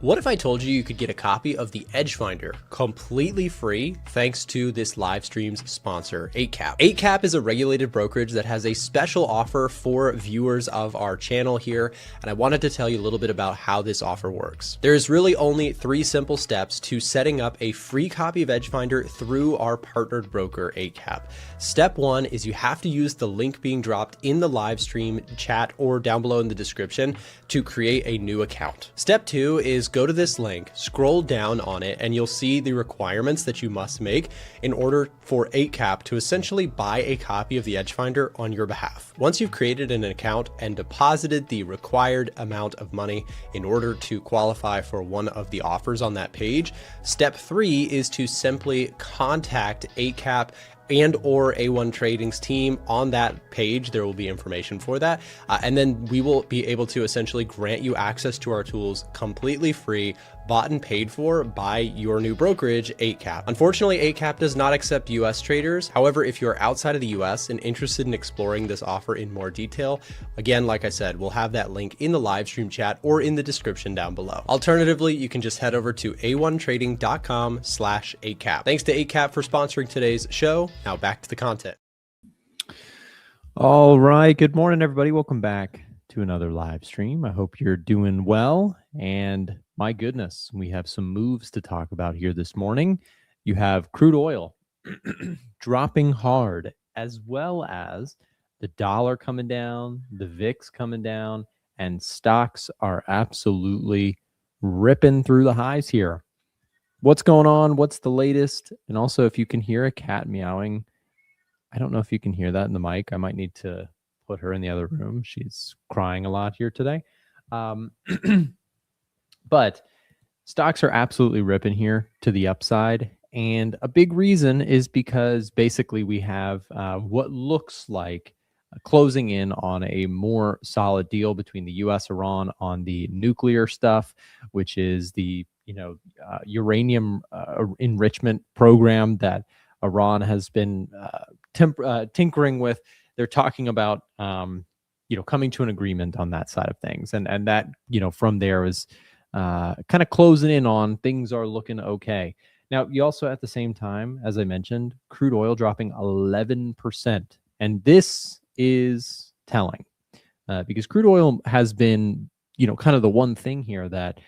What if I told you you could get a copy of the EdgeFinder completely free thanks to this live stream's sponsor, 8cap? 8cap is a regulated brokerage that has a special offer for viewers of our channel here, and I wanted to tell you a little bit about how this offer works. There's really only 3 simple steps to setting up a free copy of EdgeFinder through our partnered broker, 8cap. Step 1 is you have to use the link being dropped in the live stream chat or down below in the description to create a new account. Step 2 is go to this link, scroll down on it, and you'll see the requirements that you must make in order for 8cap to essentially buy a copy of the EdgeFinder on your behalf. Once you've created an account and deposited the required amount of money in order to qualify for one of the offers on that page, step 3 is to simply contact 8cap and or A1 Trading's team. On that page, there will be information for that. And then we will be able to essentially grant you access to our tools completely free, bought and paid for by your new brokerage, 8cap. Unfortunately, 8cap does not accept US traders. However, if you're outside of the US and interested in exploring this offer in more detail, again, like I said, we'll have that link in the live stream chat or in the description down below. Alternatively, you can just head over to a1trading.com/8cap. Thanks to 8cap for sponsoring today's show. Now back to the content. All right. Good morning, everybody. Welcome back to another live stream. I hope you're doing well. And my goodness, we have some moves to talk about here this morning. You have crude oil dropping hard, as well as the dollar coming down, the VIX coming down, and stocks are absolutely ripping through the highs here. What's going on? What's the latest? And also, if you can hear a cat meowing, I don't know if you can hear that in the mic. I might need to put her in the other room. She's crying a lot here today. But stocks are absolutely ripping here to the upside. And a big reason is because basically we have what looks like closing in on a more solid deal between the U.S. Iran on the nuclear stuff, which is the uranium enrichment program that Iran has been tinkering with. They're talking about coming to an agreement on that side of things, and that from there is kind of closing in on things are looking okay. Now, you also at the same time, as I mentioned, crude oil dropping 11%, and this is telling because crude oil has been kind of the one thing here that,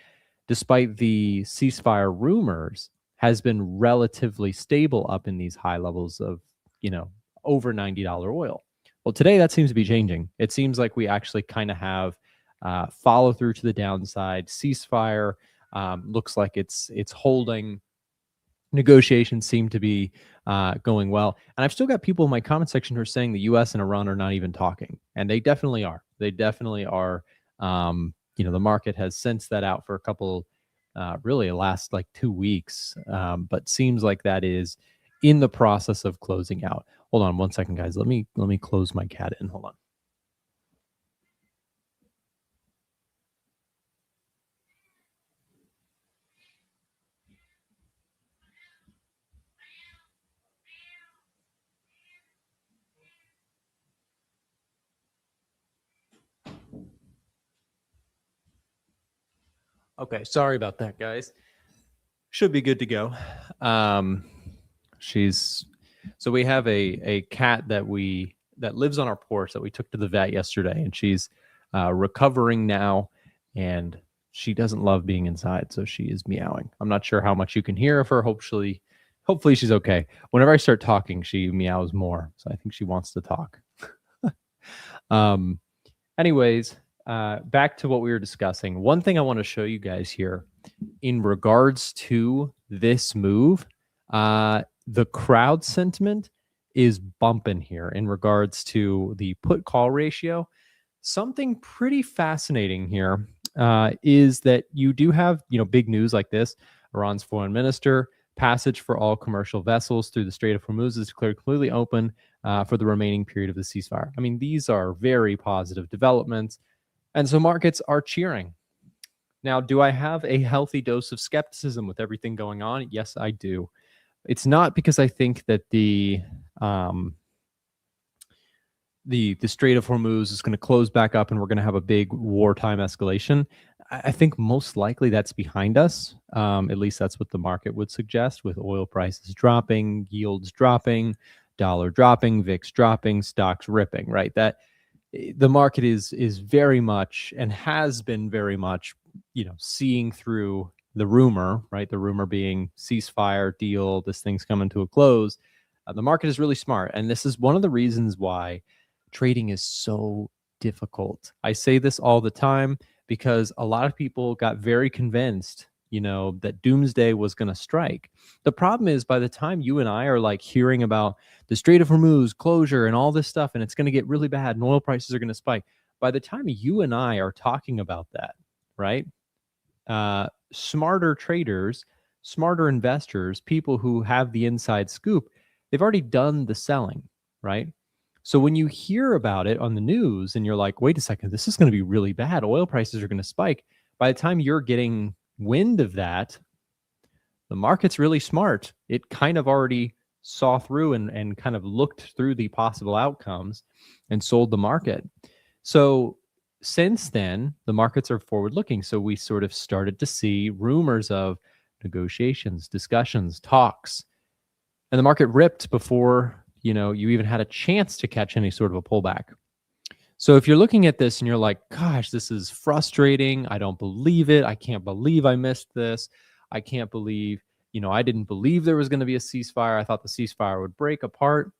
despite the ceasefire rumors, has been relatively stable up in these high levels of over $90 oil. Well, today that seems to be changing. It seems like we actually kind of have follow through to the downside. Ceasefire looks like it's holding. Negotiations seem to be going well. And I've still got people in my comment section who are saying the US and Iran are not even talking. And they definitely are. They definitely are. The market has sensed that out for a couple, really the last like 2 weeks. But seems like that is in the process of closing out. Hold on one second, guys. Let me close my cat in. Hold on. Okay, sorry about that, guys. Should be good to go. So we have a cat that lives on our porch that we took to the vet yesterday, and she's recovering now, and she doesn't love being inside, so she is meowing. I'm not sure how much you can hear of her. Hopefully she's okay. Whenever I start talking, she meows more, so I think she wants to talk. Anyways, back to what we were discussing. One thing I want to show you guys here in regards to this move, the crowd sentiment is bumping here in regards to the put call ratio. Something pretty fascinating here is that you do have, big news like this. Iran's foreign minister, passage for all commercial vessels through the Strait of Hormuz is declared completely open for the remaining period of the ceasefire. I mean, these are very positive developments. And so markets are cheering. Now, do I have a healthy dose of skepticism with everything going on? Yes, I do. It's not because I think that the Strait of Hormuz is going to close back up and we're going to have a big wartime escalation. I think most likely that's behind us. At least that's what the market would suggest, with oil prices dropping, yields dropping, dollar dropping, VIX dropping, stocks ripping, right? That the market is very much, and has been very much, seeing through the rumor, right? The rumor being ceasefire deal, this thing's coming to a close. The market is really smart, and this is one of the reasons why trading is so difficult. I say this all the time because a lot of people got very convinced, that doomsday was going to strike. The problem is, by the time you and I are like hearing about the Strait of Hormuz closure and all this stuff, and it's going to get really bad and oil prices are going to spike, by the time you and I are talking about that, right? Smarter traders, smarter investors, people who have the inside scoop, they've already done the selling, right? So when you hear about it on the news and you're like, wait a second, this is going to be really bad, oil prices are going to spike, by the time you're getting wind of that, the market's really smart. It kind of already saw through and kind of looked through the possible outcomes and sold the market. So since then, the markets are forward looking. So we sort of started to see rumors of negotiations, discussions, talks, and the market ripped before you even had a chance to catch any sort of a pullback. So if you're looking at this and you're like, gosh, this is frustrating, I don't believe it, I can't believe I missed this, I can't believe, I didn't believe there was going to be a ceasefire, I thought the ceasefire would break apart.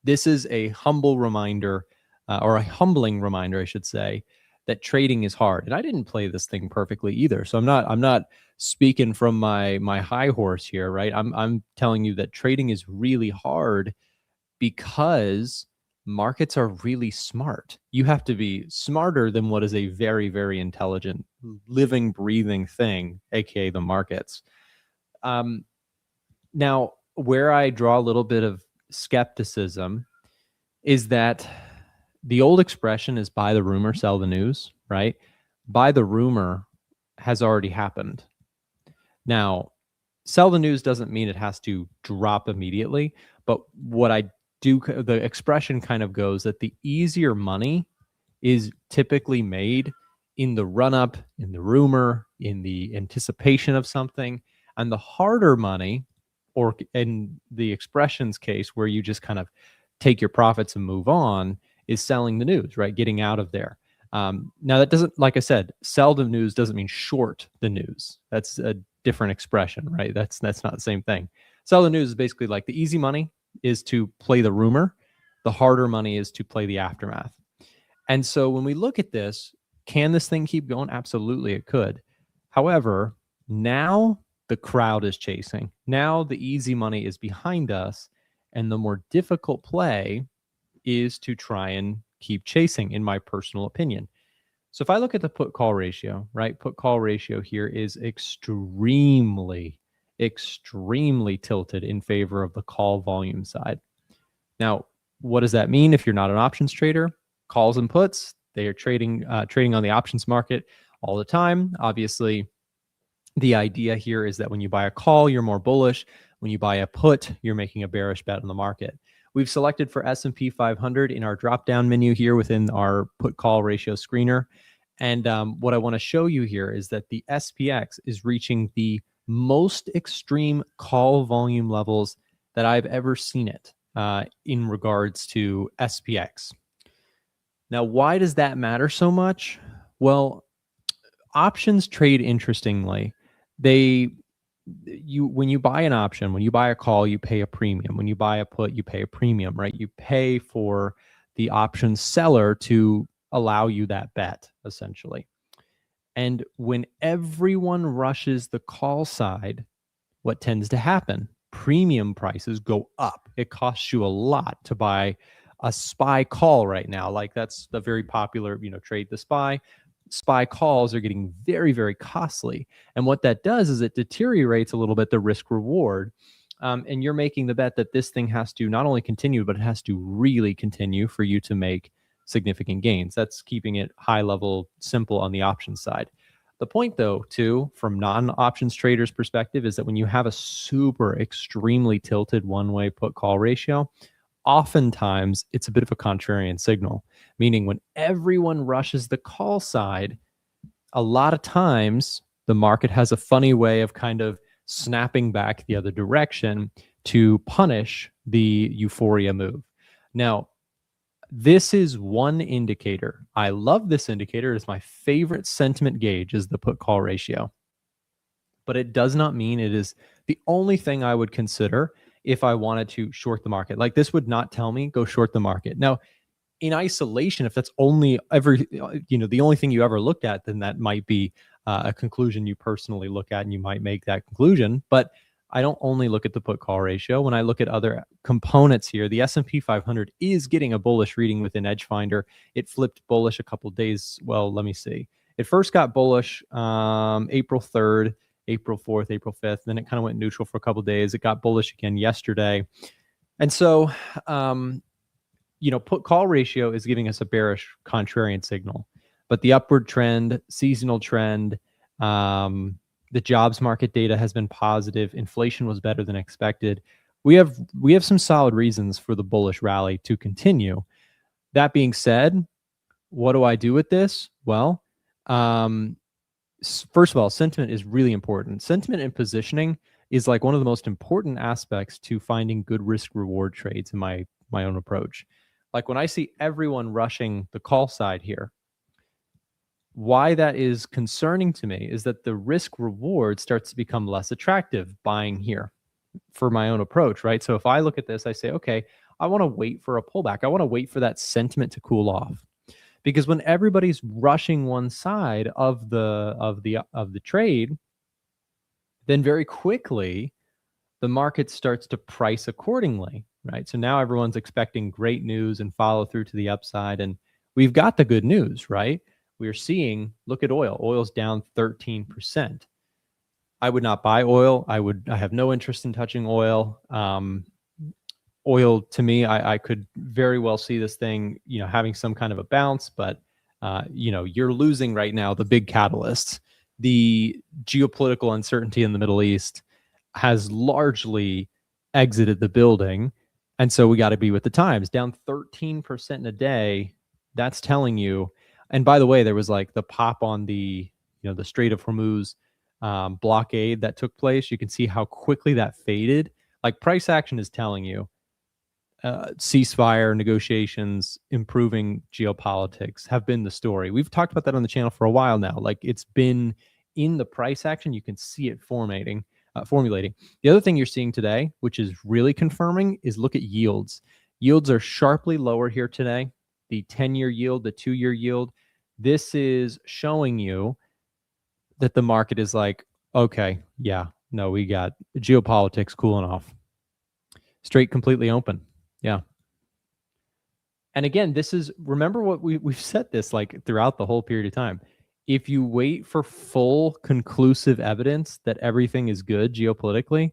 This is a humble reminder, or a humbling reminder, I should say, that trading is hard. And I didn't play this thing perfectly either. So I'm not speaking from my high horse here, right? I'm telling you that trading is really hard because markets are really smart. You have to be smarter than what is a very, very intelligent, living, breathing thing, aka the markets. Now, where I draw a little bit of skepticism is that the old expression is buy the rumor, sell the news, right? Buy the rumor has already happened. Now, sell the news doesn't mean it has to drop immediately, but what I do, the expression kind of goes that the easier money is typically made in the run up, in the rumor, in the anticipation of something, and the harder money, or in the expression's case, where you just kind of take your profits and move on, is selling the news, right? Getting out of there. Now that doesn't, like I said, sell the news doesn't mean short the news. That's a different expression, right? That's not the same thing. Sell the news is basically like the easy money is to play the rumor. The harder money is to play the aftermath. And so when we look at this, can this thing keep going? Absolutely, it could. However, now the crowd is chasing. Now the easy money is behind us, and the more difficult play is to try and keep chasing, in my personal opinion. So if I look at the put call ratio, right? Put call ratio here is extremely tilted in favor of the call volume side. Now, what does that mean if you're not an options trader? Calls and puts, they are trading on the options market all the time. Obviously, the idea here is that when you buy a call, you're more bullish. When you buy a put, you're making a bearish bet on the market. We've selected for S&P 500 in our drop-down menu here within our put-call ratio screener. And what I want to show you here is that the SPX is reaching the most extreme call volume levels that I've ever seen it in regards to SPX. Now, why does that matter so much? Well, options trade interestingly. When you buy an option, when you buy a call, you pay a premium. When you buy a put, you pay a premium, right? You pay for the option seller to allow you that bet, essentially. And when everyone rushes the call side, what tends to happen? Premium prices go up. It costs you a lot to buy a SPY call right now. Like, that's the very popular, trade the SPY. SPY calls are getting very, very costly. And what that does is it deteriorates a little bit the risk reward. And you're making the bet that this thing has to not only continue, but it has to really continue for you to make significant gains. That's keeping it high level, simple on the options side. The point, though, too, from non-options traders' perspective, is that when you have a super extremely tilted one-way put call ratio, oftentimes it's a bit of a contrarian signal, meaning when everyone rushes the call side, a lot of times the market has a funny way of kind of snapping back the other direction to punish the euphoria move. Now, this is one indicator. I love this indicator. It's my favorite sentiment gauge is the put call ratio. But it does not mean it is the only thing I would consider if I wanted to short the market. Like this would not tell me go short the market. Now, in isolation, if that's only the only thing you ever looked at, then that might be a conclusion you personally look at and you might make that conclusion. But I don't only look at the put call ratio. When I look at other components here, the S&P 500 is getting a bullish reading within EdgeFinder. It flipped bullish a couple days. Well, let me see. It first got bullish April 3rd, April 4th, April 5th. Then it kind of went neutral for a couple days. It got bullish again yesterday. And so, put call ratio is giving us a bearish contrarian signal. But the upward trend, seasonal trend, the jobs market data has been positive. Inflation was better than expected. We have some solid reasons for the bullish rally to continue. That being said, what do I do with this? Well, first of all, sentiment is really important. Sentiment and positioning is like one of the most important aspects to finding good risk reward trades in my own approach. Like when I see everyone rushing the call side here, why that is concerning to me is that the risk reward starts to become less attractive buying here for my own approach, right? So if I look at this, I say, okay, I want to wait for a pullback. I want to wait for that sentiment to cool off. Because when everybody's rushing one side of the trade, then very quickly the market starts to price accordingly, right? So now everyone's expecting great news and follow through to the upside, and we've got the good news, right? We're seeing, look at oil. Oil's down 13%. I would not buy oil. I have no interest in touching oil. Oil, to me, I could very well see this thing, having some kind of a bounce, but you're losing right now the big catalysts. The geopolitical uncertainty in the Middle East has largely exited the building, and so we got to be with the times. Down 13% in a day, that's telling you. And by the way, there was like the pop on the Strait of Hormuz blockade that took place. You can see how quickly that faded. Like price action is telling you ceasefire negotiations, improving geopolitics have been the story. We've talked about that on the channel for a while now. Like it's been in the price action. You can see it formulating. The other thing you're seeing today, which is really confirming, is look at yields. Yields are sharply lower here today. The 10-year yield, the 2-year yield. This is showing you that the market is like, okay, yeah, no, we got geopolitics cooling off. Straight completely open. Yeah. And again, this is, remember what we've said this like throughout the whole period of time. If you wait for full conclusive evidence that everything is good geopolitically,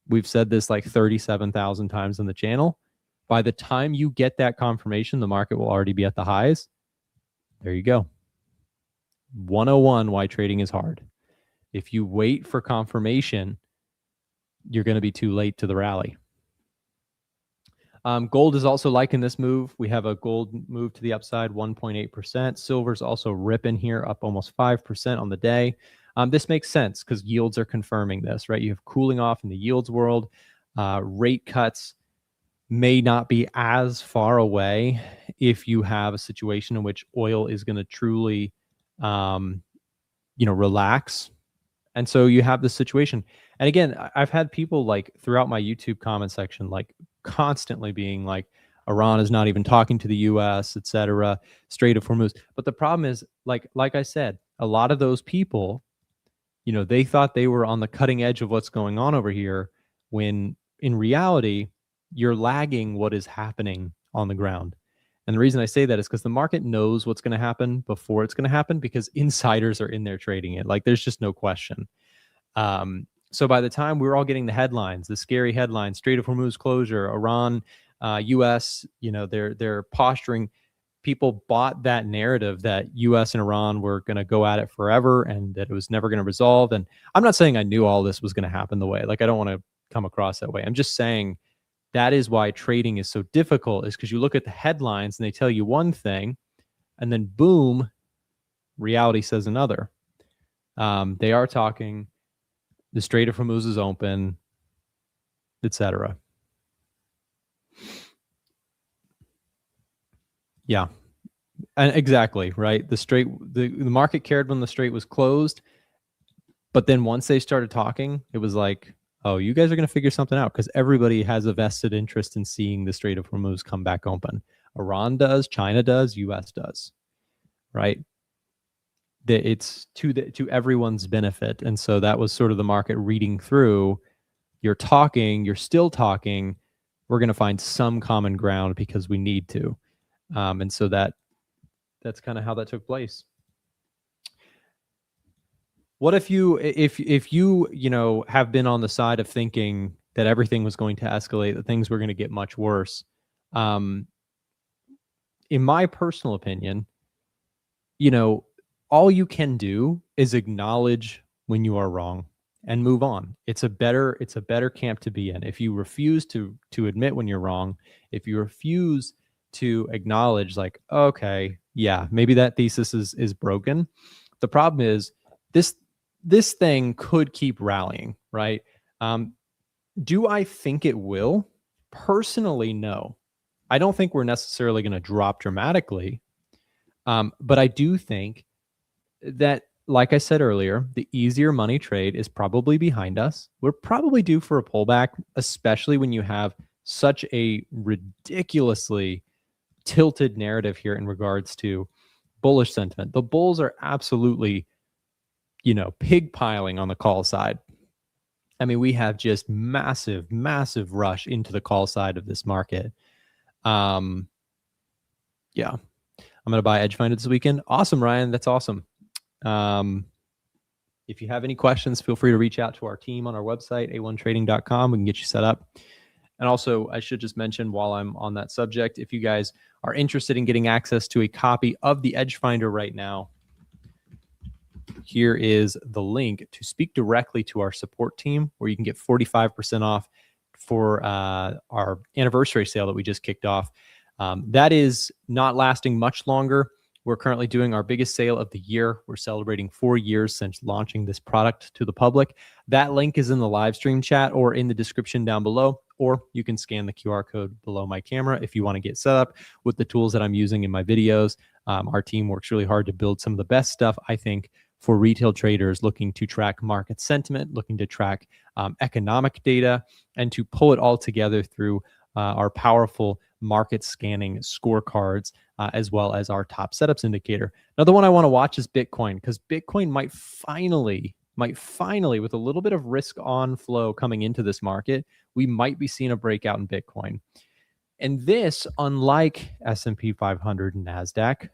we've said this like 37,000 times on the channel. By the time you get that confirmation, the market will already be at the highs. There you go. 101 why trading is hard. If you wait for confirmation, you're going to be too late to the rally. Gold is also liking this move. We have a gold move to the upside, 1.8%. Silver's also ripping here, up almost 5% on the day. This makes sense because yields are confirming this, right? You have cooling off in the yields world. Rate cuts may not be as far away if you have a situation in which oil is going to truly, relax. And so you have this situation. And again, I've had people like throughout my YouTube comment section, like constantly being like, Iran is not even talking to the US, etc., Strait of Hormuz. But the problem is, like I said, a lot of those people, they thought they were on the cutting edge of what's going on over here, when in reality, you're lagging what is happening on the ground. And the reason I say that is because the market knows what's going to happen before it's going to happen, because insiders are in there trading it. Like there's just no question. So by the time we're all getting the headlines, the scary headlines, Strait of Hormuz closure, Iran, US, they're posturing. People bought that narrative that US and Iran were going to go at it forever and that it was never going to resolve. And I'm not saying I knew all this was going to happen the way, like I don't want to come across that way. I'm just saying that is why trading is so difficult, is because you look at the headlines and they tell you one thing and then boom, reality says another. They are talking. The Strait of Hormuz is open, etc. Yeah, and exactly right. The market cared when the strait was closed, but then once they started talking, it was like, oh, you guys are going to figure something out, because everybody has a vested interest in seeing the Strait of Hormuz come back open. Iran does, China does, U.S. does, right? It's to everyone's benefit, and so that was sort of the market reading through. You're talking, you're still talking. We're going to find some common ground because we need to, and so that's kind of how that took place. What if you have been on the side of thinking that everything was going to escalate, that things were going to get much worse? In my personal opinion, all you can do is acknowledge when you are wrong and move on. It's a better camp to be in. If you refuse to admit when you're wrong, if you refuse to acknowledge, like, okay, yeah, maybe that thesis is broken. The problem is this thing could keep rallying, right? Do I think it will? Personally, no. I don't think we're necessarily going to drop dramatically, but I do think that, like I said earlier, the easier money trade is probably behind us. We're probably due for a pullback, especially when you have such a ridiculously tilted narrative here in regards to bullish sentiment. The bulls are absolutely, pig piling on the call side. I mean, we have just massive rush into the call side of this market. Yeah, I'm going to buy EdgeFinder this weekend. Awesome, Ryan. That's awesome. If you have any questions, feel free to reach out to our team on our website, a1trading.com. We can get you set up. And also, I should just mention, while I'm on that subject, if you guys are interested in getting access to a copy of the EdgeFinder right now, here is the link to speak directly to our support team, where you can get 45% off for our anniversary sale that we just kicked off. That is not lasting much longer. We're currently doing our biggest sale of the year. We're celebrating 4 years since launching this product to the public. That link is in the live stream chat or in the description down below, or you can scan the QR code below my camera if you want to get set up with the tools that I'm using in my videos. Our team works really hard to build some of the best stuff, I think, for retail traders looking to track market sentiment, looking to track economic data, and to pull it all together through our powerful market scanning scorecards, as well as our top setups indicator. Another one I want to watch is Bitcoin, because Bitcoin might finally, with a little bit of risk on flow coming into this market, we might be seeing a breakout in Bitcoin. And this, unlike S&P 500 and Nasdaq,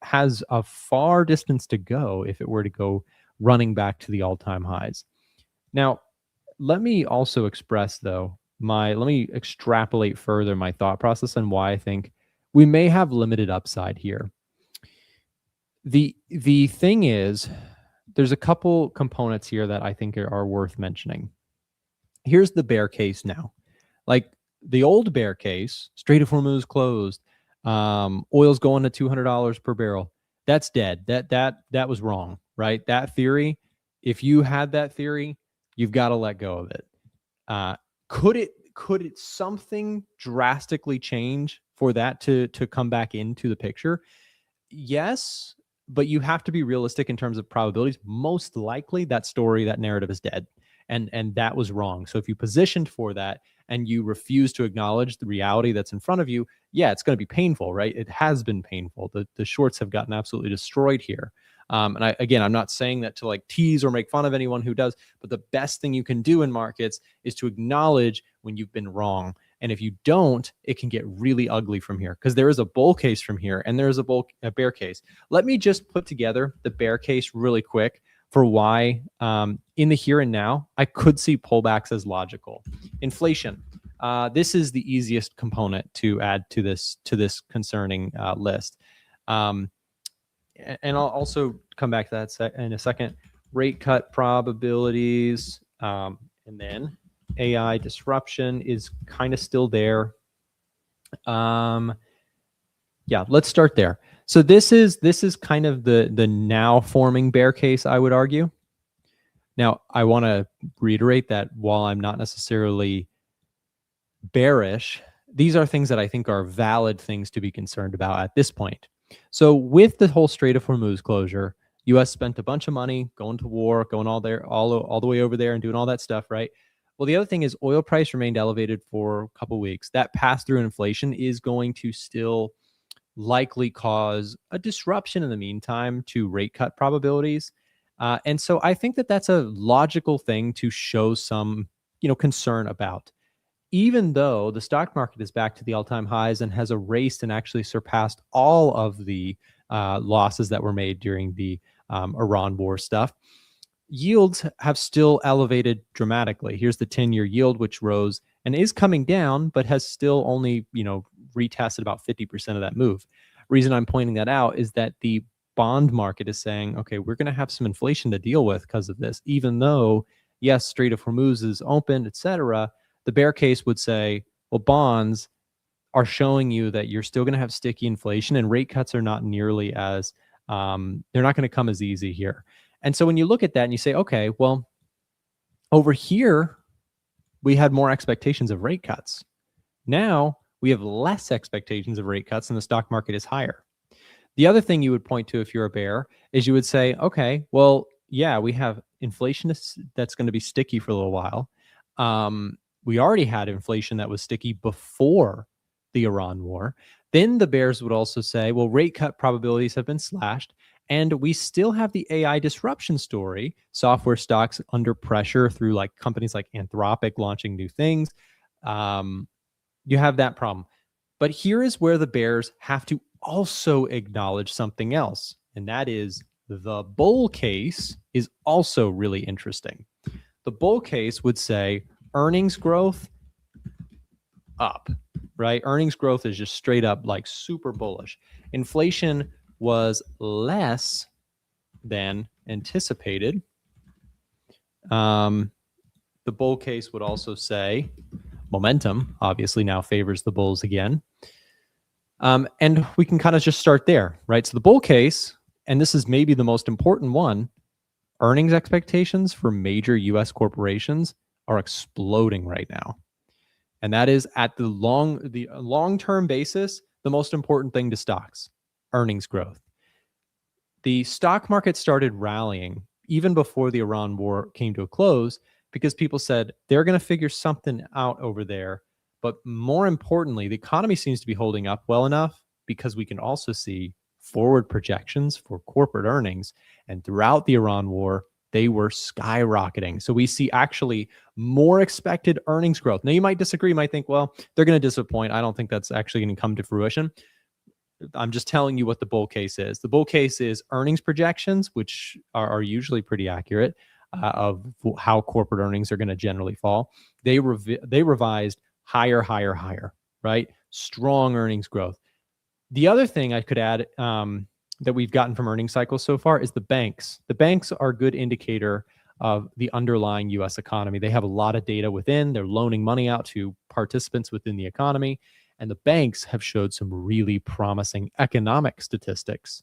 has a far distance to go if it were to go running back to the all-time highs. Now, let me also express, though, let me extrapolate further my thought process and why I think we may have limited upside here. The thing is, there's a couple components here that I think are worth mentioning. Here's the bear case now. Like the old bear case, Strait of Hormuz closed, oil's going to $200 per barrel. That's dead. That was wrong, right? That theory, if you had that theory, you've got to let go of it. Could it something drastically change for that to come back into the picture? Yes, but you have to be realistic in terms of probabilities. Most likely that narrative is dead, and that was wrong. So if you positioned for that and you refuse to acknowledge the reality that's in front of you, yeah, it's going to be painful, right? It has been painful. The shorts have gotten absolutely destroyed here. And I'm not saying that to like tease or make fun of anyone who does, but the best thing you can do in markets is to acknowledge when you've been wrong. And if you don't, it can get really ugly from here, because there is a bull case from here and there is a bear case. Let me just put together the bear case really quick for why in the here and now, I could see pullbacks as logical. Inflation. This is the easiest component to add to this concerning list. And I'll also come back to that in a second. Rate cut probabilities, and then AI disruption is kind of still there. Yeah, let's start there. So this is kind of the now forming bear case, I would argue. Now, I want to reiterate that while I'm not necessarily bearish, these are things that I think are valid things to be concerned about at this point. So with the whole Strait of Hormuz closure, US spent a bunch of money going to war, going all the way over there and doing all that stuff, right? Well, the other thing is oil price remained elevated for a couple weeks. That pass-through inflation is going to still likely cause a disruption in the meantime to rate cut probabilities. And so I think that that's a logical thing to show some, concern about. Even though the stock market is back to the all-time highs and has erased and actually surpassed all of the losses that were made during the Iran war stuff, yields have still elevated dramatically. Here's the 10-year yield, which rose and is coming down, but has still only, retested about 50% of that move. Reason I'm pointing that out is that the bond market is saying, okay, we're going to have some inflation to deal with because of this, even though, yes, Strait of Hormuz is open, etc. The bear case would say, well, bonds are showing you that you're still going to have sticky inflation and rate cuts are not nearly as, they're not going to come as easy here. And so when you look at that and you say, okay, well, over here, we had more expectations of rate cuts. Now we have less expectations of rate cuts and the stock market is higher. The other thing you would point to if you're a bear is you would say, okay, well, yeah, we have inflation that's going to be sticky for a little while. We already had inflation that was sticky before the Iran war. Then the bears would also say, well, rate cut probabilities have been slashed. And we still have the AI disruption story, software stocks under pressure through like companies like Anthropic launching new things. You have that problem. But here is where the bears have to also acknowledge something else. And that is the bull case is also really interesting. The bull case would say earnings growth up, right? Earnings growth is just straight up like super bullish. Inflation was less than anticipated. The bull case would also say momentum obviously now favors the bulls again. And we can kind of just start there, right? So the bull case, and this is maybe the most important one, earnings expectations for major US corporations are exploding right now. And that is at the long-term basis, the most important thing to stocks, earnings growth. The stock market started rallying even before the Iran war came to a close because people said they're going to figure something out over there. But more importantly, the economy seems to be holding up well enough because we can also see forward projections for corporate earnings. And throughout the Iran war, they were skyrocketing. So we see actually more expected earnings growth. Now, you might disagree, you might think, well, they're going to disappoint. I don't think that's actually going to come to fruition. I'm just telling you what the bull case is. The bull case is earnings projections, which are usually pretty accurate of how corporate earnings are going to generally fall. They revised higher, right? Strong earnings growth. The other thing I could add that we've gotten from earnings cycles so far is the banks. The banks are a good indicator of the underlying US economy. They have a lot of data within, they're loaning money out to participants within the economy, and the banks have showed some really promising economic statistics.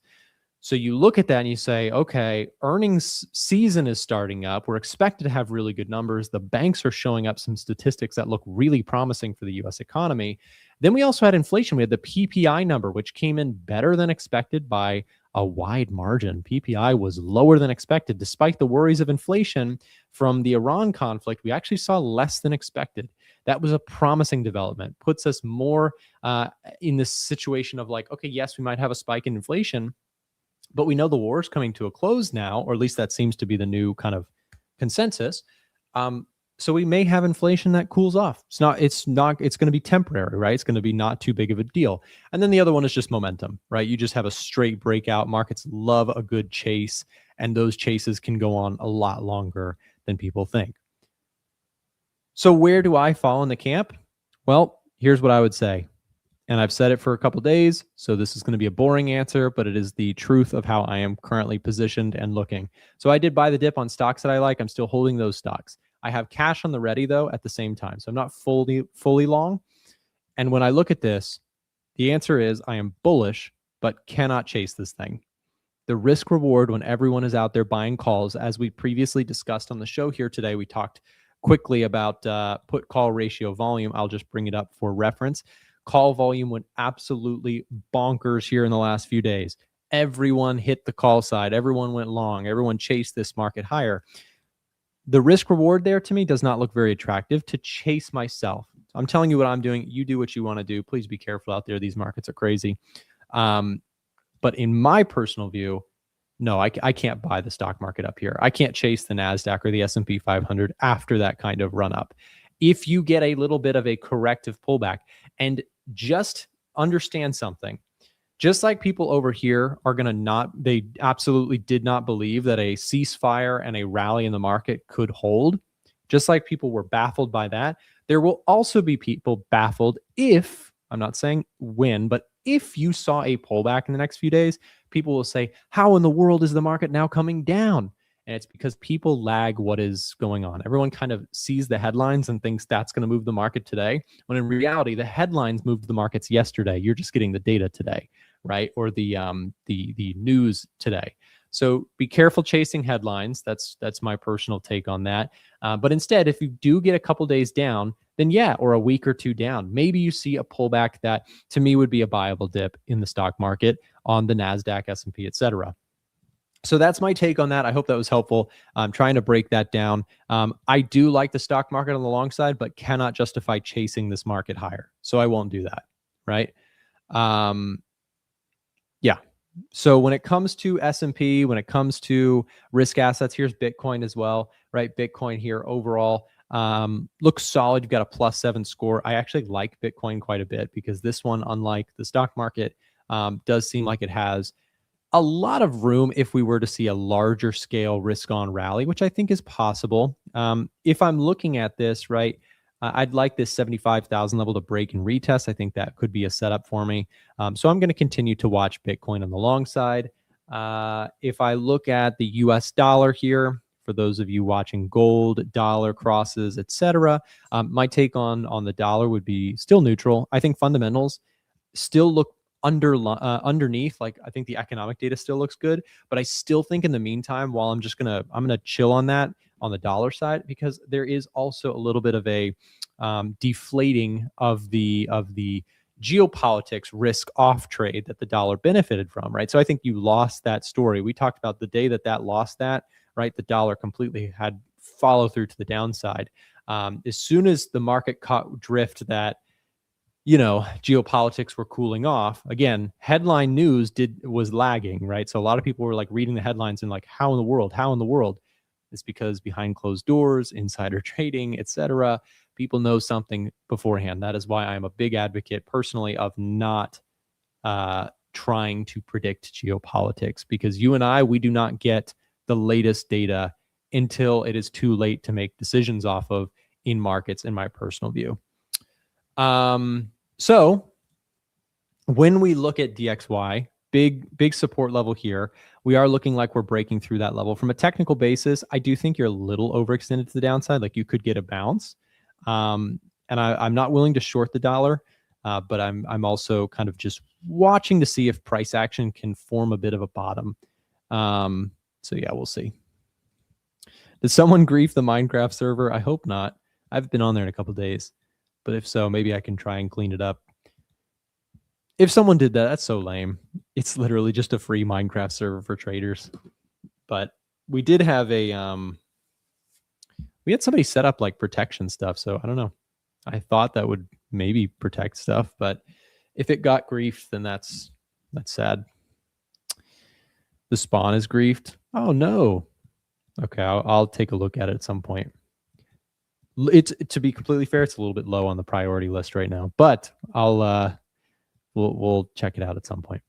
So you look at that and you say, okay, earnings season is starting up. We're expected to have really good numbers. The banks are showing up some statistics that look really promising for the US economy. Then we also had inflation. We had the PPI number, which came in better than expected by a wide margin. PPI was lower than expected. Despite the worries of inflation from the Iran conflict, we actually saw less than expected. That was a promising development. Puts us more in this situation of like, okay, yes, we might have a spike in inflation, but we know the war is coming to a close now, or at least that seems to be the new kind of consensus. So we may have inflation that cools off. It's going to be temporary, right? It's going to be not too big of a deal. And then the other one is just momentum, right? You just have a straight breakout. Markets love a good chase, and those chases can go on a lot longer than people think. So where do I fall in the camp? Well, here's what I would say. And I've said it for a couple of days, so this is going to be a boring answer, but it is the truth of how I am currently positioned and looking. So I did buy the dip on stocks that I like. I'm still holding those stocks. I have cash on the ready, though, at the same time. So I'm not fully long. And when I look at this, The answer is I am bullish, but cannot chase this thing. The risk reward when everyone is out there buying calls, as we previously discussed on the show here today, we talked quickly about put call ratio volume. I'll just bring it up for reference. Call volume went absolutely bonkers here in the last few days. Everyone hit the call side. Everyone went long. Everyone chased this market higher. The risk reward there to me does not look very attractive to chase myself. I'm telling you what I'm doing. You do what you want to do. Please be careful out there. These markets are crazy. But in my personal view, no, I can't buy the stock market up here. I can't chase the Nasdaq or the S&P 500 after that kind of run up. If you get a little bit of a corrective pullback, and just understand something, just like people over here are going to they absolutely did not believe that a ceasefire and a rally in the market could hold. Just like people were baffled by that, there will also be people baffled if, I'm not saying when, but if you saw a pullback in the next few days, people will say, how in the world is the market now coming down? And it's because people lag what is going on. Everyone kind of sees the headlines and thinks that's going to move the market today, when in reality, the headlines moved the markets yesterday. You're just getting the data today, right? Or the news today. So be careful chasing headlines. That's my personal take on that. But instead, if you do get a couple days down, then yeah, or a week or two down, maybe you see a pullback that to me would be a buyable dip in the stock market on the Nasdaq, S&P, etc. So that's my take on that. I hope that was helpful. I'm trying to break that down. I do like the stock market on the long side, but cannot justify chasing this market higher. So I won't do that, right? Yeah. So when it comes to S&P, when it comes to risk assets, here's Bitcoin as well, right? Bitcoin here overall looks solid. You've got a +7 score. I actually like Bitcoin quite a bit because this one, unlike the stock market, does seem like it has a lot of room if we were to see a larger scale risk on rally, which I think is possible. If I'm looking at this, right, I'd like this 75,000 level to break and retest. I think that could be a setup for me. So I'm going to continue to watch Bitcoin on the long side. If I look at the US dollar here, for those of you watching gold, dollar crosses, etc., my take on the dollar would be still neutral. I think fundamentals still look underneath. Like I think the economic data still looks good, but I still think in the meantime, while I'm gonna chill on that on the dollar side, because there is also a little bit of a deflating of the geopolitics risk off trade that the dollar benefited from, right? So I think you lost that story. We talked about the day that lost that, right? The dollar completely had follow through to the downside. As soon as the market caught drift that, geopolitics were cooling off, again, headline news was lagging, right? So a lot of people were like reading the headlines and like, how in the world? It's because behind closed doors, insider trading, etc., people know something beforehand. That is why I'm a big advocate personally of not trying to predict geopolitics, because you and I, we do not get the latest data until it is too late to make decisions off of in markets, in my personal view. So when we look at DXY, big support level here, we are looking like we're breaking through that level. From a technical basis, I do think you're a little overextended to the downside. Like you could get a bounce. And I'm not willing to short the dollar, but I'm also kind of just watching to see if price action can form a bit of a bottom. So yeah, we'll see. Did someone grief the Minecraft server? I hope not. I've been on there in a couple of days, but if so, maybe I can try and clean it up. If someone did that, that's so lame. It's literally just a free Minecraft server for traders. But we did have we had somebody set up like protection stuff. So I don't know. I thought that would maybe protect stuff, but if it got griefed, then that's sad. The spawn is griefed. Oh no. Okay, I'll take a look at it at some point. It's, to be completely fair, it's a little bit low on the priority list right now, but we'll check it out at some point.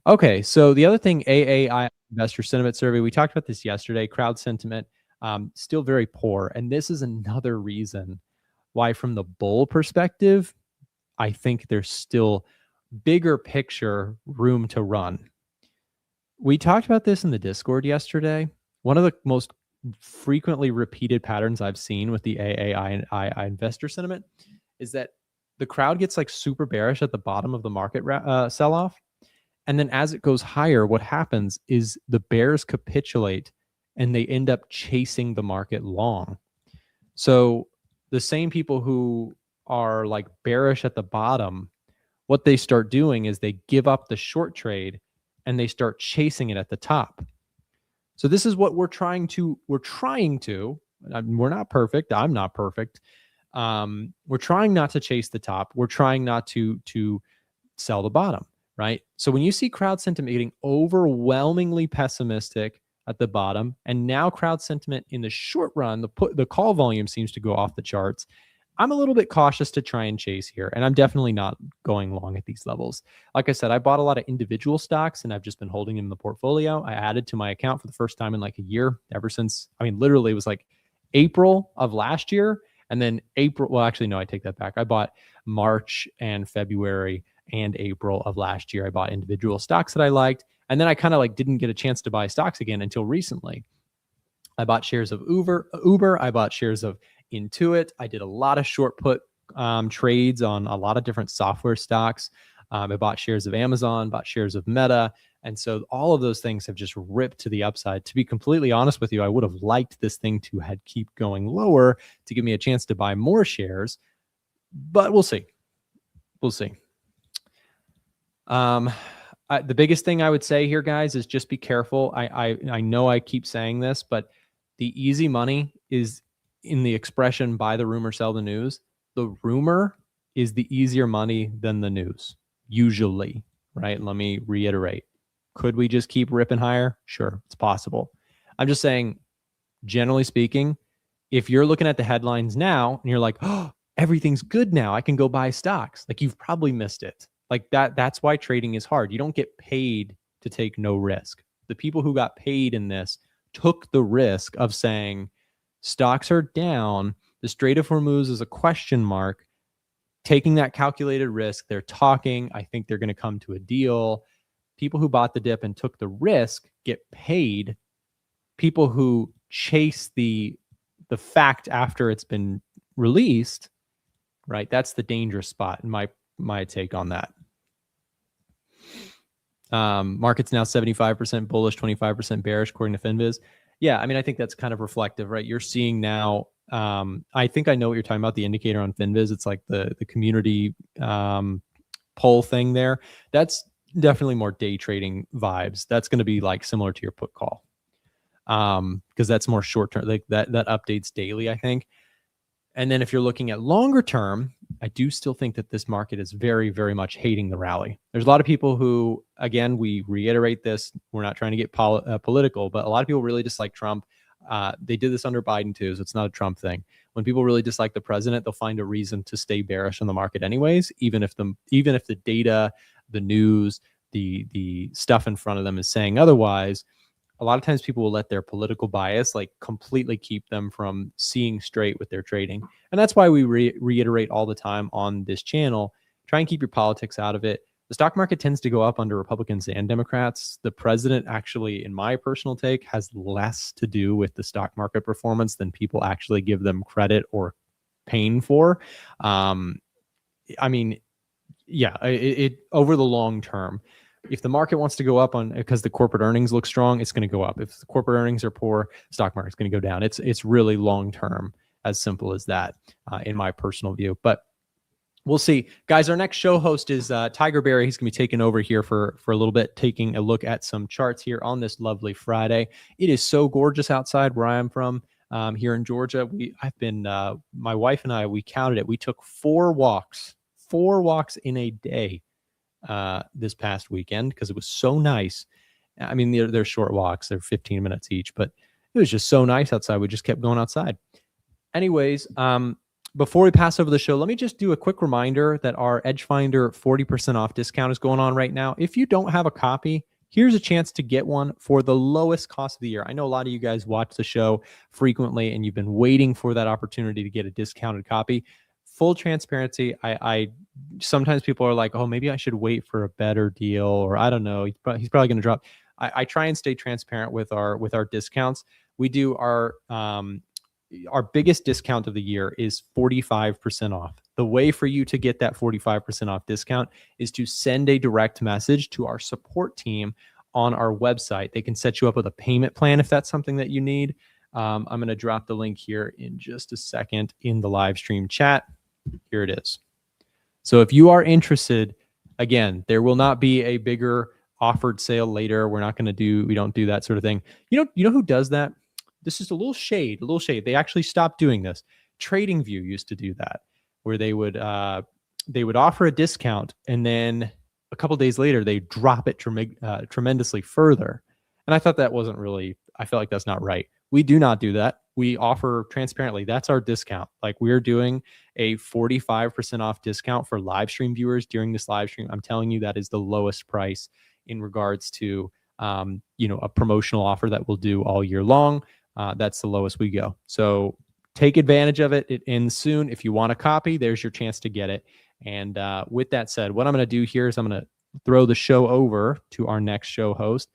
Okay, so the other thing, AAI investor sentiment survey, we talked about this yesterday. Crowd sentiment still very poor, and this is another reason why, from the bull perspective, I think there's still bigger picture room to run. We talked about this in the Discord yesterday. One of the most frequently repeated patterns I've seen with the AAI investor sentiment is that the crowd gets like super bearish at the bottom of the market sell off. And then as it goes higher, what happens is the bears capitulate and they end up chasing the market long. So the same people who are like bearish at the bottom, what they start doing is they give up the short trade and they start chasing it at the top. So this is what we're trying to, we're not perfect. I'm not perfect. We're trying not to chase the top. We're trying not to sell the bottom, right? So when you see crowd sentiment getting overwhelmingly pessimistic at the bottom, and now crowd sentiment in the short run, the call volume seems to go off the charts. I'm a little bit cautious to try and chase here, and I'm definitely not going long at these levels. Like I said, I bought a lot of individual stocks, and I've just been holding them in the portfolio. I added to my account for the first time in like a year, ever since, I mean, literally it was like April of last year, and then April, well, actually, no, I take that back. I bought March and February and April of last year. I bought individual stocks that I liked, and then I kind of like didn't get a chance to buy stocks again until recently. I bought shares of Uber. I bought shares of Intuit. I did a lot of short put trades on a lot of different software stocks. I bought shares of Amazon, bought shares of Meta. And so all of those things have just ripped to the upside. To be completely honest with you, I would have liked this thing to had keep going lower to give me a chance to buy more shares, but we'll see. We'll see. The biggest thing I would say here, guys, is just be careful. I know I keep saying this, but the easy money is in the expression buy the rumor, sell the news. The rumor is the easier money than the news, usually, right? Let me reiterate. Could we just keep ripping higher? Sure, it's possible. I'm just saying, generally speaking, if you're looking at the headlines now and you're like, oh, everything's good now, I can go buy stocks, like you've probably missed it. Like that's why trading is hard. You don't get paid to take no risk. The people who got paid in this took the risk of saying stocks are down, the Strait of Hormuz is a question mark, taking that calculated risk. They're talking, I think they're going to come to a deal. People who bought the dip and took the risk get paid. People who chase the fact after it's been released, right? That's the dangerous spot in my take on that. Market's now 75% bullish, 25% bearish, according to FinViz. Yeah, I mean, I think that's kind of reflective, right? You're seeing now, I think I know what you're talking about, the indicator on FinViz. It's like the community poll thing there. That's definitely more day trading vibes. That's going to be like similar to your put call, because that's more short term. Like that updates daily, I think. And then if you're looking at longer term, I do still think that this market is very, very much hating the rally. There's a lot of people who, again, we reiterate this, we're not trying to get political, but a lot of people really dislike Trump. They did this under Biden too, so it's not a Trump thing. When people really dislike the president, they'll find a reason to stay bearish on the market anyways, even if the data, the news, the stuff in front of them is saying otherwise. A lot of times people will let their political bias like completely keep them from seeing straight with their trading. And that's why we reiterate all the time on this channel, try and keep your politics out of it. The stock market tends to go up under Republicans and Democrats. The president actually, in my personal take, has less to do with the stock market performance than people actually give them credit or pain for. I mean, yeah, it over the long term, if the market wants to go up on because the corporate earnings look strong, it's going to go up. If the corporate earnings are poor, stock market's going to go down. It's really long term, as simple as that, in my personal view. But we'll see, guys. Our next show host is Tiger Berry. He's going to be taking over here for a little bit, taking a look at some charts here on this lovely Friday. It is so gorgeous outside where I am from. Here in Georgia, my wife and I, we counted it. We took 4 walks in a day this past weekend because it was so nice. I mean, they're short walks. They're 15 minutes each, but it was just so nice outside. We just kept going outside. Anyways, before we pass over the show, let me just do a quick reminder that our EdgeFinder 40% off discount is going on right now. If you don't have a copy, here's a chance to get one for the lowest cost of the year. I know a lot of you guys watch the show frequently and you've been waiting for that opportunity to get a discounted copy. Full transparency, I sometimes people are like, oh, maybe I should wait for a better deal, or I don't know, he's probably going to drop. I try and stay transparent with our discounts. We do our our biggest discount of the year is 45% off. The way for you to get that 45% off discount is to send a direct message to our support team on our website. They can set you up with a payment plan if that's something that you need. I'm going to drop the link here in just a second in the live stream chat. Here it is. So if you are interested, again, there will not be a bigger offered sale later. We don't do that sort of thing. You know who does that? This is a little shade. They actually stopped doing this. TradingView used to do that, where they would offer a discount and then a couple days later they drop it tremendously further. And I thought that wasn't really. I feel like that's not right. We do not do that. We offer transparently. That's our discount. Like, we're doing a 45% off discount for live stream viewers during this live stream. I'm telling you, that is the lowest price in regards to a promotional offer that we'll do all year long. That's the lowest we go. So take advantage of it. It ends soon. If you want a copy, there's your chance to get it. And with that said, what I'm going to do here is I'm going to throw the show over to our next show host.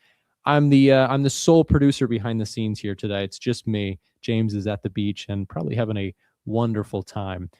I'm the sole producer behind the scenes here today. It's just me. James is at the beach and probably having a wonderful time.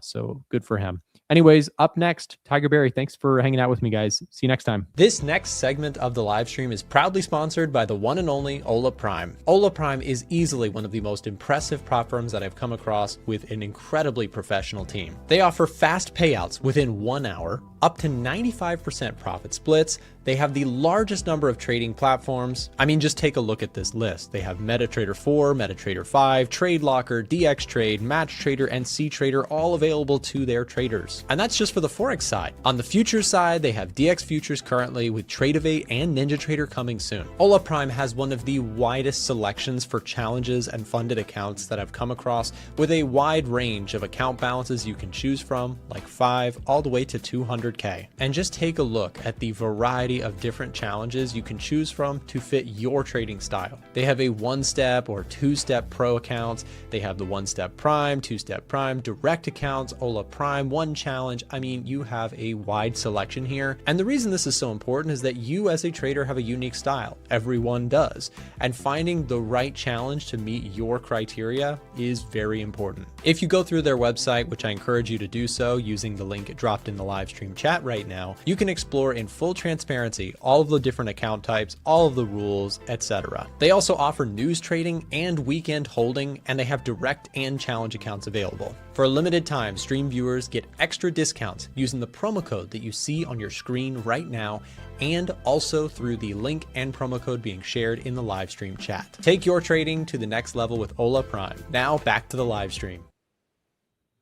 So good for him. Anyways, up next, Tiger Berry. Thanks for hanging out with me, guys. See you next time. This next segment of the live stream is proudly sponsored by the one and only Ola Prime. Ola Prime is easily one of the most impressive prop firms that I've come across, with an incredibly professional team. They offer fast payouts within 1 hour, up to 95% profit splits. They have the largest number of trading platforms. I mean, just take a look at this list. They have MetaTrader 4, MetaTrader 5, TradeLocker, DXTrade, MatchTrader, and CTrader, all available to their traders. And that's just for the Forex side. On the futures side, they have DX Futures currently, with Tradeovate and NinjaTrader coming soon. Ola Prime has one of the widest selections for challenges and funded accounts that I've come across, with a wide range of account balances you can choose from, like 5 all the way to 200K. And just take a look at the variety of different challenges you can choose from to fit your trading style. They have a 1-step or 2-step pro accounts. They have the 1-step prime, 2-step prime, direct accounts, Ola Prime, 1 challenge. I mean, you have a wide selection here. And the reason this is so important is that you as a trader have a unique style. Everyone does. And finding the right challenge to meet your criteria is very important. If you go through their website, which I encourage you to do so using the link dropped in the live stream chat right now, you can explore in full transparency all of the different account types, all of the rules, etc. They also offer news trading and weekend holding, and they have direct and challenge accounts available. For a limited time, stream viewers get extra discounts using the promo code that you see on your screen right now, and also through the link and promo code being shared in the live stream chat. Take your trading to the next level with Ola Prime. Now back to the live stream.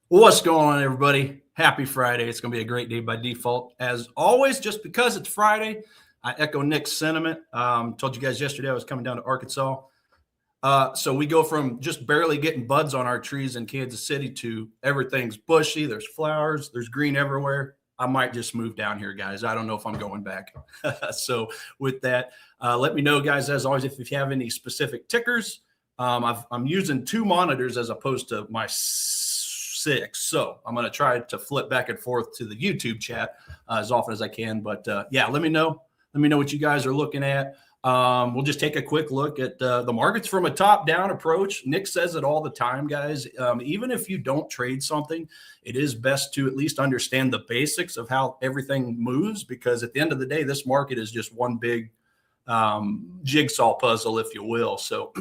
What's going on, everybody? Happy Friday. It's going to be a great day by default. As always, just because it's Friday, I echo Nick's sentiment. Told you guys yesterday I was coming down to Arkansas. So we go from just barely getting buds on our trees in Kansas City to everything's bushy. There's flowers. There's green everywhere. I might just move down here, guys. I don't know if I'm going back. So with that, let me know, guys, as always, if you have any specific tickers. I'm using 2 monitors as opposed to my 6. So I'm going to try to flip back and forth to the YouTube chat as often as I can. But yeah, let me know. Let me know what you guys are looking at. We'll just take a quick look at the markets from a top-down approach. Nick says it all the time, guys. Even if you don't trade something, it is best to at least understand the basics of how everything moves, because at the end of the day, this market is just one big jigsaw puzzle, if you will. So,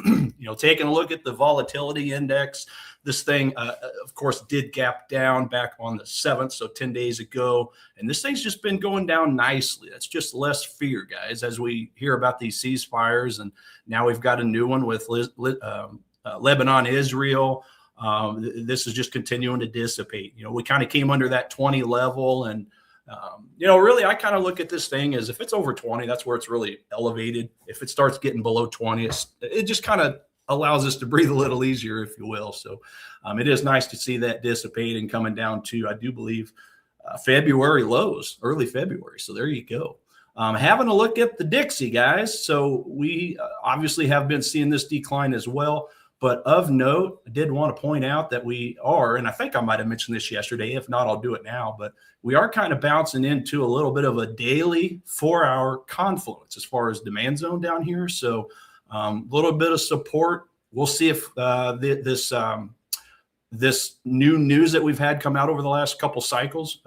taking a look at the volatility index, this thing, of course, did gap down back on the 7th, so 10 days ago. And this thing's just been going down nicely. That's just less fear, guys, as we hear about these ceasefires. And now we've got a new one with Lebanon, Israel. This is just continuing to dissipate. We kind of came under that 20 level. And, really, I kind of look at this thing as if it's over 20, that's where it's really elevated. If it starts getting below 20, it just kind of allows us to breathe a little easier, if you will. So it is nice to see that dissipate and coming down to, I do believe, February lows, early February. So there you go. Having a look at the Dixie, guys. So we obviously have been seeing this decline as well. But of note, I did want to point out that we are, and I think I might have mentioned this yesterday. If not, I'll do it now. But we are kind of bouncing into a little bit of a daily 4-hour confluence as far as demand zone down here. So a little bit of support we'll see if this new news that we've had come out over the last couple cycles,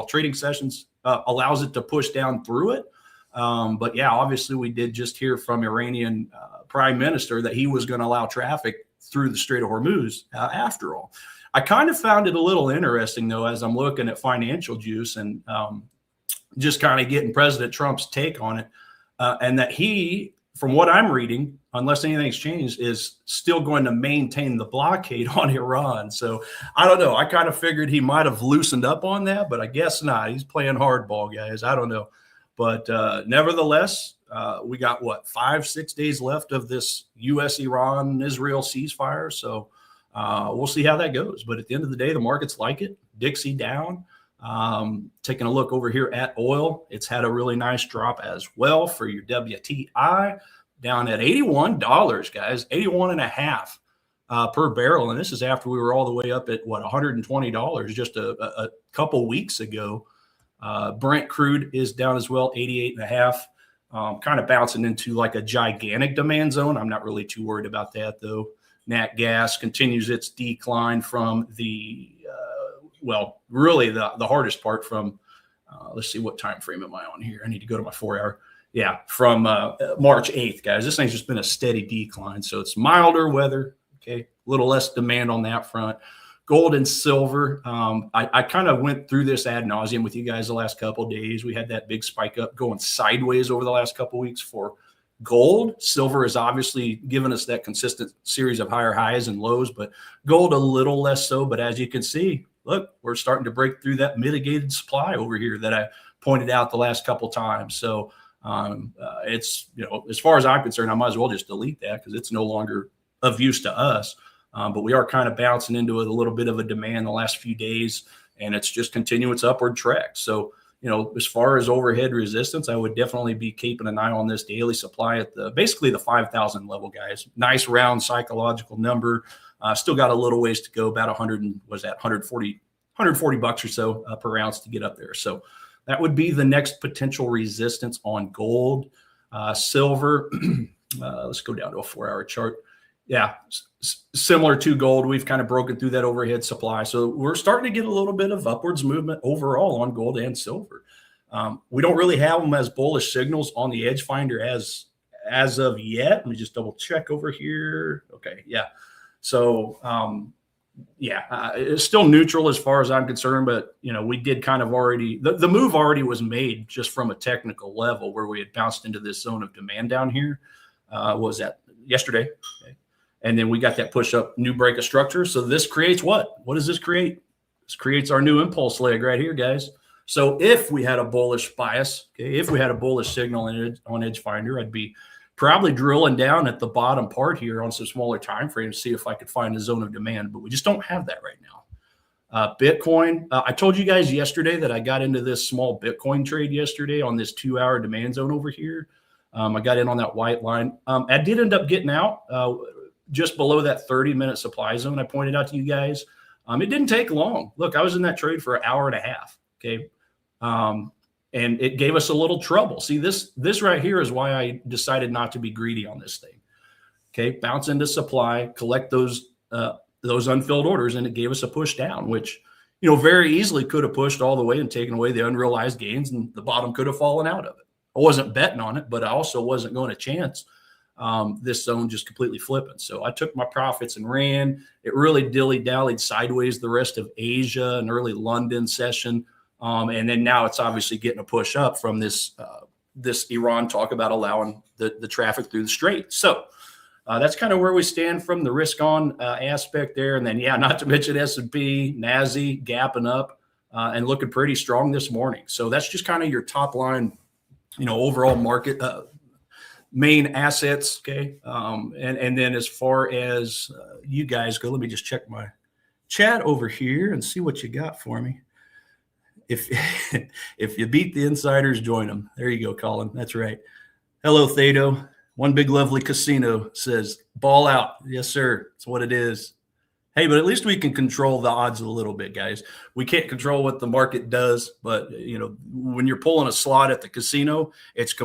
trading sessions, allows it to push down through it. But yeah, obviously we did just hear from Iranian Prime Minister that he was going to allow traffic through the Strait of Hormuz after all. I kind of found it a little interesting, though, as I'm looking at Financial Juice and just kind of getting President Trump's take on it, and that he, from what I'm reading, unless anything's changed, is still going to maintain the blockade on Iran. So I don't know. I kind of figured he might have loosened up on that, but I guess not. He's playing hardball, guys. I don't know. But nevertheless, we got, 5-6 days left of this U.S., Iran, Israel ceasefire. So we'll see how that goes. But at the end of the day, the markets like it. Dixie down. Taking a look over here at oil, it's had a really nice drop as well for your WTI, down at $81, guys, 81.5 per barrel. And this is after we were all the way up at $120 just a couple weeks ago. Brent crude is down as well, 88.5, kind of bouncing into like a gigantic demand zone. I'm not really too worried about that, though. Nat gas continues its decline from the really the hardest part from, let's see, what time frame am I on here? I need to go to my 4-hour. Yeah, from March 8th, guys. This thing's just been a steady decline. So it's milder weather, okay, a little less demand on that front. Gold and silver, I kind of went through this ad nauseum with you guys the last couple of days. We had that big spike up going sideways over the last couple of weeks for gold. Silver has obviously given us that consistent series of higher highs and lows, but gold a little less so. But as you can see, look, we're starting to break through that mitigated supply over here that I pointed out the last couple times. So it's, as far as I'm concerned, I might as well just delete that because it's no longer of use to us. But we are kind of bouncing into a little bit of a demand the last few days, and it's just continuing its upward track. So, as far as overhead resistance, I would definitely be keeping an eye on this daily supply at basically the 5,000 level, guys. Nice round psychological number. Still got a little ways to go, about 140 bucks or so per ounce to get up there. So that would be the next potential resistance on gold. Silver, let's go down to a 4-hour chart. Yeah, similar to gold, we've kind of broken through that overhead supply. So we're starting to get a little bit of upwards movement overall on gold and silver. We don't really have them as bullish signals on the EdgeFinder as of yet. Let me just double check over here. Okay, yeah. So, it's still neutral as far as I'm concerned, but, we did kind of already, the move already was made just from a technical level where we had bounced into this zone of demand down here. Was that yesterday? Okay. And then we got that push up, new break of structure. So this creates what? What does this create? This creates our new impulse leg right here, guys. So if we had a bullish bias, okay, if we had a bullish signal on EdgeFinder, I'd be probably drilling down at the bottom part here on some smaller time frames, see if I could find a zone of demand, but we just don't have that right now. Bitcoin, I told you guys yesterday that I got into this small Bitcoin trade yesterday on this 2-hour demand zone over here. I got in on that white line. I did end up getting out just below that 30-minute supply zone I pointed out to you guys. It didn't take long. Look, I was in that trade for an hour and a half, okay? And it gave us a little trouble. See, this right here is why I decided not to be greedy on this thing. Okay, bounce into supply, collect those unfilled orders, and it gave us a push down, which, very easily could have pushed all the way and taken away the unrealized gains, and the bottom could have fallen out of it. I wasn't betting on it, but I also wasn't going to chance this zone just completely flipping. So I took my profits and ran. It really dilly-dallied sideways the rest of Asia, an early London session. And then now it's obviously getting a push up from this Iran talk about allowing the traffic through the strait. So that's kind of where we stand from the risk on aspect there. And then, not to mention S&P, NASI gapping up and looking pretty strong this morning. So that's just kind of your top line, overall market main assets. Okay. And then as far as you guys go, let me just check my chat over here and see what you got for me. If you beat the insiders, join them. There you go, Colin. That's right. Hello, Thado. One big lovely casino says, ball out. Yes, sir. That's what it is. Hey, but at least we can control the odds a little bit, guys. We can't control what the market does, but when you're pulling a slot at the casino, it's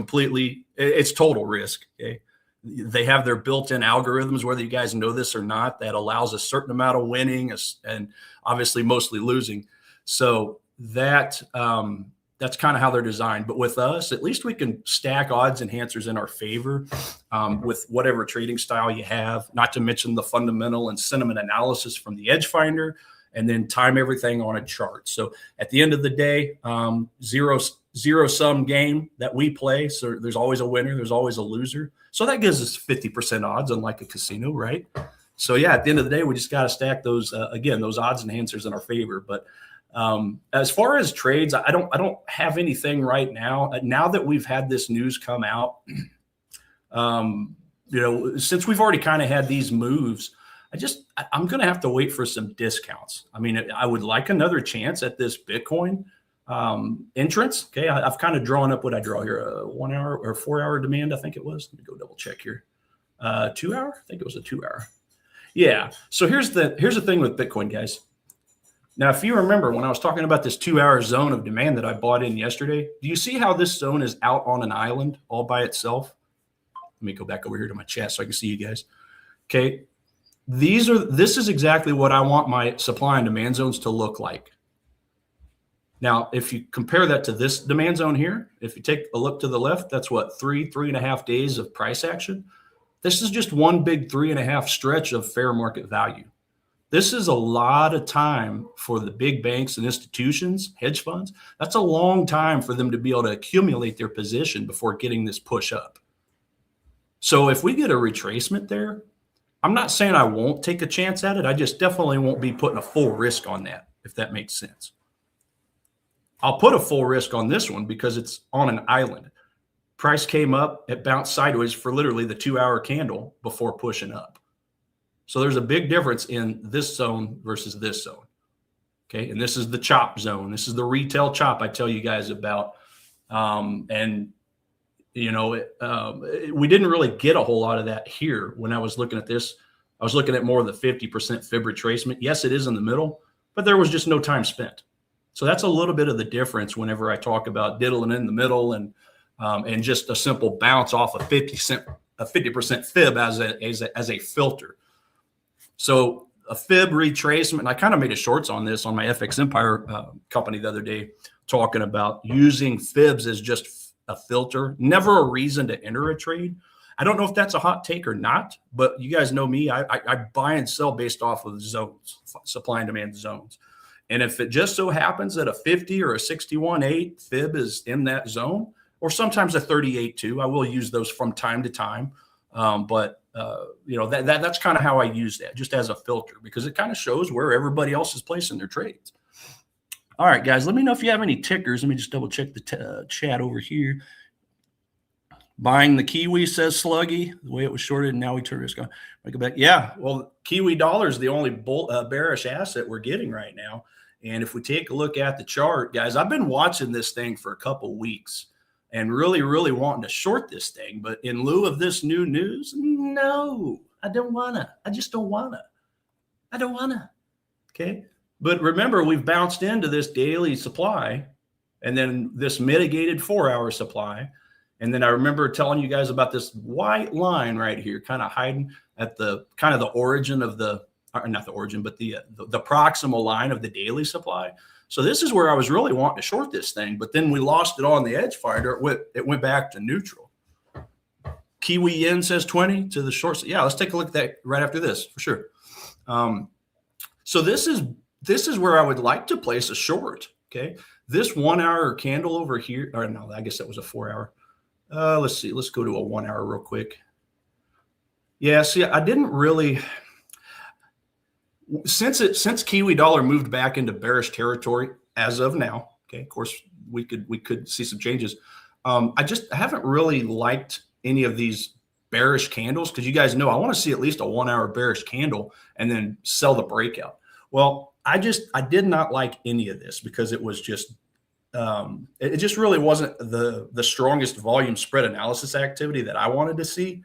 total risk. Okay. They have their built-in algorithms, whether you guys know this or not, that allows a certain amount of winning and obviously mostly losing. So that's kind of how they're designed. But with us, at least we can stack odds enhancers in our favor with whatever trading style you have, not to mention the fundamental and sentiment analysis from the EdgeFinder, and then time everything on a chart. So at the end of the day, zero sum game that we play. So there's always a winner, there's always a loser. So that gives us 50% odds, unlike a casino, right? So yeah, at the end of the day, we just got to stack those again, those odds enhancers in our favor. But as far as trades, I don't have anything right now. Now that we've had this news come out, since we've already kind of had these moves, I'm going to have to wait for some discounts. I mean, I would like another chance at this Bitcoin entrance. Okay. I've kind of drawn up what I draw here, a 1 hour or 4 hour demand. I think it was, let me go double check here. 2 hour. I think it was a 2 hour. Yeah. So here's the thing with Bitcoin, guys. Now, if you remember when I was talking about this 2 hour zone of demand that I bought in yesterday, do you see how this zone is out on an island all by itself? Let me go back over here to my chat so I can see you guys. Okay. This is exactly what I want my supply and demand zones to look like. Now, if you compare that to this demand zone here, if you take a look to the left, that's what, 3.5 days of price action. This is just one big 3.5 stretch of fair market value. This is a lot of time for the big banks and institutions, hedge funds. That's a long time for them to be able to accumulate their position before getting this push up. So if we get a retracement there, I'm not saying I won't take a chance at it. I just definitely won't be putting a full risk on that, if that makes sense. I'll put a full risk on this one because it's on an island. Price came up, it bounced sideways for literally the 2 hour candle before pushing up. So there's a big difference in this zone versus this zone. Okay. And this is the chop zone. This is the retail chop I tell you guys about. We didn't really get a whole lot of that here when I was looking at this. I was looking at more of the 50% fib retracement. Yes, it is in the middle, but there was just no time spent. So that's a little bit of the difference whenever I talk about diddling in the middle and just a simple bounce off a 50% fib as a filter. So a fib retracement, and I kind of made a shorts on this on my FX Empire company the other day, talking about using fibs as just a filter, never a reason to enter a trade. I don't know if that's a hot take or not, but you guys know me. I buy and sell based off of zones, supply and demand zones. And if it just so happens that a 50 or a 61.8 fib is in that zone, or sometimes a 38 too, I will use those from time to time. That's kind of how I use that, just as a filter, because it kind of shows where everybody else is placing their trades. All right, guys, let me know if you have any tickers. Let me just double check the chat over here. Buying the Kiwi, says Sluggy, the way it was shorted, and now we turn risk on. Go back. Yeah, well, Kiwi dollar is the only bearish asset we're getting right now. And if we take a look at the chart, guys, I've been watching this thing for a couple weeks and really, really wanting to short this thing. But in lieu of this new news, no, I don't want to. I just don't want to. I don't want to. Okay. But remember, we've bounced into this daily supply and then this mitigated 4 hour supply. And then I remember telling you guys about this white line right here, kind of hiding at the kind of the origin of the, or not the origin, but the proximal line of the daily supply. So this is where I was really wanting to short this thing, but then we lost it on the EdgeFinder. It went back to neutral. Kiwi yen says 20 to the short. Yeah, let's take a look at that right after this for sure. So this is where I would like to place a short. Okay, this 1 hour candle over here, or no, I guess that was a 4 hour. Let's see. Let's go to a 1 hour real quick. Yeah, see, I didn't really since Kiwi dollar moved back into bearish territory as of now. Okay, of course we could see some changes. I haven't really liked any of these bearish candles because you guys know I want to see at least a 1 hour bearish candle and then sell the breakout. Well, I did not like any of this because it was just it just really wasn't the strongest volume spread analysis activity that I wanted to see.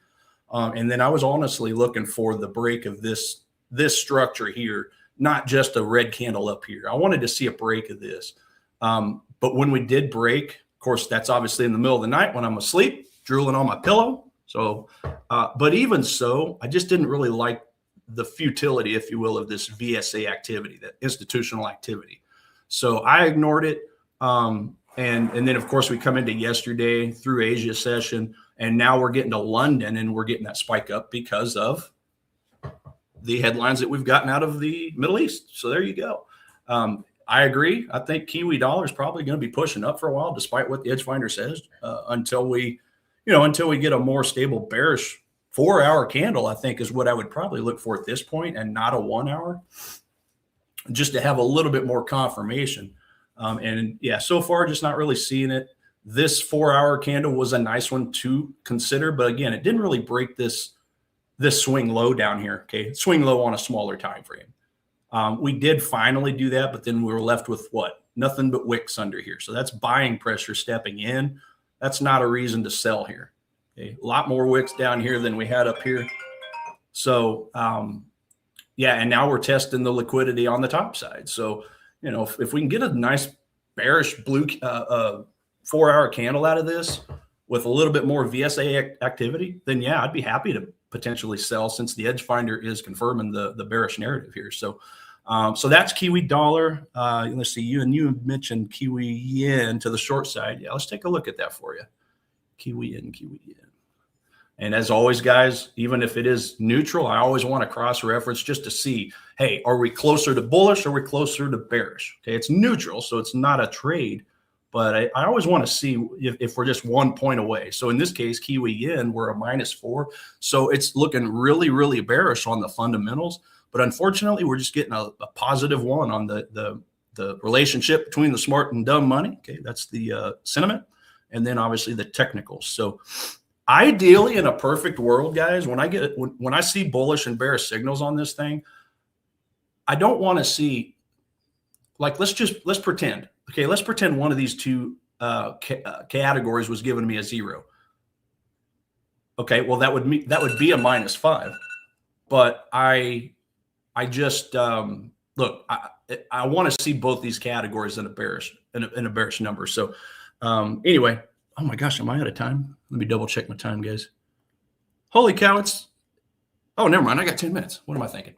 And then I was honestly looking for the break of this structure here, not just a red candle up here. I wanted to see a break of this. But when we did break, of course, that's obviously in the middle of the night when I'm asleep, drooling on my pillow. So, but even so, I just didn't really like the futility, if you will, of this VSA activity, that institutional activity. So I ignored it. And then, of course, we come into yesterday through Asia session, and now we're getting to London, and we're getting that spike up because of the headlines that we've gotten out of the Middle East. So there you go. I agree. I think Kiwi dollar is probably going to be pushing up for a while, despite what the EdgeFinder says, until we get a more stable bearish 4-hour candle, I think is what I would probably look for at this point, and not a 1 hour, just to have a little bit more confirmation. And yeah, so far, just not really seeing it. This 4-hour candle was a nice one to consider, but again, it didn't really break this swing low down here. Okay, swing low on a smaller time frame. We did finally do that, but then we were left with what? Nothing but wicks under here. So that's buying pressure stepping in. That's not a reason to sell here. Okay, a lot more wicks down here than we had up here. So yeah, and now we're testing the liquidity on the top side. So if we can get a nice bearish blue 4-hour candle out of this with a little bit more VSA activity, then yeah, I'd be happy to potentially sell, since the EdgeFinder is confirming the bearish narrative here. So so that's Kiwi dollar. Let's see, you mentioned Kiwi yen to the short side. Yeah, let's take a look at that for you. Kiwi yen. And as always, guys, even if it is neutral, I always want to cross-reference just to see, hey, are we closer to bullish or are we closer to bearish? Okay, it's neutral, so it's not a trade, but I always want to see if we're just 1 point away. So in this case, Kiwi yen, we're a -4. So it's looking really, really bearish on the fundamentals. But unfortunately, we're just getting a positive one on the relationship between the smart and dumb money. Okay, that's the sentiment. And then obviously the technicals. So ideally, in a perfect world, guys, when I see bullish and bearish signals on this thing, I don't want to see, like, let's pretend. Okay, let's pretend one of these two categories was giving me a 0. Okay, well that would be a -5. But I just look. I want to see both these categories in a bearish number. So anyway, oh my gosh, am I out of time? Let me double check my time, guys. Holy cow! Oh, never mind. I got 10 minutes. What am I thinking?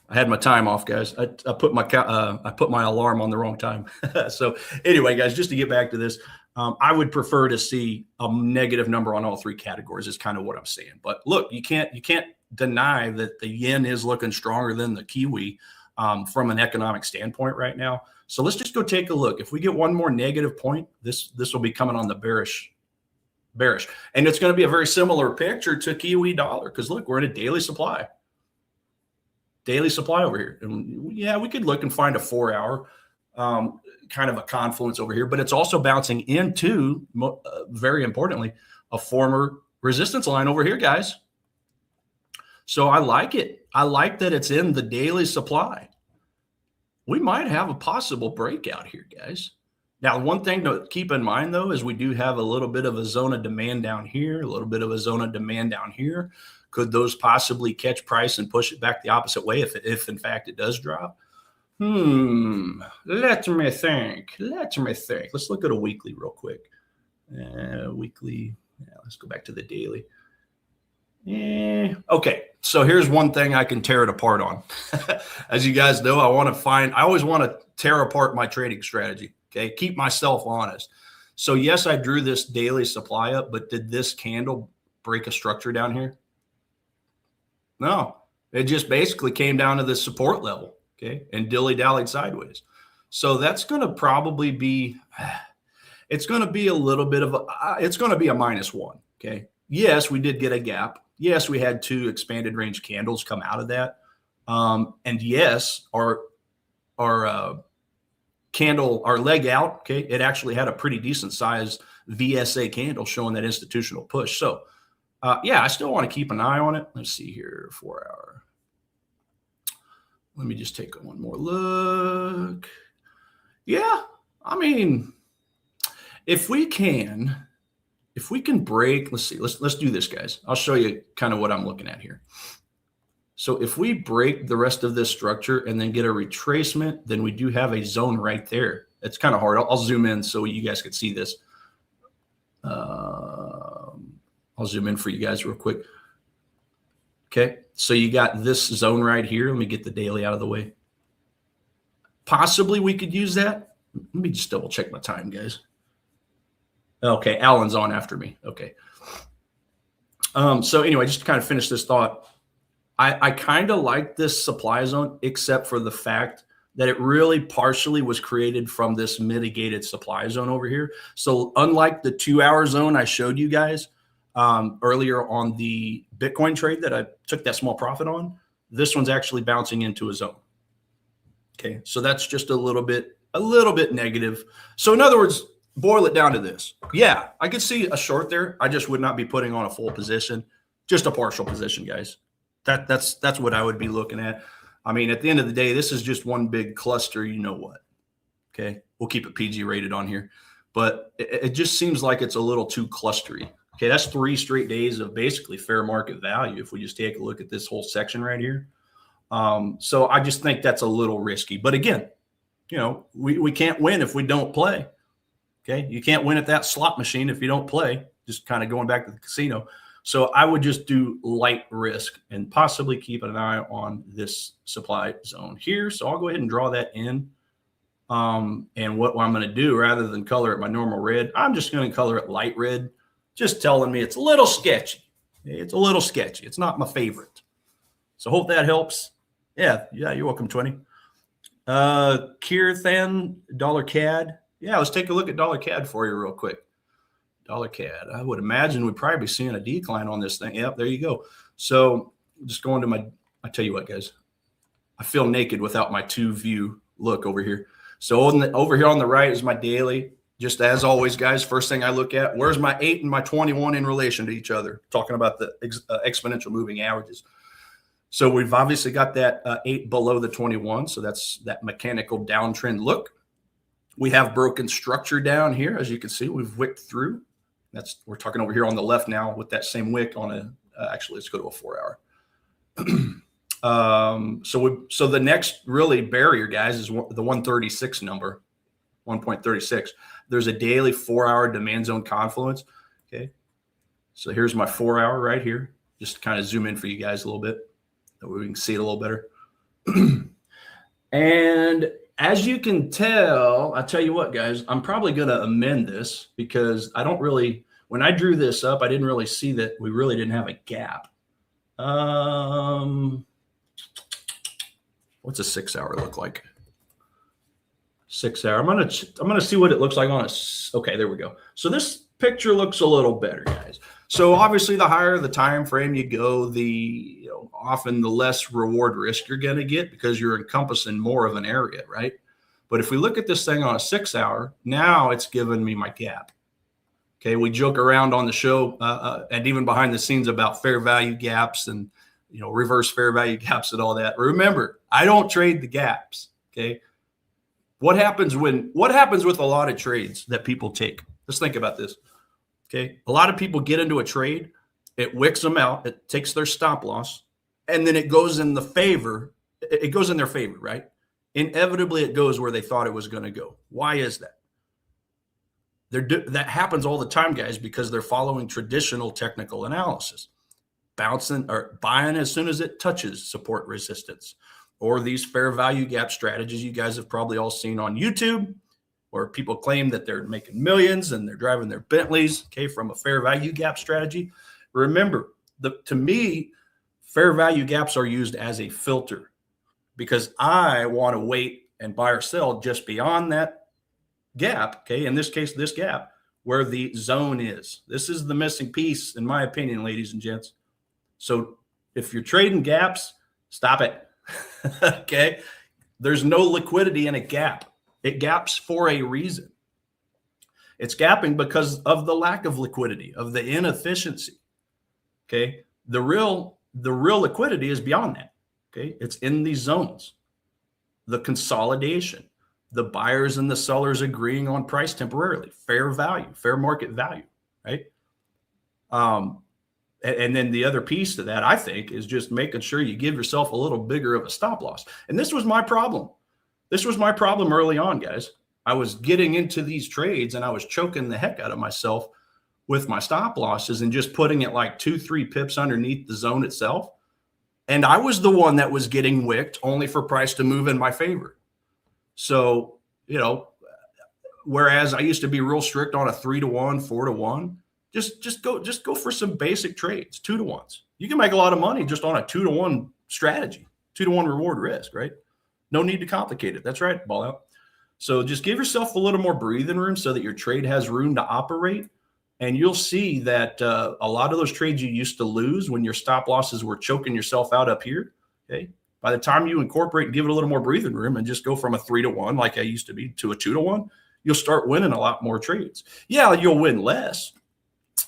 I had my time off, guys. I put my alarm on the wrong time. So anyway, guys, just to get back to this, I would prefer to see a negative number on all three categories. Is kind of what I'm saying. But look, you can't deny that the yen is looking stronger than the Kiwi from an economic standpoint right now. So let's just go take a look. If we get one more negative point, this will be coming on the bearish. And it's going to be a very similar picture to Kiwi dollar, because look, we're in a daily supply over here. And yeah, we could look and find a 4-hour kind of a confluence over here, but it's also bouncing into, very importantly, a former resistance line over here, guys. So I like it. I like that it's in the daily supply. We might have a possible breakout here, guys. Now, one thing to keep in mind, though, is we do have a little bit of a zone of demand down here, a little bit of a zone of demand down here. Could those possibly catch price and push it back the opposite way if in fact it does drop? Let me think. Let's look at a weekly real quick. Weekly. Yeah, let's go back to the daily. Okay, so here's one thing I can tear it apart on. As you guys know, I always want to tear apart my trading strategy. Okay, keep myself honest. So yes, I drew this daily supply up, but did this candle break a structure down here? No, it just basically came down to the support level, okay, and dilly-dallied sideways. So that's going to probably be, it's going to be a little bit of it's going to be a -1, okay? Yes, we did get a gap. Yes, we had 2 expanded range candles come out of that. And yes, our leg out, okay, it actually had a pretty decent size VSA candle showing that institutional push. So yeah, I still want to keep an eye on it. Let's see here, 4-hour. Let me just take one more look. Yeah, I mean, if we can break, let's see, let's do this, guys. I'll show you kind of what I'm looking at here. So if we break the rest of this structure and then get a retracement, then we do have a zone right there. It's kind of hard. I'll zoom in so you guys can see this. I'll I'll zoom in for you guys real quick. Okay, so you got this zone right here. Let me get the daily out of the way. Possibly we could use that. Let me just double check my time, guys. Okay, Alan's on after me. Okay. So anyway, just to kind of finish this thought, I kind of like this supply zone, except for the fact that it really partially was created from this mitigated supply zone over here. So unlike the 2-hour zone I showed you guys earlier on the Bitcoin trade that I took that small profit on, this one's actually bouncing into a zone. Okay, so that's just a little bit negative. So in other words, boil it down to this. Yeah, I could see a short there. I just would not be putting on a full position, just a partial position, guys. That's what I would be looking at. I mean, at the end of the day, this is just one big cluster. You know what? Okay, we'll keep it PG rated on here, but it just seems like it's a little too clustery. Okay, that's 3 straight days of basically fair market value if we just take a look at this whole section right here. So I just think that's a little risky. But again, you know, we can't win if we don't play. Okay, you can't win at that slot machine if you don't play. Just kind of going back to the casino. So I would just do light risk and possibly keep an eye on this supply zone here. So I'll go ahead and draw that in. And what I'm going to do, rather than color it my normal red, I'm just going to color it light red, just telling me it's a little sketchy. It's a little sketchy. It's not my favorite. So hope that helps. Yeah, you're welcome, 20. Kirthan, dollar CAD. Yeah, let's take a look at dollar CAD for you real quick. Dollar CAD. I would imagine we'd probably be seeing a decline on this thing. Yep, there you go. So just going to I tell you what, guys, I feel naked without my 2-view look over here. So over here on the right is my daily. Just as always, guys, first thing I look at, where's my 8 and my 21 in relation to each other? Talking about the exponential moving averages. So we've obviously got that 8 below the 21. So that's that mechanical downtrend look. We have broken structure down here. As you can see, we've wicked through. We're talking over here on the left now with that same wick on actually, let's go to a 4-hour. So the next really barrier, guys, is the 136 number, 1.36. There's a daily 4-hour demand zone confluence. Okay. So here's my 4-hour right here. Just to kind of zoom in for you guys a little bit, that way we can see it a little better. And as you can tell, I tell you what, guys, I'm probably going to amend this because I don't really, when I drew this up, I didn't really see that we really didn't have a gap. What's a 6-hour look like? 6-hour. I'm gonna see what it looks like on a. Okay, there we go. So this picture looks a little better, guys. So obviously, the higher the time frame you go, often the less reward risk you're going to get because you're encompassing more of an area, right? But if we look at this thing on a 6-hour, now it's giving me my gap. Okay, we joke around on the show and even behind the scenes about fair value gaps and reverse fair value gaps and all that. Remember, I don't trade the gaps. Okay, what happens with a lot of trades that people take? Let's think about this. Okay, a lot of people get into a trade, it wicks them out, it takes their stop loss, and then it goes in their favor, right? Inevitably, it goes where they thought it was going to go. Why is that? That happens all the time, guys, because they're following traditional technical analysis, bouncing or buying as soon as it touches support resistance, or these fair value gap strategies you guys have probably all seen on YouTube, where people claim that they're making millions and they're driving their Bentleys, okay, from a fair value gap strategy. Remember, to me, fair value gaps are used as a filter because I want to wait and buy or sell just beyond that gap, okay, in this case, this gap, where the zone is. This is the missing piece, in my opinion, ladies and gents. So if you're trading gaps, stop it, okay? There's no liquidity in a gap. It gaps for a reason. It's gapping because of the lack of liquidity, of the inefficiency. Okay. The real liquidity is beyond that. Okay. It's in these zones. The consolidation, the buyers and the sellers agreeing on price temporarily, fair value, fair market value, right? And then the other piece to that, I think, is just making sure you give yourself a little bigger of a stop loss. And this was my problem. This was my problem early on, guys. I was getting into these trades and I was choking the heck out of myself with my stop losses and just putting it like 2-3 pips underneath the zone itself. And I was the one that was getting wicked only for price to move in my favor. So, you know, whereas I used to be real strict on a 3-to-1, 4-to-1, just go for some basic trades, 2-to-1s. You can make a lot of money just on a 2-to-1 strategy, 2-to-1 reward risk, right? No need to complicate it. That's right, ball out. So just give yourself a little more breathing room so that your trade has room to operate. And you'll see that a lot of those trades you used to lose when your stop losses were choking yourself out up here, okay, by the time you incorporate and give it a little more breathing room and just go from a 3-to-1 like I used to be to a 2-to-1, you'll start winning a lot more trades. Yeah, you'll win less,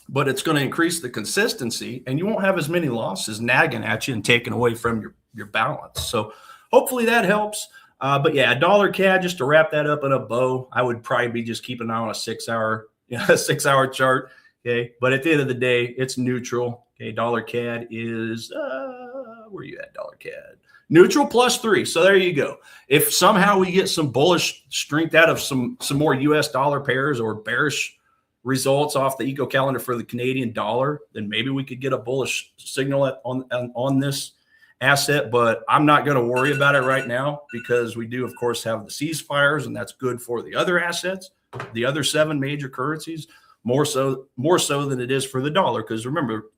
but it's going to increase the consistency and you won't have as many losses nagging at you and taking away from your balance. So hopefully that helps. But yeah, dollar CAD, just to wrap that up in a bow, I would probably be just keeping an eye on a 6-hour chart. Okay. But at the end of the day, it's neutral. Okay. Dollar CAD is, where are you at, dollar CAD? Neutral +3. So there you go. If somehow we get some bullish strength out of some more US dollar pairs or bearish results off the eco calendar for the Canadian dollar, then maybe we could get a bullish signal on this asset, but I'm not going to worry about it right now because we do, of course, have the ceasefires, and that's good for the other assets, the other 7 major currencies, more so than it is for the dollar. Because remember,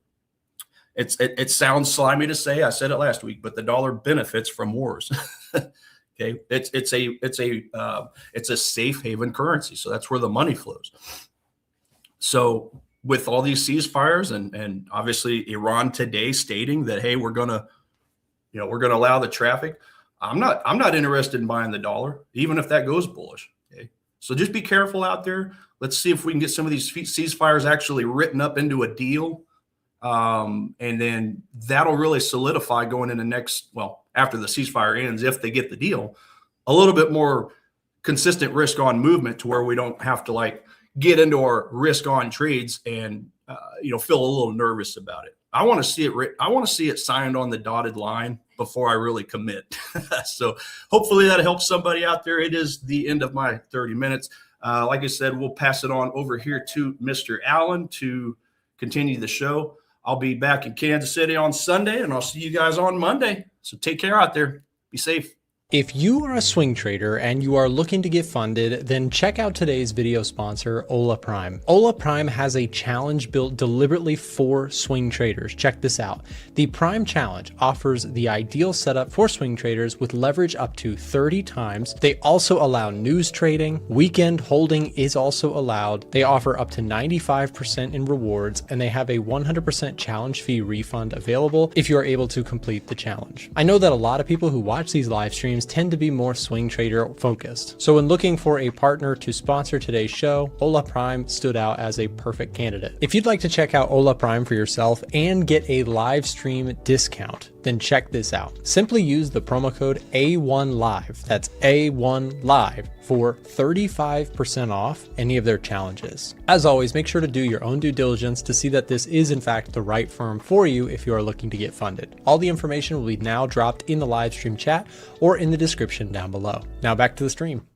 it sounds slimy to say, I said it last week, but the dollar benefits from wars. Okay, it's a safe haven currency, so that's where the money flows. So with all these ceasefires and obviously Iran today stating that, hey, we're going to allow the traffic. I'm not interested in buying the dollar, even if that goes bullish. Okay. So just be careful out there. Let's see if we can get some of these ceasefires actually written up into a deal. And then that'll really solidify going into after the ceasefire ends, if they get the deal, a little bit more consistent risk on movement to where we don't have to get into our risk on trades and, feel a little nervous about it. I want to see it. I want to see it signed on the dotted line before I really commit. So hopefully that helps somebody out there. It is the end of my 30 minutes. Like I said, we'll pass it on over here to Mr. Allen to continue the show. I'll be back in Kansas City on Sunday, and I'll see you guys on Monday. So take care out there. Be safe. If you are a swing trader and you are looking to get funded, then check out today's video sponsor, Ola Prime. Ola Prime has a challenge built deliberately for swing traders. Check this out. The Prime Challenge offers the ideal setup for swing traders with leverage up to 30 times. They also allow news trading. Weekend holding is also allowed. They offer up to 95% in rewards, and they have a 100% challenge fee refund available if you are able to complete the challenge. I know that a lot of people who watch these live streams tend to be more swing trader focused. So when looking for a partner to sponsor today's show, Ola Prime stood out as a perfect candidate. If you'd like to check out Ola Prime for yourself and get a live stream discount, then check this out. Simply use the promo code A1Live, that's A1Live, for 35% off any of their challenges. As always, make sure to do your own due diligence to see that this is in fact the right firm for you if you are looking to get funded. All the information will be now dropped in the live stream chat or in the description down below. Now back to the stream.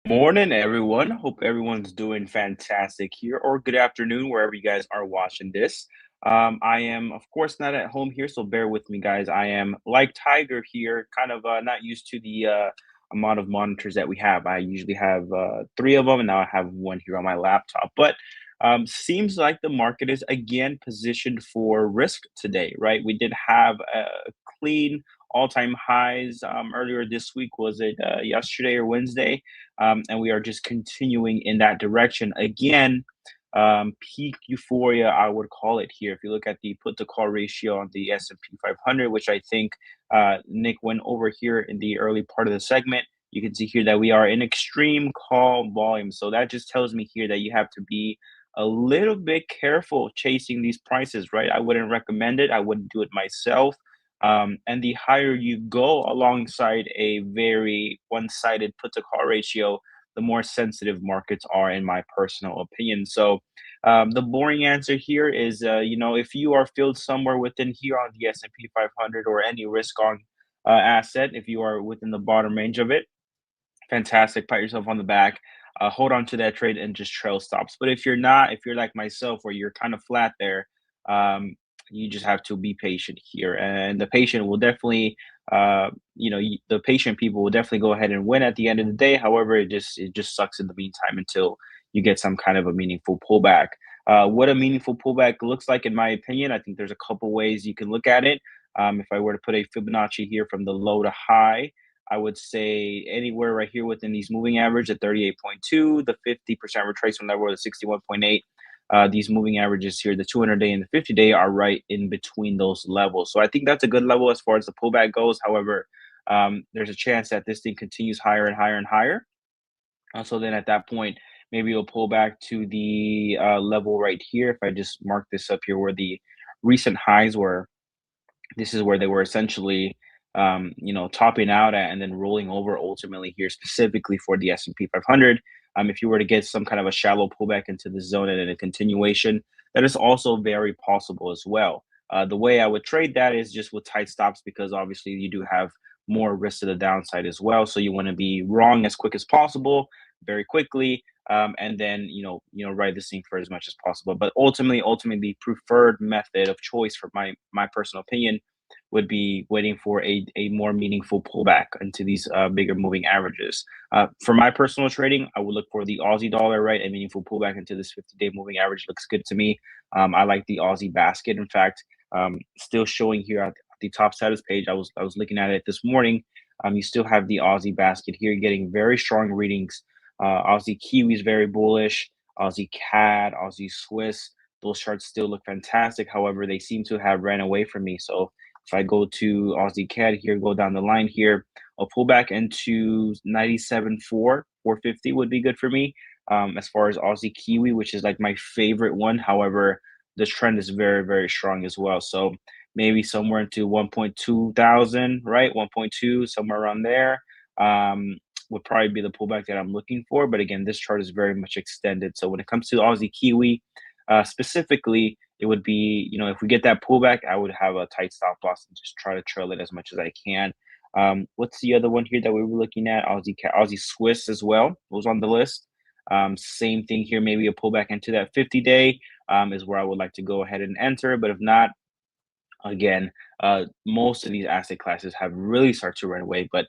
Morning, everyone. Hope everyone's doing fantastic here, or good afternoon, wherever you guys are watching this. I am, of course, not at home here, so bear with me, guys. I am like Tiger here, kind of not used to the amount of monitors that we have. I usually have 3 of them, and now I have 1 here on my laptop. But seems like the market is again positioned for risk today, right? We did have a clean all-time highs earlier this week. Was it yesterday or Wednesday? And we are just continuing in that direction again. Peak euphoria, I would call it here. If you look at the put to call ratio on the S&P 500, which I think Nick went over here in the early part of the segment, you can see here that we are in extreme call volume. So that just tells me here that you have to be a little bit careful chasing these prices, right? I wouldn't recommend it. I wouldn't do it myself. And the higher you go alongside a very one-sided put to call ratio, the more sensitive markets are, in my personal opinion. So the boring answer here is, if you are filled somewhere within here on the S&P 500 or any risk on asset, if you are within the bottom range of it, fantastic, pat yourself on the back. hold on to that trade and just trail stops. But if you're not, if you're like myself, where you're kind of flat there, you just have to be patient here, and the patient will definitely, the patient people will definitely go ahead and win at the end of the day. However, it just sucks in the meantime until you get some kind of a meaningful pullback. What a meaningful pullback looks like, in my opinion, I think there's a couple ways you can look at it. If I were to put a Fibonacci here from the low to high, I would say anywhere right here within these moving average at 38.2, the 50% retracement level at 61.8. These moving averages here, the 200-day and the 50-day, are right in between those levels. So I think that's a good level as far as the pullback goes. However, there's a chance that this thing continues higher and higher and higher. So then at that point, maybe it'll pull back to the level right here. If I just mark this up here where the recent highs were, this is where they were essentially, topping out at and then rolling over ultimately here, specifically for the S&P 500. If you were to get some kind of a shallow pullback into the zone and then a continuation, that is also very possible as well. The way I would trade that is just with tight stops, because obviously you do have more risk to the downside as well. So you want to be wrong as quick as possible, very quickly, and then ride this thing for as much as possible. But ultimately, the preferred method of choice, for my personal opinion, would be waiting for a more meaningful pullback into these bigger moving averages. For my personal trading, I would look for the Aussie dollar, right? A meaningful pullback into this 50-day moving average looks good to me. I like the Aussie basket. In fact, still showing here at the top status page, I was looking at it this morning. You still have the Aussie basket here getting very strong readings. Aussie Kiwi is very bullish. Aussie CAD, Aussie Swiss, those charts still look fantastic. However, they seem to have ran away from me. So if I go to Aussie CAD here, go down the line here, a pullback into 97.4, 450 would be good for me. As far as Aussie Kiwi, which is like my favorite one. However, this trend is very, very strong as well. So maybe somewhere into 1.2 thousand, right? 1.2, somewhere around there. Would probably be the pullback that I'm looking for. But again, this chart is very much extended. So when it comes to Aussie Kiwi, specifically, it would be, if we get that pullback, I would have a tight stop loss and just try to trail it as much as I can. What's the other one here that we were looking at? Aussie Swiss as well was on the list. Same thing here, maybe a pullback into that 50-day is where I would like to go ahead and enter. But if not, again, most of these asset classes have really started to run away. But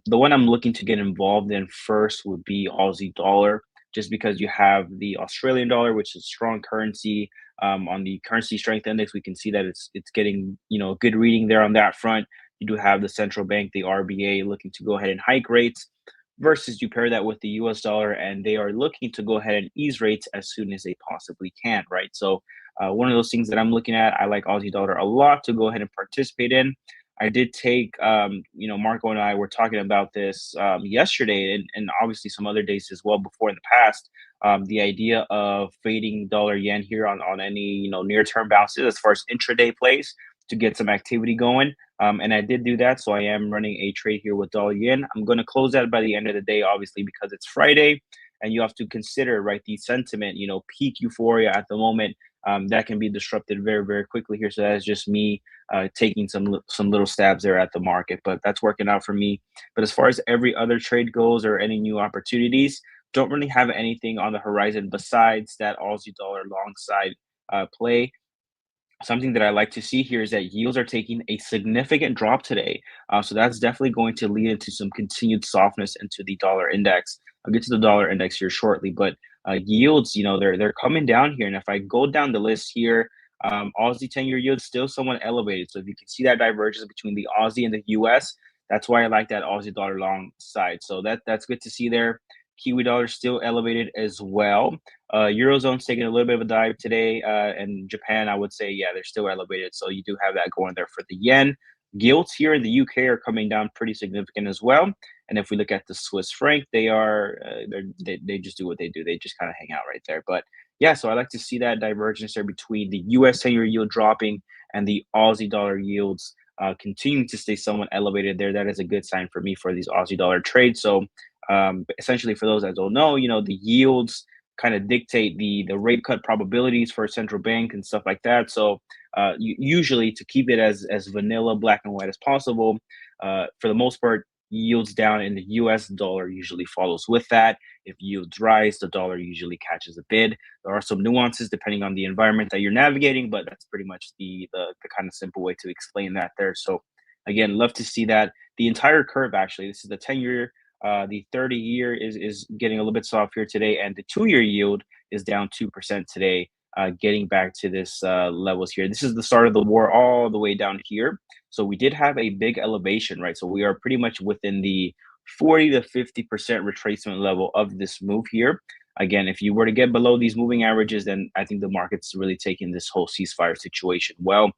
the one I'm looking to get involved in first would be Aussie dollar, just because you have the Australian dollar, which is a strong currency. On the currency strength index, we can see that it's getting a good reading there on that front. You do have the central bank, the RBA, looking to go ahead and hike rates, versus you pair that with the US dollar, and they are looking to go ahead and ease rates as soon as they possibly can, right? So one of those things that I'm looking at, I like Aussie dollar a lot to go ahead and participate in. I did take, Marco and I were talking about this yesterday, and obviously some other days as well before in the past. The idea of fading dollar yen here on any near-term bounces as far as intraday plays to get some activity going. And I did do that, so I am running a trade here with dollar yen. I'm going to close that by the end of the day, obviously, because it's Friday, and you have to consider, right, the sentiment, peak euphoria at the moment. That can be disrupted very, very quickly here. So that's just me taking some little stabs there at the market, but that's working out for me. But as far as every other trade goes or any new opportunities, don't really have anything on the horizon besides that Aussie dollar long side play. Something that I like to see here is that yields are taking a significant drop today. So that's definitely going to lead into some continued softness into the dollar index. I'll get to the dollar index here shortly, but yields, they're coming down here. And if I go down the list here, Aussie 10-year yield still somewhat elevated. So if you can see that divergence between the Aussie and the US, that's why I like that Aussie dollar long side. So that's good to see there. Kiwi dollar still elevated as well. Eurozone's taking a little bit of a dive today, and Japan, I would say, yeah, they're still elevated. So you do have that going there for the yen. Gilts here in the UK are coming down pretty significant as well. And if we look at the Swiss franc, they are they just do what they do. They just kind of hang out right there. But yeah, so I like to see that divergence there between the US 10-year yield dropping and the Aussie dollar yields continuing to stay somewhat elevated there. That is a good sign for me for these Aussie dollar trades. So essentially, for those that don't know, the yields kind of dictate the rate cut probabilities for a central bank and stuff like that. So usually, to keep it as vanilla, black and white as possible, for the most part, yields down in the US, dollar usually follows with that. If yields rise, the dollar usually catches a bid. There are some nuances depending on the environment that you're navigating, but that's pretty much the kind of simple way to explain that there. So again, love to see that. The entire curve, actually, this is the 10-year, the 30-year is getting a little bit soft here today, and the 2-year yield is down 2% today, getting back to this levels here. This is the start of the war all the way down here. So we did have a big elevation, right? So we are pretty much within the 40 to 50% retracement level of this move here. Again, if you were to get below these moving averages, then I think the market's really taking this whole ceasefire situation well.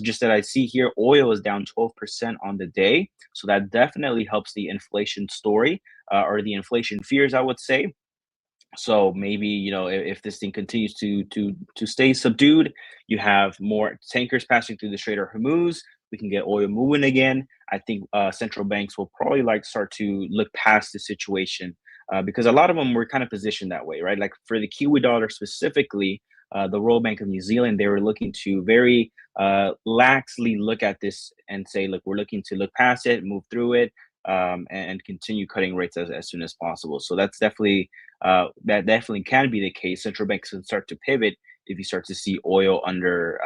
Just that I see here, oil is down 12% on the day. So that definitely helps the inflation story, or the inflation fears, I would say. So maybe, if this thing continues to stay subdued, you have more tankers passing through the Strait of Hormuz. We can get oil moving again. I think central banks will probably start to look past the situation, because a lot of them were kind of positioned that way, right? Like for the Kiwi dollar specifically, the Royal Bank of New Zealand, they were looking to very laxly look at this and say, look, we're looking to look past it, move through it, and continue cutting rates as soon as possible. So that's definitely that definitely can be the case. Central banks can start to pivot if you start to see oil under,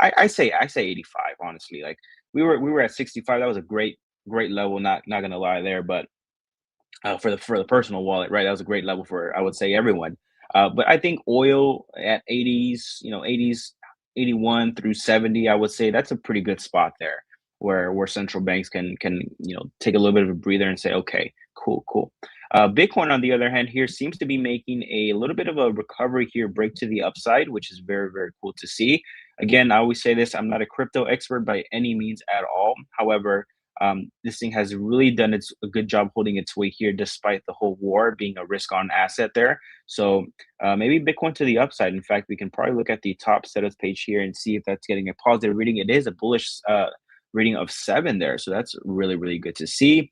I say 85. Honestly, like we were at 65. That was a great level. Not gonna lie there, but for the personal wallet, right? That was a great level for, I would say, everyone. But I think oil at 80s, 80s, 81 through 70, I would say that's a pretty good spot there, where central banks can take a little bit of a breather and say, okay, cool. Bitcoin, on the other hand, here seems to be making a little bit of a recovery here, break to the upside, which is very, very cool to see. Again, I always say this: I'm not a crypto expert by any means at all. However, this thing has really done a good job holding its way here, despite the whole war being a risk-on asset there. So maybe Bitcoin to the upside. In fact, we can probably look at the top setups page here and see if that's getting a positive reading. It is a bullish reading of 7 there, so that's really, really good to see.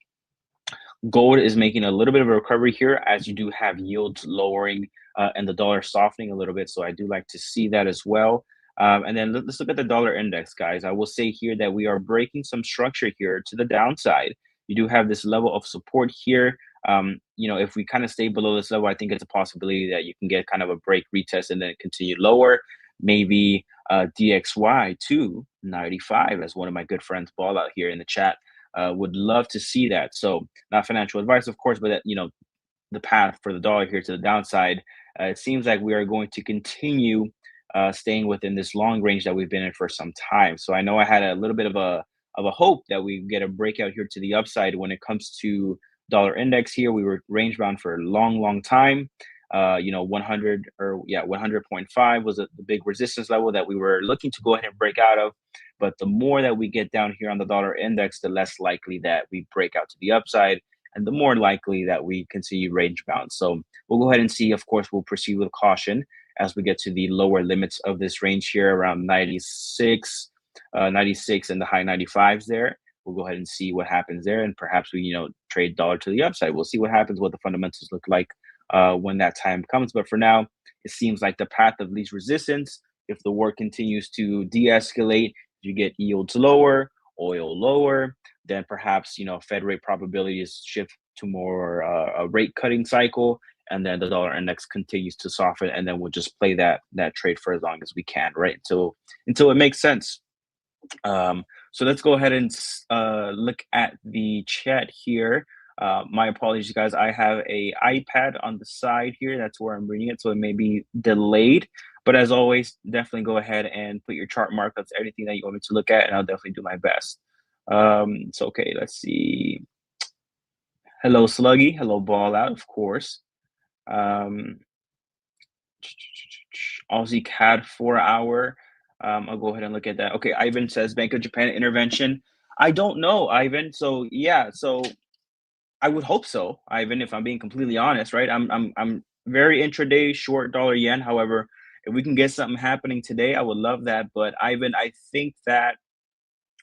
Gold is making a little bit of a recovery here, as you do have yields lowering and the dollar softening a little bit. So I do like to see that as well. And then let's look at the dollar index, guys. I will say here that we are breaking some structure here to the downside. You do have this level of support here. If we kind of stay below this level, I think it's a possibility that you can get kind of a break retest and then continue lower. Maybe DXY to 95, as one of my good friends Ball out here in the chat would love to see that. So not financial advice, of course, but that, the path for the dollar here to the downside, it seems like we are going to continue staying within this long range that we've been in for some time. So I know I had a little bit of a hope that we get a breakout here to the upside when it comes to dollar index here. We were range bound for a long time. 100.5 was the big resistance level that we were looking to go ahead and break out of. But the more that we get down here on the dollar index, the less likely that we break out to the upside, and the more likely that we continue range bound. So we'll go ahead and see. Of course, we'll proceed with caution as we get to the lower limits of this range here, around 96 and the high 95s there. We'll go ahead and see what happens there, and perhaps we trade dollar to the upside. We'll see what happens, what the fundamentals look like when that time comes. But for now, it seems like the path of least resistance. If the war continues to de-escalate, you get yields lower, oil lower, then perhaps Fed rate probabilities shift to more a rate cutting cycle, and then the dollar index continues to soften, and then we'll just play that trade for as long as we can, right? Until it makes sense. So let's go ahead and look at the chat here. My apologies, guys. I have a iPad on the side here. That's where I'm reading it, so it may be delayed. But as always, definitely go ahead and put your chart markups, anything that you want me to look at, and I'll definitely do my best. So okay, let's see. Hello, Sluggy. Hello, Ball Out, of course. Aussie CAD 4 hour. I'll go ahead and look at that. Okay, Ivan says Bank of Japan intervention. I don't know, Ivan. So yeah, so I would hope so, Ivan, if I'm being completely honest, right? I'm very intraday short dollar yen. However, if we can get something happening today, I would love that. But Ivan, I think that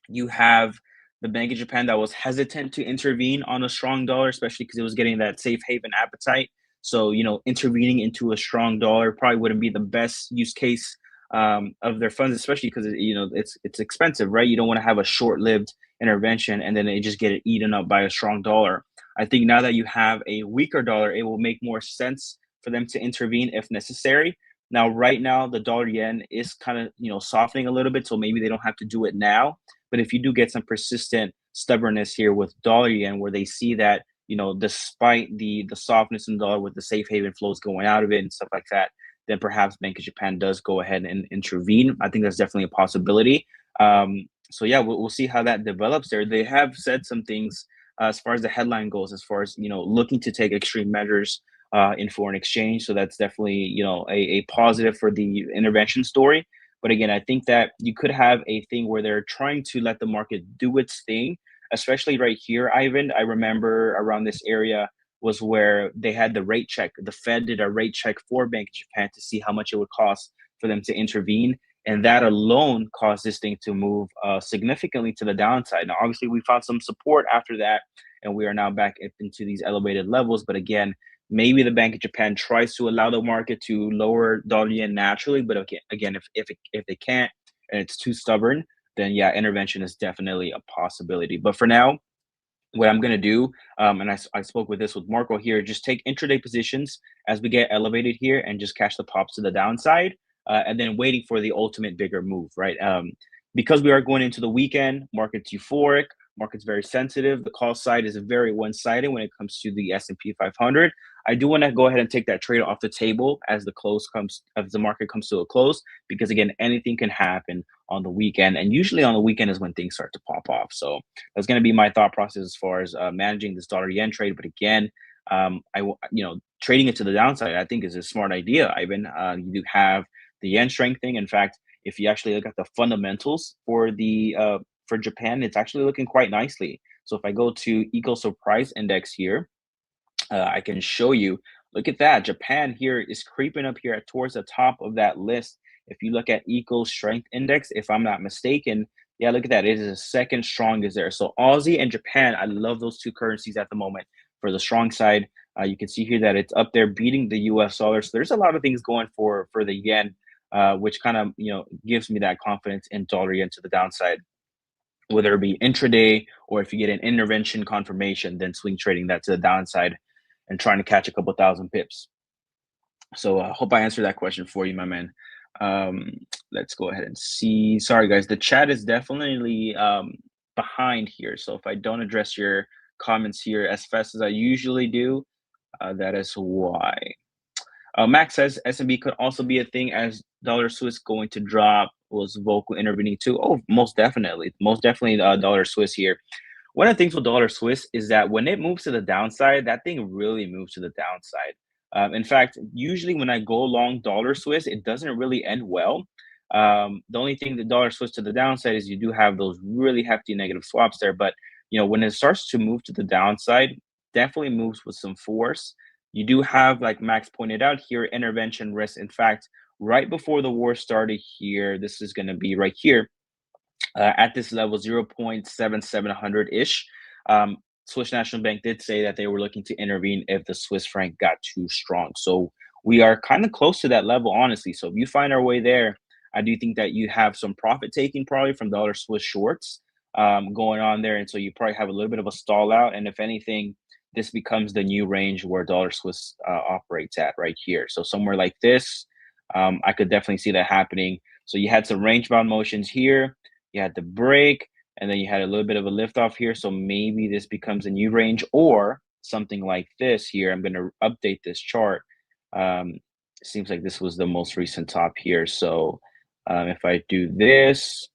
you have the Bank of Japan that was hesitant to intervene on a strong dollar, especially because it was getting that safe haven appetite. So, intervening into a strong dollar probably wouldn't be the best use case of their funds, especially because it's expensive, right? You don't want to have a short-lived intervention, and then they just get eaten up by a strong dollar. I think now that you have a weaker dollar, it will make more sense for them to intervene if necessary. Now, right now, the dollar yen is kind of, softening a little bit, so maybe they don't have to do it now. But if you do get some persistent stubbornness here with dollar yen, where they see that, despite the softness in the dollar with the safe haven flows going out of it and stuff like that, then perhaps Bank of Japan does go ahead and intervene. I think that's definitely a possibility. So yeah, we'll see how that develops there. They have said some things as far as the headline goes, as far as, looking to take extreme measures in foreign exchange. So that's definitely, a positive for the intervention story. But again, I think that you could have a thing where they're trying to let the market do its thing, especially right here, Ivan. I remember around this area was where they had the rate check. The Fed did a rate check for Bank of Japan to see how much it would cost for them to intervene. And that alone caused this thing to move significantly to the downside. Now, obviously, we found some support after that, and we are now back up into these elevated levels. But again, maybe the Bank of Japan tries to allow the market to lower dollar yen naturally. But again, if they can't and it's too stubborn, then yeah, intervention is definitely a possibility. But for now, what I'm going to do, and I spoke with Marco here, just take intraday positions as we get elevated here and just catch the pops to the downside, and then waiting for the ultimate bigger move, right? Because we are going into the weekend, market's euphoric, market's very sensitive. The call side is very one-sided when it comes to the S&P 500. I do want to go ahead and take that trade off the table as the market comes to a close, because again, anything can happen on the weekend, and usually on the weekend is when things start to pop off. So that's going to be my thought process as far as managing this dollar yen trade. But again, trading it to the downside, I think, is a smart idea, Ivan. You do have the yen strengthening. In fact, if you actually look at the fundamentals for Japan, it's actually looking quite nicely. So if I go to Eco Surprise Index here, I can show you, look at that. Japan here is creeping up here towards the top of that list. If you look at Eco Strength Index, if I'm not mistaken, yeah, look at that. It is the second strongest there. So Aussie and Japan, I love those two currencies at the moment for the strong side. You can see here that it's up there beating the US dollar. So there's a lot of things going for the yen, which kind of, gives me that confidence in dollar yen to the downside. Whether it be intraday or if you get an intervention confirmation, then swing trading that to the downside and trying to catch a couple thousand pips. So I hope I answered that question for you, my man. Let's go ahead and see. Sorry, guys. The chat is definitely behind here. So if I don't address your comments here as fast as I usually do, that is why. Max says SMB could also be a thing as dollar Swiss going to drop. Was vocal intervening too? Oh, most definitely. Most definitely dollar Swiss here. One of the things with dollar Swiss is that when it moves to the downside, that thing really moves to the downside. In fact, usually when I go long dollar Swiss, it doesn't really end well. The only thing the dollar Swiss to the downside is you do have those really hefty negative swaps there. But when it starts to move to the downside, definitely moves with some force. You do have, like Max pointed out here, intervention risk. In fact, right before the war started here, this is going to be right here at this level, 0.7700-ish. Swiss National Bank did say that they were looking to intervene if the Swiss franc got too strong. So we are kind of close to that level, honestly. So if you find our way there, I do think that you have some profit taking probably from dollar Swiss shorts going on there. And so you probably have a little bit of a stall out. And if anything, this becomes the new range where dollar Swiss operates at right here. So somewhere like this, I could definitely see that happening. So you had some range bound motions here. You had the break, and then you had a little bit of a lift off here. So maybe this becomes a new range or something like this here. I'm going to update this chart. It seems like this was the most recent top here. So if I do this,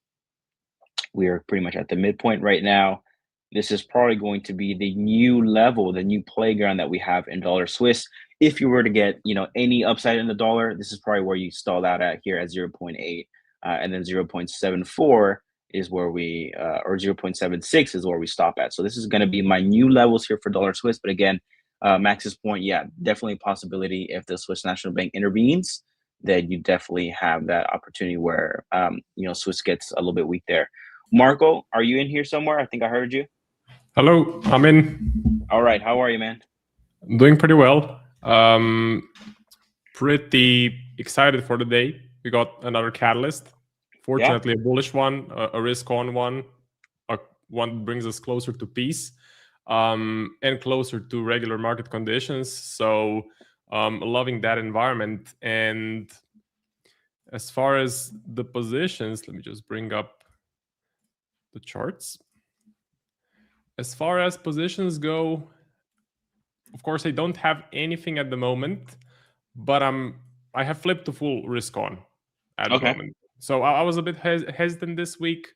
we are pretty much at the midpoint right now. This is probably going to be the new level, the new playground that we have in dollar Swiss. If you were to get, any upside in the dollar, this is probably where you stalled out at here at 0.8, and then 0.74 is where we, or 0.76 is where we stop at. So this is going to be my new levels here for dollar Swiss. But again, Max's point, yeah, definitely a possibility if the Swiss National Bank intervenes, then you definitely have that opportunity where, Swiss gets a little bit weak there. Marco, are you in here somewhere? I think I heard you. Hello, I'm in. All right. How are you, man? I'm doing pretty well. Pretty excited for the day. We got another catalyst. Fortunately, a bullish one, a risk-on one, a one that brings us closer to peace and closer to regular market conditions. So loving that environment. And as far as the positions, let me just bring up the charts. As far as positions go, of course, I don't have anything at the moment, but I have flipped to full risk on at the moment. So I was a bit hesitant this week,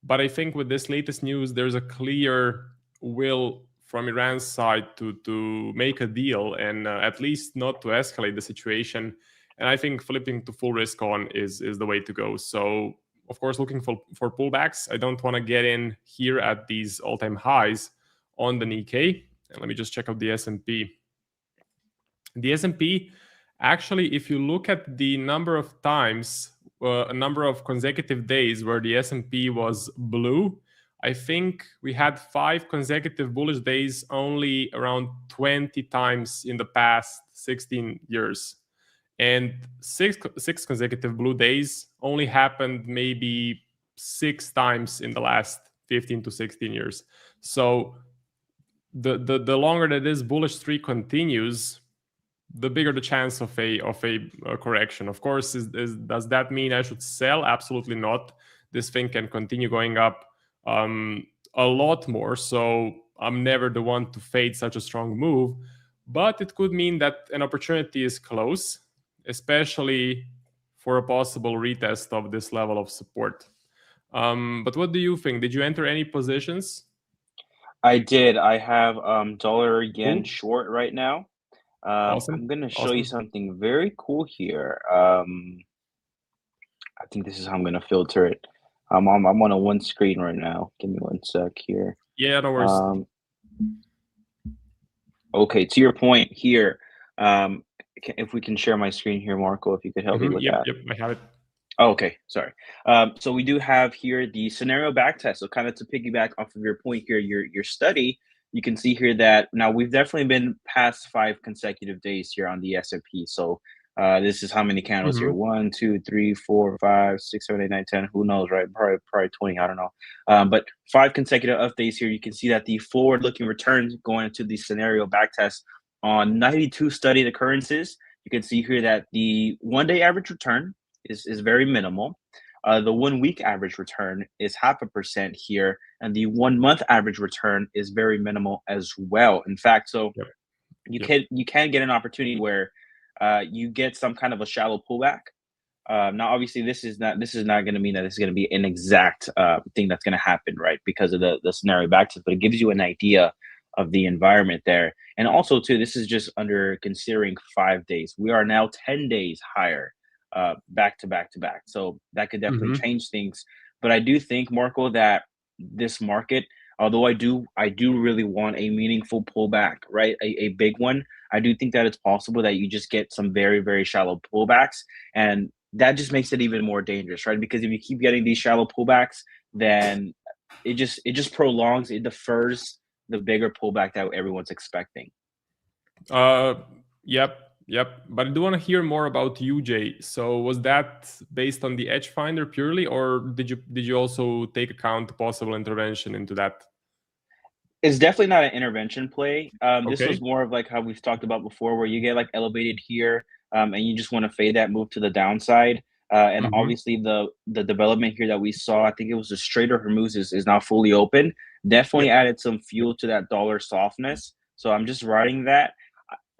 but I think with this latest news, there's a clear will from Iran's side to make a deal and at least not to escalate the situation. And I think flipping to full risk on is the way to go. So, of course, looking for pullbacks. I don't want to get in here at these all-time highs on the Nikkei. And let me just check out the S&P. The S&P, actually, if you look at the number of times, a number of consecutive days where the S&P was blue, I think we had 5 consecutive bullish days only around 20 times in the past 16 years. And six consecutive blue days only happened maybe 6 times in the last 15 to 16 years. So the longer that this bullish streak continues, the bigger the chance of a correction. Of course, does that mean I should sell? Absolutely not. This thing can continue going up a lot more. So I'm never the one to fade such a strong move, but it could mean that an opportunity is close, especially for a possible retest of this level of support. But what do you think? Did you enter any positions? I did. I have dollar yen short right now. Awesome. I'm going to show you something very cool here. I think this is how I'm going to filter it. I'm on a one screen right now. Give me one sec here. Yeah, no worries. Okay, to your point here, if we can share my screen here, Marco, if you could help me with that. Yep, I have it. Oh, okay, sorry. So we do have here the scenario backtest. So kind of to piggyback off of your point here, your study, you can see here that now we've definitely been past 5 consecutive days here on the S&P. So this is how many candles here? 1, 2, 3, 4, 5, 6, 7, 8, 9, 10. Who knows, right? Probably 20. I don't know. But 5 consecutive updates here. You can see that the forward-looking returns going into the scenario backtest on 92 studied occurrences. You can see here that the 1-day average return is very minimal. The 1 week average return is 0.5% here, and the 1 month average return is very minimal as well. In fact, so you can get an opportunity where you get some kind of a shallow pullback. Now, obviously, this is not going to mean that this is going to be an exact thing that's going to happen, right? Because of the scenario backtest, but it gives you an idea of the environment there. And also, too, this is just under considering 5 days. We are now 10 days higher. Back to back to back. So that could definitely change things. But I do think, Marco, that this market, although I do really want a meaningful pullback, right? A big one. I do think that it's possible that you just get some very, very shallow pullbacks. And that just makes it even more dangerous, right? Because if you keep getting these shallow pullbacks, then it just prolongs, it defers the bigger pullback that everyone's expecting. Yep. But I do want to hear more about you, Jay. So was that based on the EdgeFinder purely, or did you also take account possible intervention into that? It's definitely not an intervention play. This was more of like how we've talked about before, where you get like elevated here, and you just want to fade that move to the downside. And obviously the development here that we saw, I think it was the Strait of Hormuz is now fully open. Definitely added some fuel to that dollar softness. So I'm just riding that.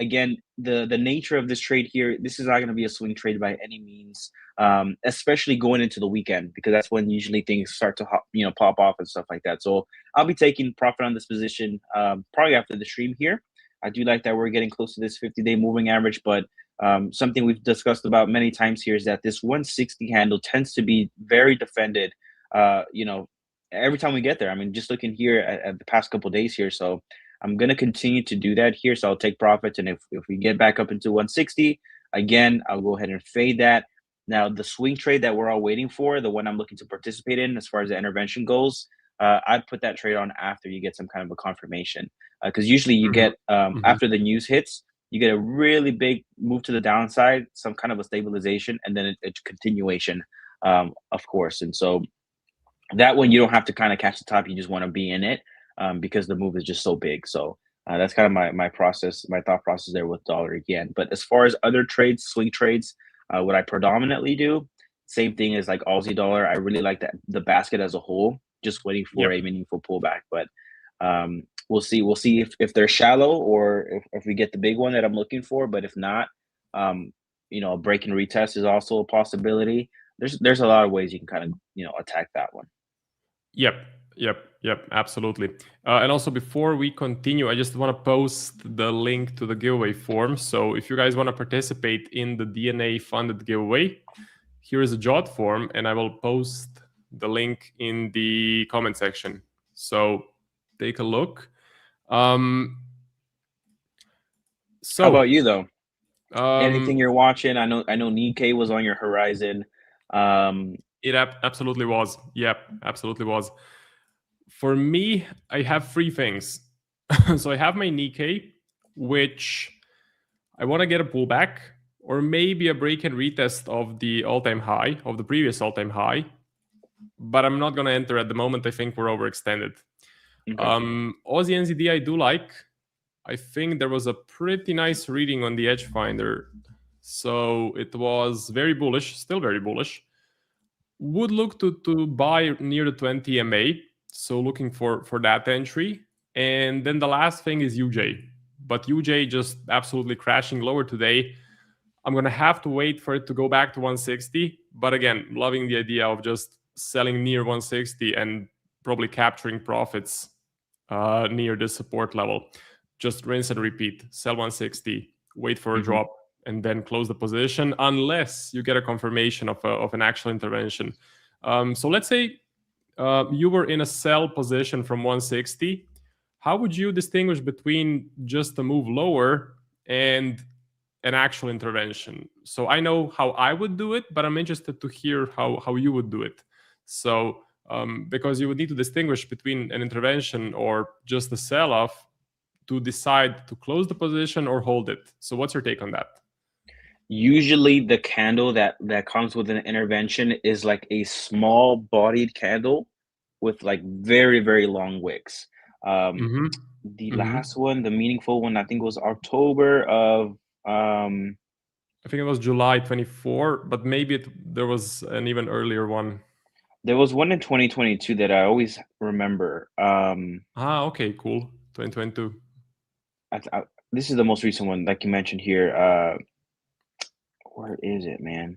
Again, the nature of this trade here, this is not going to be a swing trade by any means, especially going into the weekend, because that's when usually things start to pop off and stuff like that. So I'll be taking profit on this position probably after the stream here. I do like that we're getting close to this 50-day moving average, but something we've discussed about many times here is that this 160 handle tends to be very defended, every time we get there. I mean, just looking here at the past couple of days here. So I'm going to continue to do that here. So I'll take profits. And if we get back up into 160, again, I'll go ahead and fade that. Now, the swing trade that we're all waiting for, the one I'm looking to participate in as far as the intervention goes, I'd put that trade on after you get some kind of a confirmation. Because usually you get, after the news hits, you get a really big move to the downside, some kind of a stabilization, and then a continuation, of course. And so that one you don't have to kind of catch the top. You just want to be in it because the move is just so big. So that's kind of my process, my thought process there with dollar yen. But as far as other trades, swing trades, what I predominantly do, same thing as like Aussie dollar. I really like the basket as a whole, just waiting for a meaningful pullback. But we'll see. We'll see if they're shallow or if we get the big one that I'm looking for. But if not, you know, a break and retest is also a possibility. There's a lot of ways you can kind of, you know, attack that one. Yep, absolutely. And also, before we continue, I just want to post the link to the giveaway form. So if you guys want to participate in the DNA funded giveaway, here is a jot form, and I will post the link in the comment section. So take a look. So how about you though? Anything you're watching? I know Nikkei was on your horizon. It absolutely was. Yep, absolutely was. For me, I have three things. So I have my Nikkei, which I want to get a pullback or maybe a break and retest of the all-time high, of the previous all-time high. But I'm not going to enter at the moment. I think we're overextended. Okay. Aussie NZD I do like. I think there was a pretty nice reading on the EdgeFinder. So it was very bullish, still very bullish. Would look to buy near the 20 MA. So looking for that entry. And then the last thing is UJ. But UJ just absolutely crashing lower today. I'm going to have to wait for it to go back to 160. But again, loving the idea of just selling near 160 and probably capturing profits near the support level. Just rinse and repeat. Sell 160, wait for a drop, and then close the position unless you get a confirmation of an actual intervention. So let's say you were in a sell position from 160. How would you distinguish between just a move lower and an actual intervention? So I know how I would do it, but I'm interested to hear how you would do it. So because you would need to distinguish between an intervention or just a sell-off to decide to close the position or hold it. So what's your take on that? Usually the candle that comes with an intervention is like a small bodied candle with like very, very long wicks. The last one, the meaningful one, I think was October of I think it was July 24, but maybe there was an even earlier one. There was one in 2022 that I always remember. Okay, cool. 2022. This is the most recent one, like you mentioned here. Where is it, man?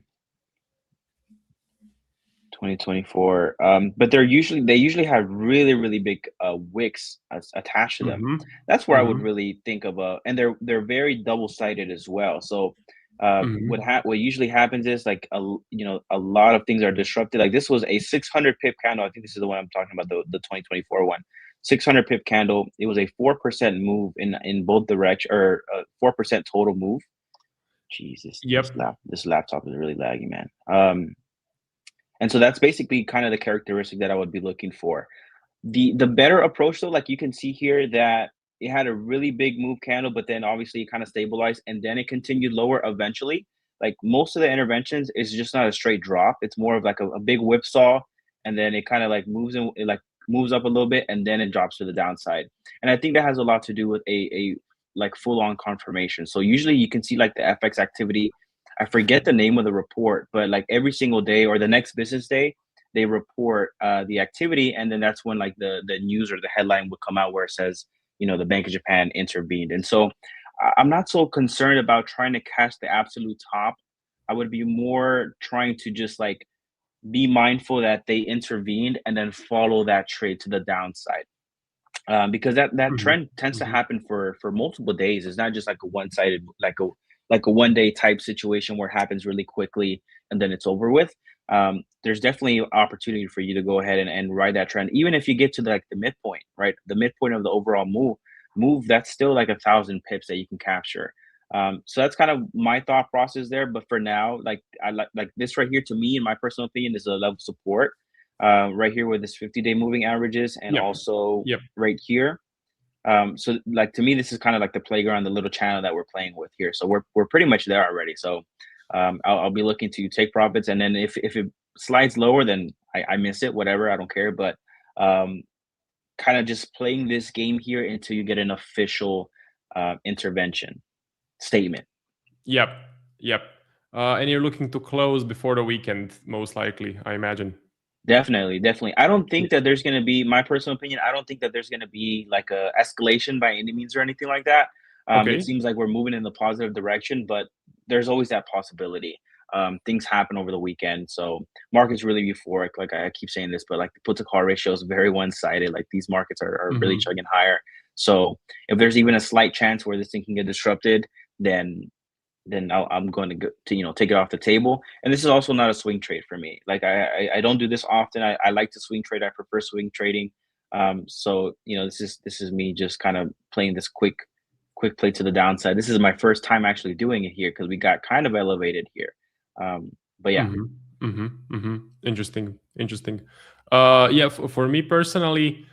2024. But they usually have really, really big wicks attached to them. That's where I would really think of and they're very double-sided as well. So what usually happens is like a lot of things are disrupted. Like this was a 600 pip candle. I think this is the one I'm talking about, the 2024 one. 600 pip candle. It was a 4% move in both directions, or 4% total move. Jesus, this laptop is really laggy, man. And so that's basically kind of the characteristic that I would be looking for. The better approach though, like you can see here that it had a really big move candle, but then obviously it kind of stabilized and then it continued lower eventually. Like most of the interventions is just not a straight drop. It's more of like a big whipsaw, and then it kind of like moves in, it like moves up a little bit and then it drops to the downside. And I think that has a lot to do with a like full-on confirmation. So usually you can see like the FX activity. I forget the name of the report, but like every single day or the next business day, they report the activity, and then that's when like the news or the headline would come out where it says, you know, the Bank of Japan intervened. And so I'm not so concerned about trying to catch the absolute top. I would be more trying to just like be mindful that they intervened and then follow that trade to the downside. Because that trend tends to happen for multiple days. It's not just like a one-sided, like a one-day type situation where it happens really quickly and then it's over with. There's definitely opportunity for you to go ahead and ride that trend, even if you get to the midpoint, right? The midpoint of the overall move, that's still like 1,000 pips that you can capture. So that's kind of my thought process there. But for now, like I like this right here, to me, in my personal opinion, is a level of support. Right here where this 50-day moving averages, and also right here. So like to me, this is kind of like the playground, the little channel that we're playing with here. So we're pretty much there already. So I'll be looking to take profits, and then if it slides lower, then I miss it, whatever, I don't care. But kind of just playing this game here until you get an official intervention statement. Yep. Yep. And you're looking to close before the weekend, most likely, I imagine. Definitely. I don't think that there's going to be, my personal opinion, I don't think that there's going to be like a escalation by any means or anything like that. Okay. It seems like we're moving in the positive direction, but there's always that possibility. Things happen over the weekend, so markets really euphoric. Like I keep saying this, but like the put to call ratio is very one-sided. Like these markets are really chugging higher. So if there's even a slight chance where this thing can get disrupted, then I'm going to go to take it off the table. And this is also not a swing trade for me. Like I don't do this often. I like to swing trade. I prefer swing trading. So this is me just kind of playing this quick play to the downside. This is my first time actually doing it here because we got kind of elevated here. But yeah. Interesting. Yeah, for me personally,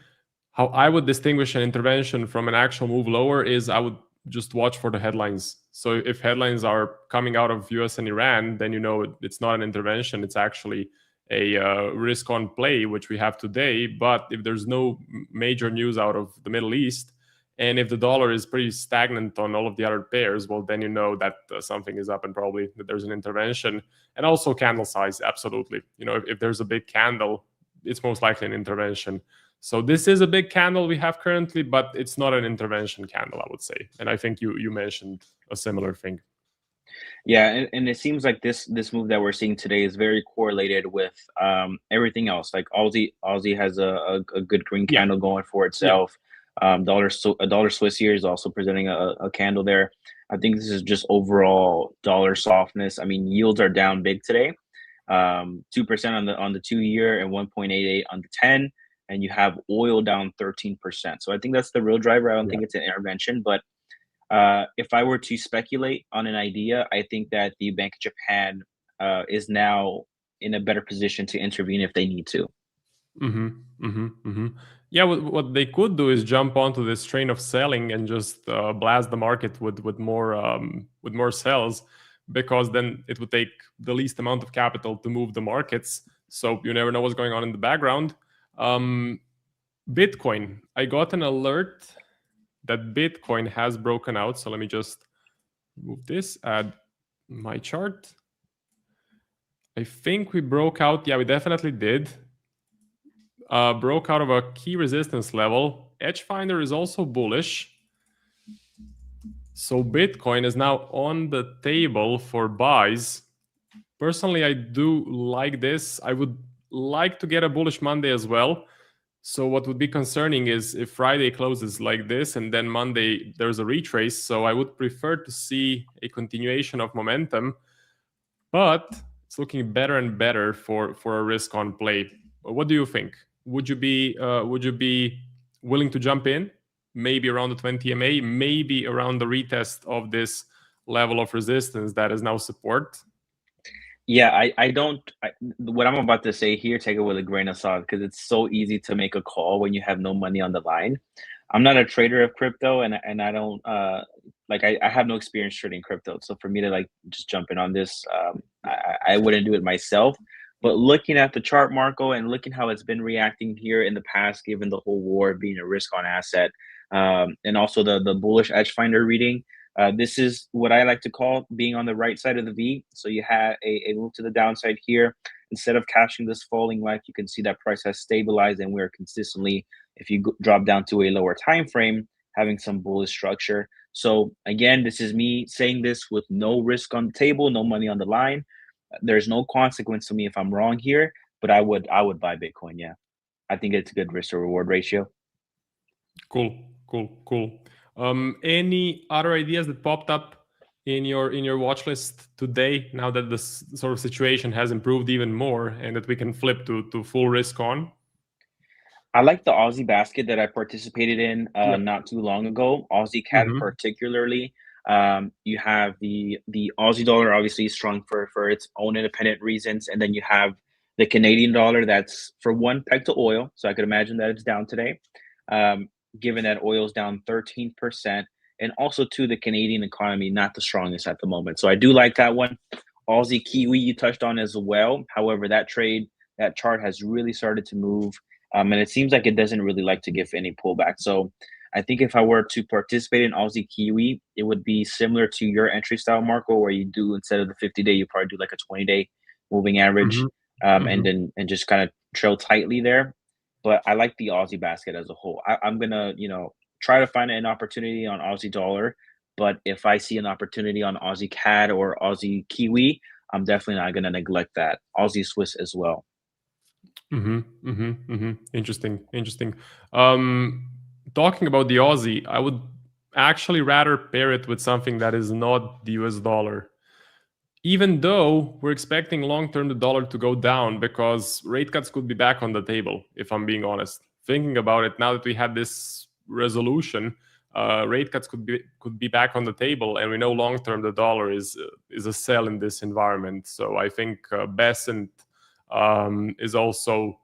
how I would distinguish an intervention from an actual move lower is I would just watch for the headlines. So if headlines are coming out of US and Iran, then it's not an intervention. It's actually a risk on play, which we have today. But if there's no major news out of the Middle East, and if the dollar is pretty stagnant on all of the other pairs, well, then that something is up and probably that there's an intervention. And also candle size, absolutely. If there's a big candle, it's most likely an intervention. So this is a big candle we have currently, but it's not an intervention candle, I would say. And I think you mentioned a similar thing. Yeah, and it seems like this move that we're seeing today is very correlated with everything else. Like Aussie has a good green candle going for itself. Yeah. Dollar Swiss here is also presenting a candle there. I think this is just overall dollar softness. I mean, yields are down big today, 2% on the 2-year and 1.88 on the 10. And you have oil down 13%. So I think that's the real driver. I don't think it's an intervention, but if I were to speculate on an idea, I think that the Bank of Japan is now in a better position to intervene if they need to. Yeah, what they could do is jump onto this train of selling and just blast the market with more sells, because then it would take the least amount of capital to move the markets. So you never know what's going on in the background. Bitcoin, I got an alert that Bitcoin has broken out. So let me just move this, add my chart. I think we broke out. Yeah, we definitely did. Broke out of a key resistance level. EdgeFinder is also bullish. So Bitcoin is now on the table for buys. Personally, I do like this. I would like to get a bullish Monday as well. So what would be concerning is if Friday closes like this and then Monday there's a retrace. So I would prefer to see a continuation of momentum, but it's looking better and better for a risk on play. What do you think? Would you be willing to jump in? Maybe around the 20 MA, maybe around the retest of this level of resistance that is now support? Yeah, what I'm about to say here, take it with a grain of salt, because it's so easy to make a call when you have no money on the line. I'm not a trader of crypto, and I don't I have no experience trading crypto. So for me to just jump in on this, I wouldn't do it myself. But looking at the chart, Marco, and looking how it's been reacting here in the past, given the whole war being a risk on asset, and also the bullish EdgeFinder reading, this is what I like to call being on the right side of the V. So you had a move to the downside here. Instead of catching this falling knife, you can see that price has stabilized, and we're consistently, if you drop down to a lower time frame, having some bullish structure. So again, this is me saying this with no risk on the table, no money on the line. There's no consequence to me if I'm wrong here, but I would buy Bitcoin. Yeah, I think it's a good risk to reward ratio. Cool. Any other ideas that popped up in your watch list today, now that this sort of situation has improved even more and that we can flip to full risk on? I like the Aussie basket that I participated in not too long ago. Aussie CAD particularly. You have the Aussie dollar obviously strong for its own independent reasons, and then you have the Canadian dollar that's for one peg to oil. So I could imagine that it's down today. Given that oil's down 13%, and also to the Canadian economy, not the strongest at the moment. So I do like that one. Aussie Kiwi you touched on as well. However, that trade that chart has really started to move, and it seems like it doesn't really like to give any pullback. So I think if I were to participate in Aussie Kiwi, it would be similar to your entry style, Marco, where you do, instead of the 50-day, you probably do like a 20-day moving average, and just kind of trail tightly there. But I like the Aussie basket as a whole. I'm gonna, try to find an opportunity on Aussie dollar. But if I see an opportunity on Aussie CAD or Aussie Kiwi, I'm definitely not gonna neglect that. Aussie Swiss as well. Interesting. Talking about the Aussie, I would actually rather pair it with something that is not the US dollar. Even though we're expecting long-term the dollar to go down, because rate cuts could be back on the table, if I'm being honest. Thinking about it, now that we had this resolution, rate cuts could be back on the table, and we know long-term the dollar is a sell in this environment. So I think Besant is also,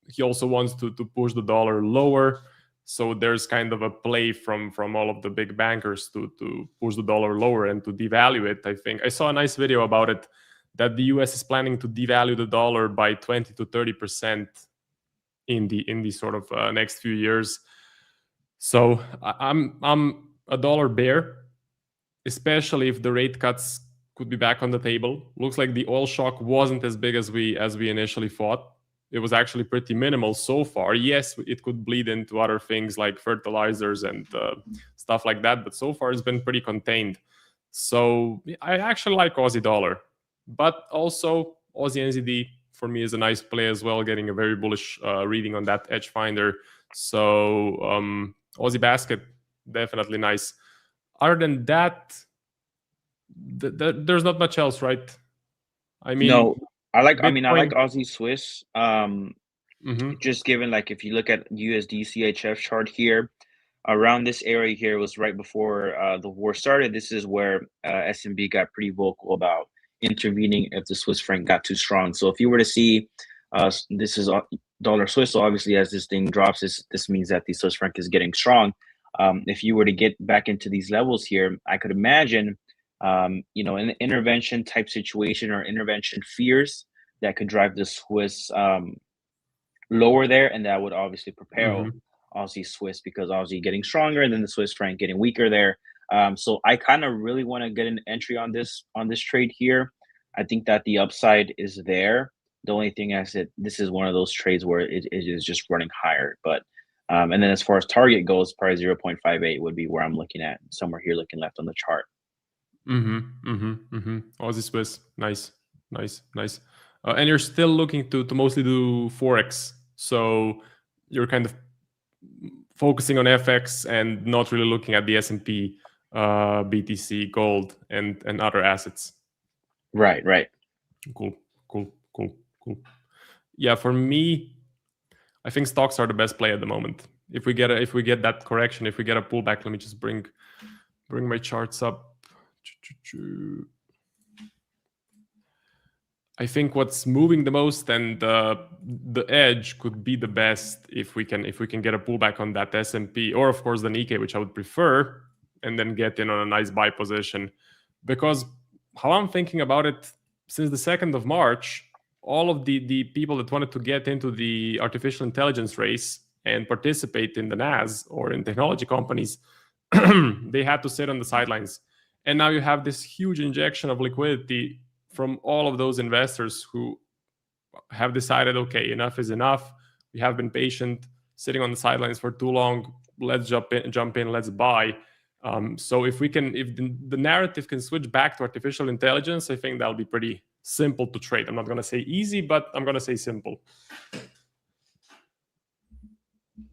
he also wants to push the dollar lower. So there's kind of a play from all of the big bankers to push the dollar lower and to devalue it. I think I saw a nice video about it, that the US is planning to devalue the dollar by 20 to 30% in the sort of next few years. So I'm a dollar bear, especially if the rate cuts could be back on the table. Looks like the oil shock wasn't as big as we initially thought. It was actually pretty minimal so far. Yes, it could bleed into other things like fertilizers and stuff like that, but so far it's been pretty contained. So I actually like Aussie dollar, but also Aussie NZD for me is a nice play as well, getting a very bullish reading on that EdgeFinder. So Aussie basket, definitely nice. Other than that, there's not much else, right? I mean, no, I like Bitcoin. Aussie Swiss. Just given, like, if you look at USD CHF chart here, around this area here was right before the war started. This is where SMB got pretty vocal about intervening if the Swiss franc got too strong. So if you were to see, this is dollar Swiss, so obviously as this thing drops, this means that the Swiss franc is getting strong. If you were to get back into these levels here, I could imagine, an intervention type situation or intervention fears that could drive the Swiss lower there, and that would obviously propel Aussie Swiss, because Aussie getting stronger and then the Swiss franc getting weaker there. So I kind of really want to get an entry on this trade here. I think that the upside is there. The only thing is that this is one of those trades where it is just running higher. But and then as far as target goes, probably 0.58 would be where I'm looking at, somewhere here looking left on the chart. Aussie Swiss, nice. And you're still looking to mostly do Forex. So you're kind of focusing on FX and not really looking at the S&P, BTC, gold, and other assets. Right. Cool. Yeah, for me, I think stocks are the best play at the moment. If we get that correction, if we get a pullback, let me just bring my charts up. I think what's moving the most and the edge could be the best if we can get a pullback on that S&P, or of course the Nikkei, which I would prefer, and then get in on a nice buy position. Because how I'm thinking about it, since the 2nd of March, all of the people that wanted to get into the artificial intelligence race and participate in the NAS or in technology companies, they had to sit on the sidelines. And now you have this huge injection of liquidity from all of those investors who have decided, okay, enough is enough. We have been patient, sitting on the sidelines for too long. Let's jump in, let's buy. So if the narrative can switch back to artificial intelligence, I think that'll be pretty simple to trade. I'm not going to say easy, but I'm going to say simple.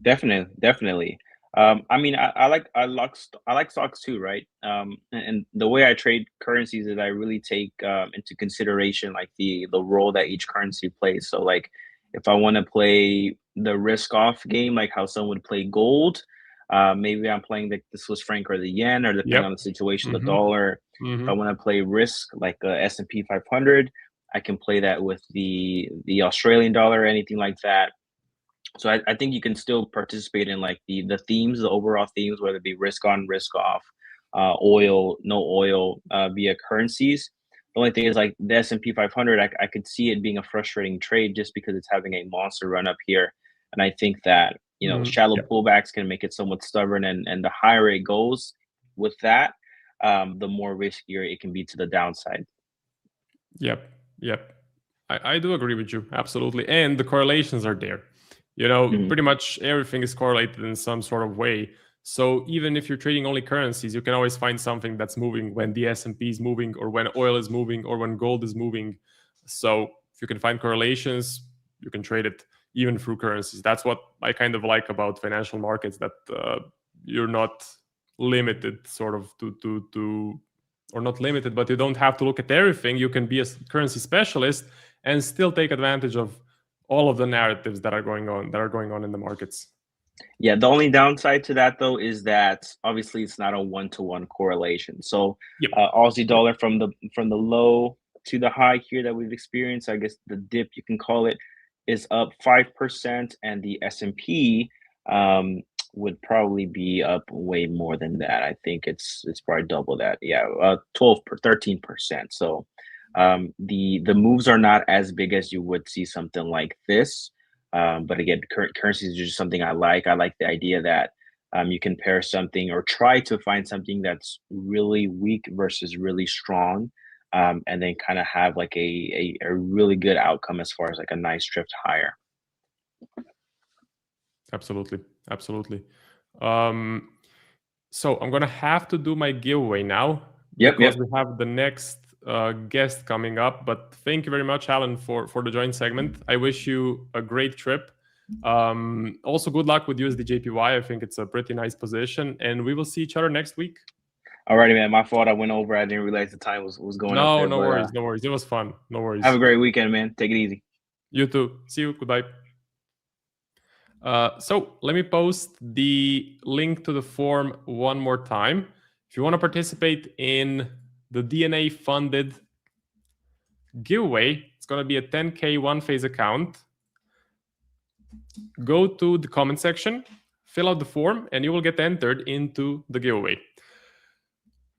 Definitely. I like stocks too, right? And the way I trade currencies is I really take into consideration like the role that each currency plays. So like if I want to play the risk off game, like how someone would play gold, maybe I'm playing the Swiss franc or the yen, or depending on the situation, the dollar. If I want to play risk like S&P 500, I can play that with the Australian dollar or anything like that. So I think you can still participate in like the themes, the overall themes, whether it be risk on, risk off, oil, no oil, via currencies. The only thing is like the S&P 500, I could see it being a frustrating trade just because it's having a monster run up here. And I think that, shallow pullbacks can make it somewhat stubborn. And the higher it goes with that, the more riskier it can be to the downside. Yep. I do agree with you. Absolutely. And the correlations are there. Pretty much everything is correlated in some sort of way. So even if you're trading only currencies, you can always find something that's moving when the S&P is moving, or when oil is moving, or when gold is moving. So if you can find correlations, you can trade it even through currencies. That's what I kind of like about financial markets, that you're not limited sort of to or not limited, but you don't have to look at everything. You can be a currency specialist and still take advantage of all of the narratives that are going on in the markets. Yeah, the only downside to that, though, is that obviously it's not a one-to-one correlation. So Aussie dollar from the low to the high here that we've experienced, I guess the dip you can call it, is up 5%, and the S&P would probably be up way more than that. I think it's probably double that. Yeah, 13%. So the moves are not as big as you would see something like this. But again, currencies are just something I like. I like the idea that you can pair something or try to find something that's really weak versus really strong, and then kind of have like a really good outcome as far as like a nice drift higher. Absolutely. So I'm gonna have to do my giveaway now because we have the next guest coming up. But thank you very much, Alan, for the joint segment. I wish you a great trip. Also, good luck with USD/JPY. I think it's a pretty nice position, and we will see each other next week. Alrighty, man. My fault. I went over. I didn't realize the time was going up there. No worries. It was fun. No worries. Have a great weekend, man. Take it easy. You too. See you. Goodbye. So let me post the link to the form one more time. If you want to participate in the DNA funded giveaway, it's going to be a 10K one-phase account. Go to the comment section, fill out the form, and you will get entered into the giveaway.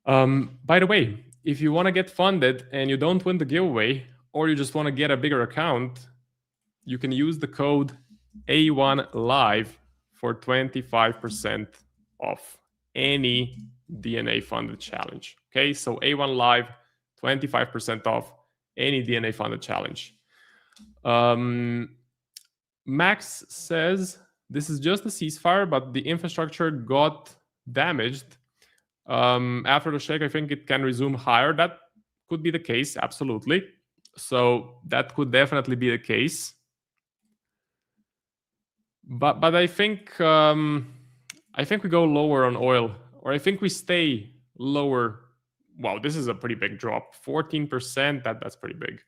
By the way, if you want to get funded and you don't win the giveaway, or you just want to get a bigger account, you can use the code A1Live for 25% off any DNA funded challenge. Okay, so A1Live, 25% off any DNA funded challenge. Max says this is just a ceasefire, but the infrastructure got damaged. After the shake, I think it can resume higher. That could be the case, absolutely. So that could definitely be the case. But I think we go lower on oil, or I think we stay lower. Wow, this is a pretty big drop, 14%. That's pretty big.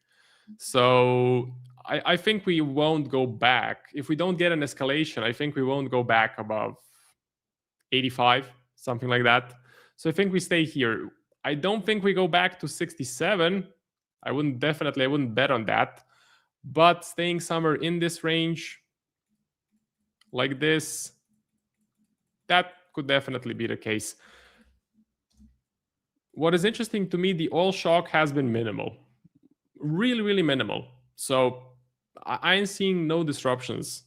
So I think we won't go back. If we don't get an escalation, I think we won't go back above 85, something like that. So I think we stay here. I don't think we go back to 67. I wouldn't bet on that. But staying somewhere in this range, like this, that could definitely be the case. What is interesting to me, the oil shock has been minimal. Really, really minimal. So I ain't seeing no disruptions.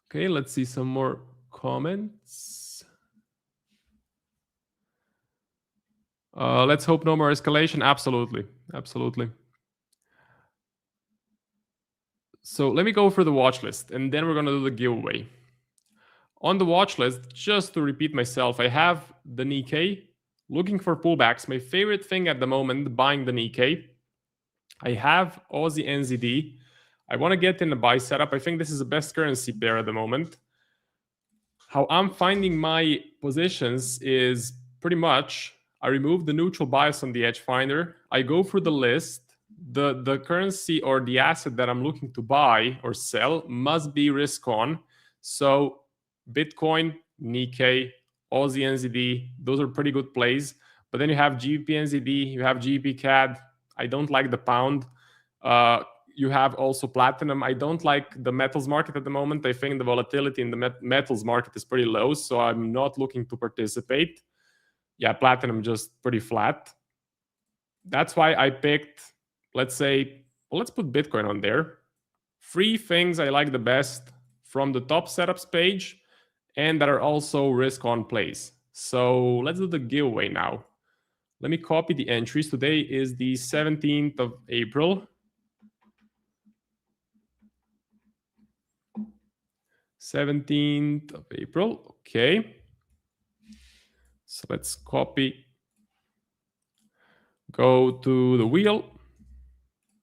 Okay, let's see some more comments. Let's hope no more escalation. Absolutely. So let me go for the watch list, and then we're going to do the giveaway. On the watch list, just to repeat myself, I have the Nikkei, looking for pullbacks. My favorite thing at the moment, buying the Nikkei. I have Aussie NZD. I want to get in the buy setup. I think this is the best currency pair at the moment. How I'm finding my positions is pretty much I remove the neutral bias on the EdgeFinder. I go through the list. The currency or the asset that I'm looking to buy or sell must be risk on. So Bitcoin, Nikkei, Aussie NZD, those are pretty good plays. But then you have GBP NZD, you have GBP CAD. I don't like the pound. You have also platinum. I don't like the metals market at the moment. I think the volatility in the metals market is pretty low, so I'm not looking to participate. yeah, platinum just pretty flat. That's why I picked, let's say, well, let's put Bitcoin on there. 3 things I like the best from the top setups page and that are also risk on plays. So let's do the giveaway now. Let me copy the entries. Today is the 17th of April. 17th of April. Okay. So let's copy. Go to the wheel.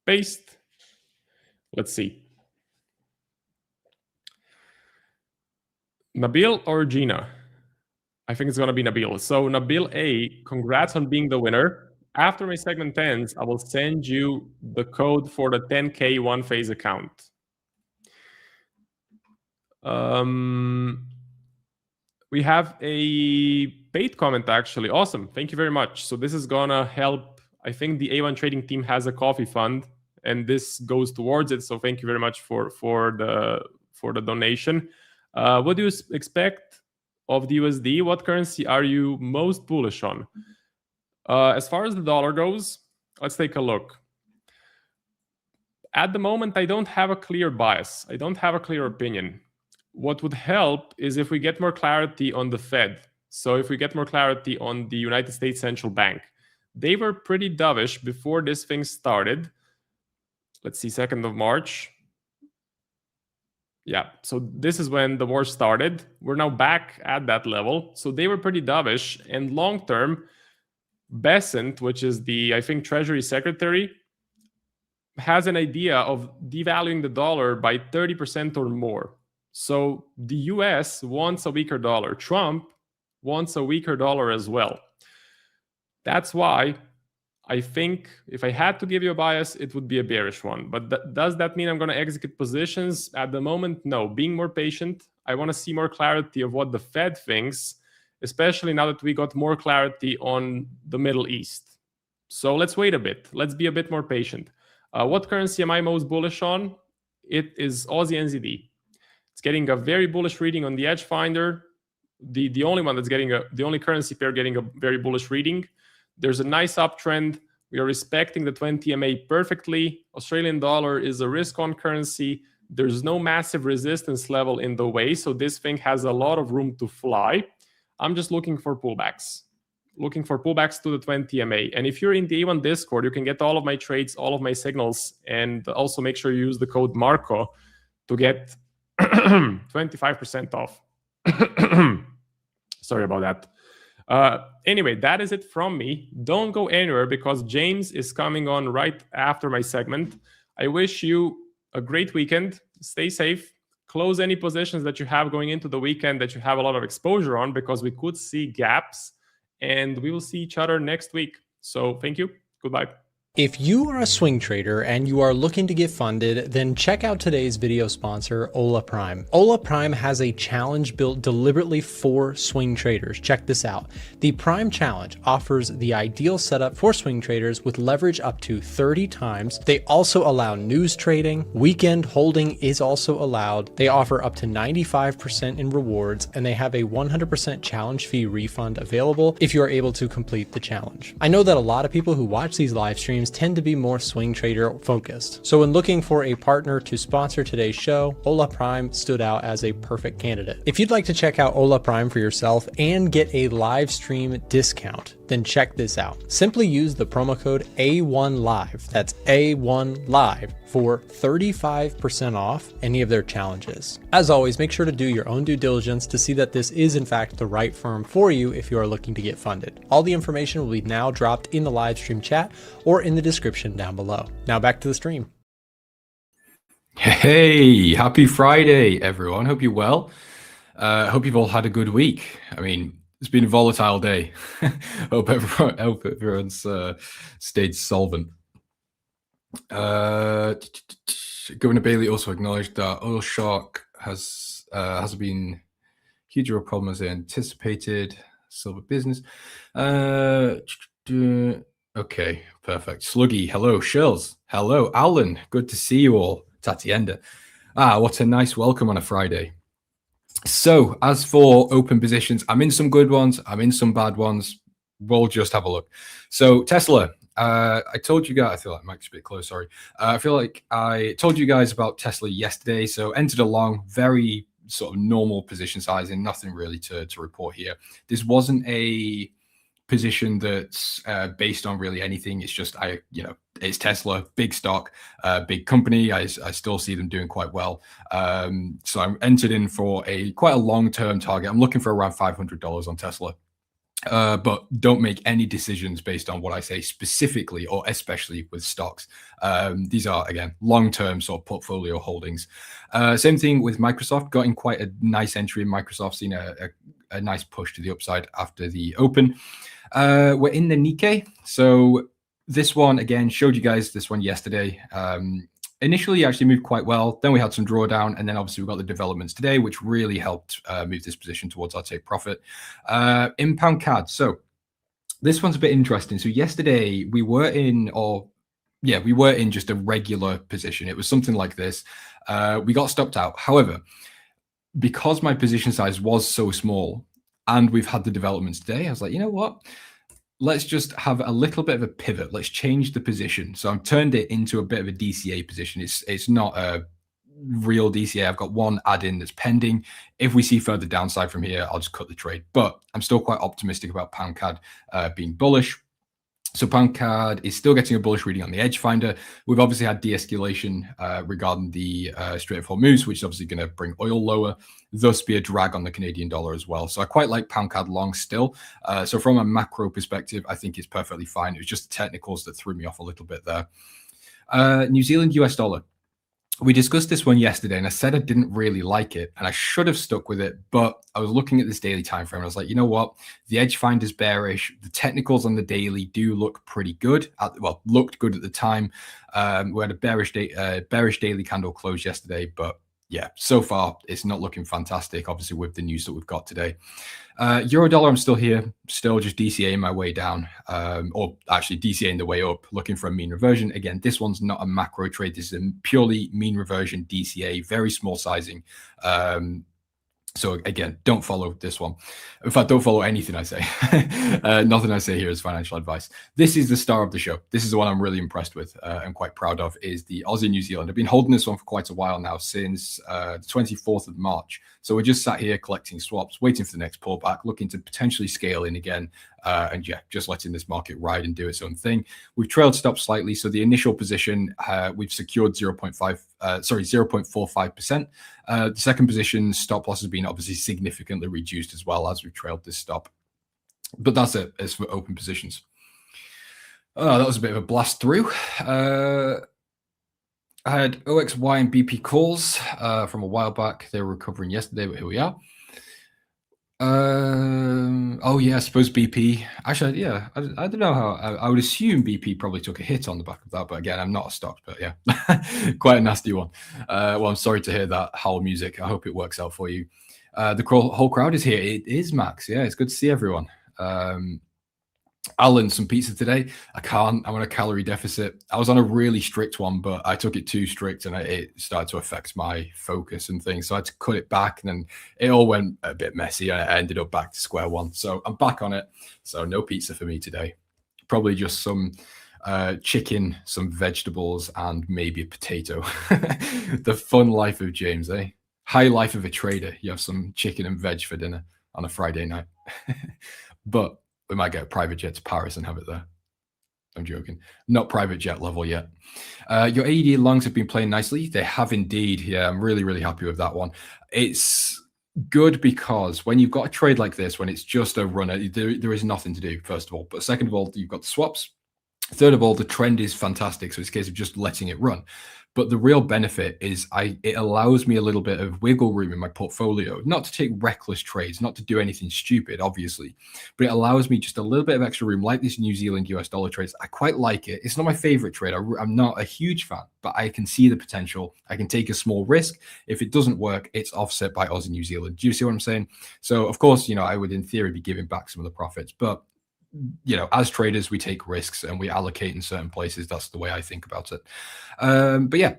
Paste. Let's see. Nabil or Gina? I think it's going to be Nabil. So Nabil A, congrats on being the winner. After my segment ends, I will send you the code for the 10K one phase account. We have a paid comment actually. Awesome. Thank you very much. So this is going to help. I think the A1 trading team has a coffee fund and this goes towards it. So thank you very much for the donation. What do you expect of the USD? What currency are you most bullish on? As far as the dollar goes, let's take a look. At the moment, I don't have a clear bias. I don't have a clear opinion. What would help is if we get more clarity on the Fed. So if we get more clarity on the United States Central Bank. They were pretty dovish before this thing started. Let's see, 2nd of March. Yeah, so this is when the war started. We're now back at that level. So they were pretty dovish. And long term, Besant, which is the, I think, Treasury Secretary, has an idea of devaluing the dollar by 30% or more. So the US wants a weaker dollar. Trump wants a weaker dollar as well. That's why I think if I had to give you a bias, it would be a bearish one. But does that mean I'm going to execute positions? At the moment, no. Being more patient, I want to see more clarity of what the Fed thinks, especially now that we got more clarity on the Middle East. So let's wait a bit. Let's be a bit more patient. What currency am I most bullish on? It is Aussie NZD. It's getting a very bullish reading on the EdgeFinder. The only one that's getting the only currency pair getting a very bullish reading. There's a nice uptrend. We are respecting the 20 MA perfectly. Australian dollar is a risk-on currency. There's no massive resistance level in the way, so this thing has a lot of room to fly. I'm just looking for pullbacks. Looking for pullbacks to the 20 MA. And if you're in the A1 Discord, you can get all of my trades, all of my signals, and also make sure you use the code Marco to get 25% off. Sorry about that. Anyway, that is it from me. Don't go anywhere because James is coming on right after my segment. I wish you a great weekend. Stay safe. Close any positions that you have going into the weekend that you have a lot of exposure on because we could see gaps and we will see each other next week. So thank you. Goodbye. If you are a swing trader and you are looking to get funded, then check out today's video sponsor, Ola Prime. Ola Prime has a challenge built deliberately for swing traders. Check this out. The Prime Challenge offers the ideal setup for swing traders with leverage up to 30 times. They also allow news trading. Weekend holding is also allowed. They offer up to 95% in rewards, and they have a 100% challenge fee refund available if you are able to complete the challenge. I know that a lot of people who watch these live streams tend to be more swing trader focused. So when looking for a partner to sponsor today's show, Ola Prime stood out as a perfect candidate. If you'd like to check out Ola Prime for yourself and get a live stream discount, then check this out. Simply use the promo code A1Live. That's A1Live for 35% off any of their challenges. As always, make sure to do your own due diligence to see that this is in fact the right firm for you if you are looking to get funded. All the information will be now dropped in the live stream chat or in the description down below. Now back to the stream. Hey, happy Friday, everyone. Hope you're well. Hope you've all had a good week. I mean, it's been a volatile day. hope everyone's stayed solvent. Governor Bailey also acknowledged that oil shock has been huger a problem as they anticipated. Silver business. Okay, perfect. Sluggy, hello. Shills, hello. Alan, good to see you all. Tatienda. What a nice welcome on a Friday. So, as for open positions, I'm in some good ones. I'm in some bad ones. we'll just have a look. So Tesla, I told you guys, I feel like Mike's a bit close, sorry. I feel like I told you guys about Tesla yesterday. So entered along, very sort of normal position sizing, nothing really to report here. This wasn't a position that's based on really anything. It's just, it's Tesla, big stock, big company. I still see them doing quite well. So I'm entered in for quite a long-term target. I'm looking for around $500 on Tesla. But don't make any decisions based on what I say specifically, or especially with stocks. These are, again, long-term sort of portfolio holdings. Same thing with Microsoft. Got in quite a nice entry in Microsoft, seen a nice push to the upside after the open. We're in the Nikkei. So this one, again, showed you guys this one yesterday. Initially actually moved quite well. Then we had some drawdown, and then obviously we got the developments today, which really helped move this position towards our take profit. In pound CAD. So this one's a bit interesting. So yesterday we were in just a regular position. It was something like this. We got stopped out. However, because my position size was so small and we've had the developments today, I was like, you know what? Let's just have a little bit of a pivot. Let's change the position. So I've turned it into a bit of a DCA position. It's not a real DCA. I've got one add-in that's pending. If we see further downside from here, I'll just cut the trade. But I'm still quite optimistic about pound CAD being bullish. So pound CAD is still getting a bullish reading on the EdgeFinder. We've obviously had de-escalation regarding the Strait of Hormuz, which is obviously going to bring oil lower, thus be a drag on the Canadian dollar as well. So I quite like pound CAD long still. So from a macro perspective, I think it's perfectly fine. It was just the technicals that threw me off a little bit there. New Zealand US dollar. We discussed this one yesterday, and I said I didn't really like it, and I should have stuck with it, but I was looking at this daily time frame, and I was like, you know what? The EdgeFinder's bearish. The technicals on the daily do look pretty good. Looked good at the time. We had a bearish daily candle close yesterday, but yeah, so far it's not looking fantastic, obviously, with the news that we've got today. Euro dollar, I'm still here, still just DCAing my way down, or actually DCAing the way up, looking for a mean reversion. Again, this one's not a macro trade. This is a purely mean reversion DCA, very small sizing. So again, don't follow this one. In fact, don't follow anything I say. Nothing I say here is financial advice. This is the star of the show. This is the one I'm really impressed with and quite proud of, is the Aussie New Zealand. I've been holding this one for quite a while now, since the 24th of March. So we're just sat here collecting swaps, waiting for the next pullback, looking to potentially scale in again. And yeah, just letting this market ride and do its own thing. We've trailed stop slightly. So the initial position, we've secured 0.45%. The second position stop loss has been obviously significantly reduced as well as we've trailed this stop. But that's it as for open positions. That was a bit of a blast through. I had OXY and BP calls from a while back. They were recovering yesterday, but here we are. Oh yeah, I suppose BP. Actually, yeah, I don't know how. I would assume BP probably took a hit on the back of that, but again, I'm not a stock, but yeah, quite a nasty one. Well, I'm sorry to hear that howl music. I hope it works out for you. The whole crowd is here. It is Max. Yeah, it's good to see everyone. Alan, some pizza today. I can't. I'm on a calorie deficit. I was on a really strict one, but I took it too strict, and it started to affect my focus and things. So I had to cut it back, and then it all went a bit messy. And I ended up back to square one. So I'm back on it. So no pizza for me today. Probably just some chicken, some vegetables, and maybe a potato. The fun life of James, eh? High life of a trader. You have some chicken and veg for dinner on a Friday night. But we might get a private jet to Paris and have it there. I'm joking. Not private jet level yet. Your AED longs have been playing nicely. They have indeed. Yeah, I'm really, really happy with that one. It's good because when you've got a trade like this, when it's just a runner, there is nothing to do, first of all. But second of all, you've got the swaps. Third of all, the trend is fantastic. So it's a case of just letting it run. But the real benefit is it allows me a little bit of wiggle room in my portfolio, not to take reckless trades, not to do anything stupid, obviously, but it allows me just a little bit of extra room, like this New Zealand US dollar trades. I quite like it. It's not my favorite trade. I'm not a huge fan, but I can see the potential. I can take a small risk. If it doesn't work, it's offset by Aussie New Zealand. Do you see what I'm saying? So of course, I would in theory be giving back some of the profits, but as traders, we take risks and we allocate in certain places. That's the way I think about it. But yeah,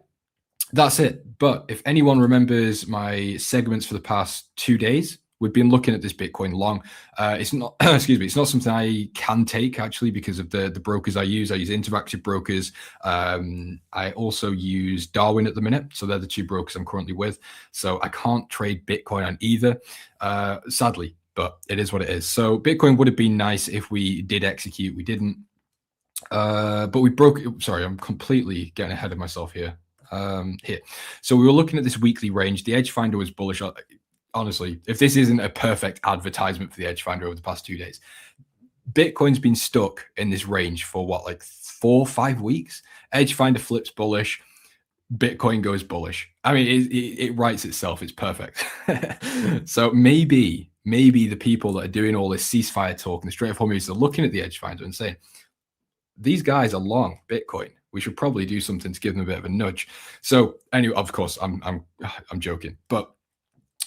that's it. But if anyone remembers my segments for the past 2 days We've been looking at this Bitcoin long. It's not, excuse me, it's not something I can take actually because of the brokers I use. I use interactive brokers. I also use Darwin at the minute. So they're the two brokers I'm currently with. So I can't trade Bitcoin on either, sadly, but it is what it is. So Bitcoin would have been nice if we did execute. We didn't. But we broke. Sorry, I'm completely getting ahead of myself here. So we were looking at this weekly range. The EdgeFinder was bullish. Honestly, if this isn't a perfect advertisement for the EdgeFinder over the past 2 days, Bitcoin's been stuck in this range for what, like 4 or 5 weeks? EdgeFinder flips bullish, Bitcoin goes bullish. I mean, it writes itself. It's perfect. So maybe the people that are doing all this ceasefire talk and the straight up moves are looking at the EdgeFinder and saying, these guys are long Bitcoin. We should probably do something to give them a bit of a nudge. So anyway, of course, I'm joking, but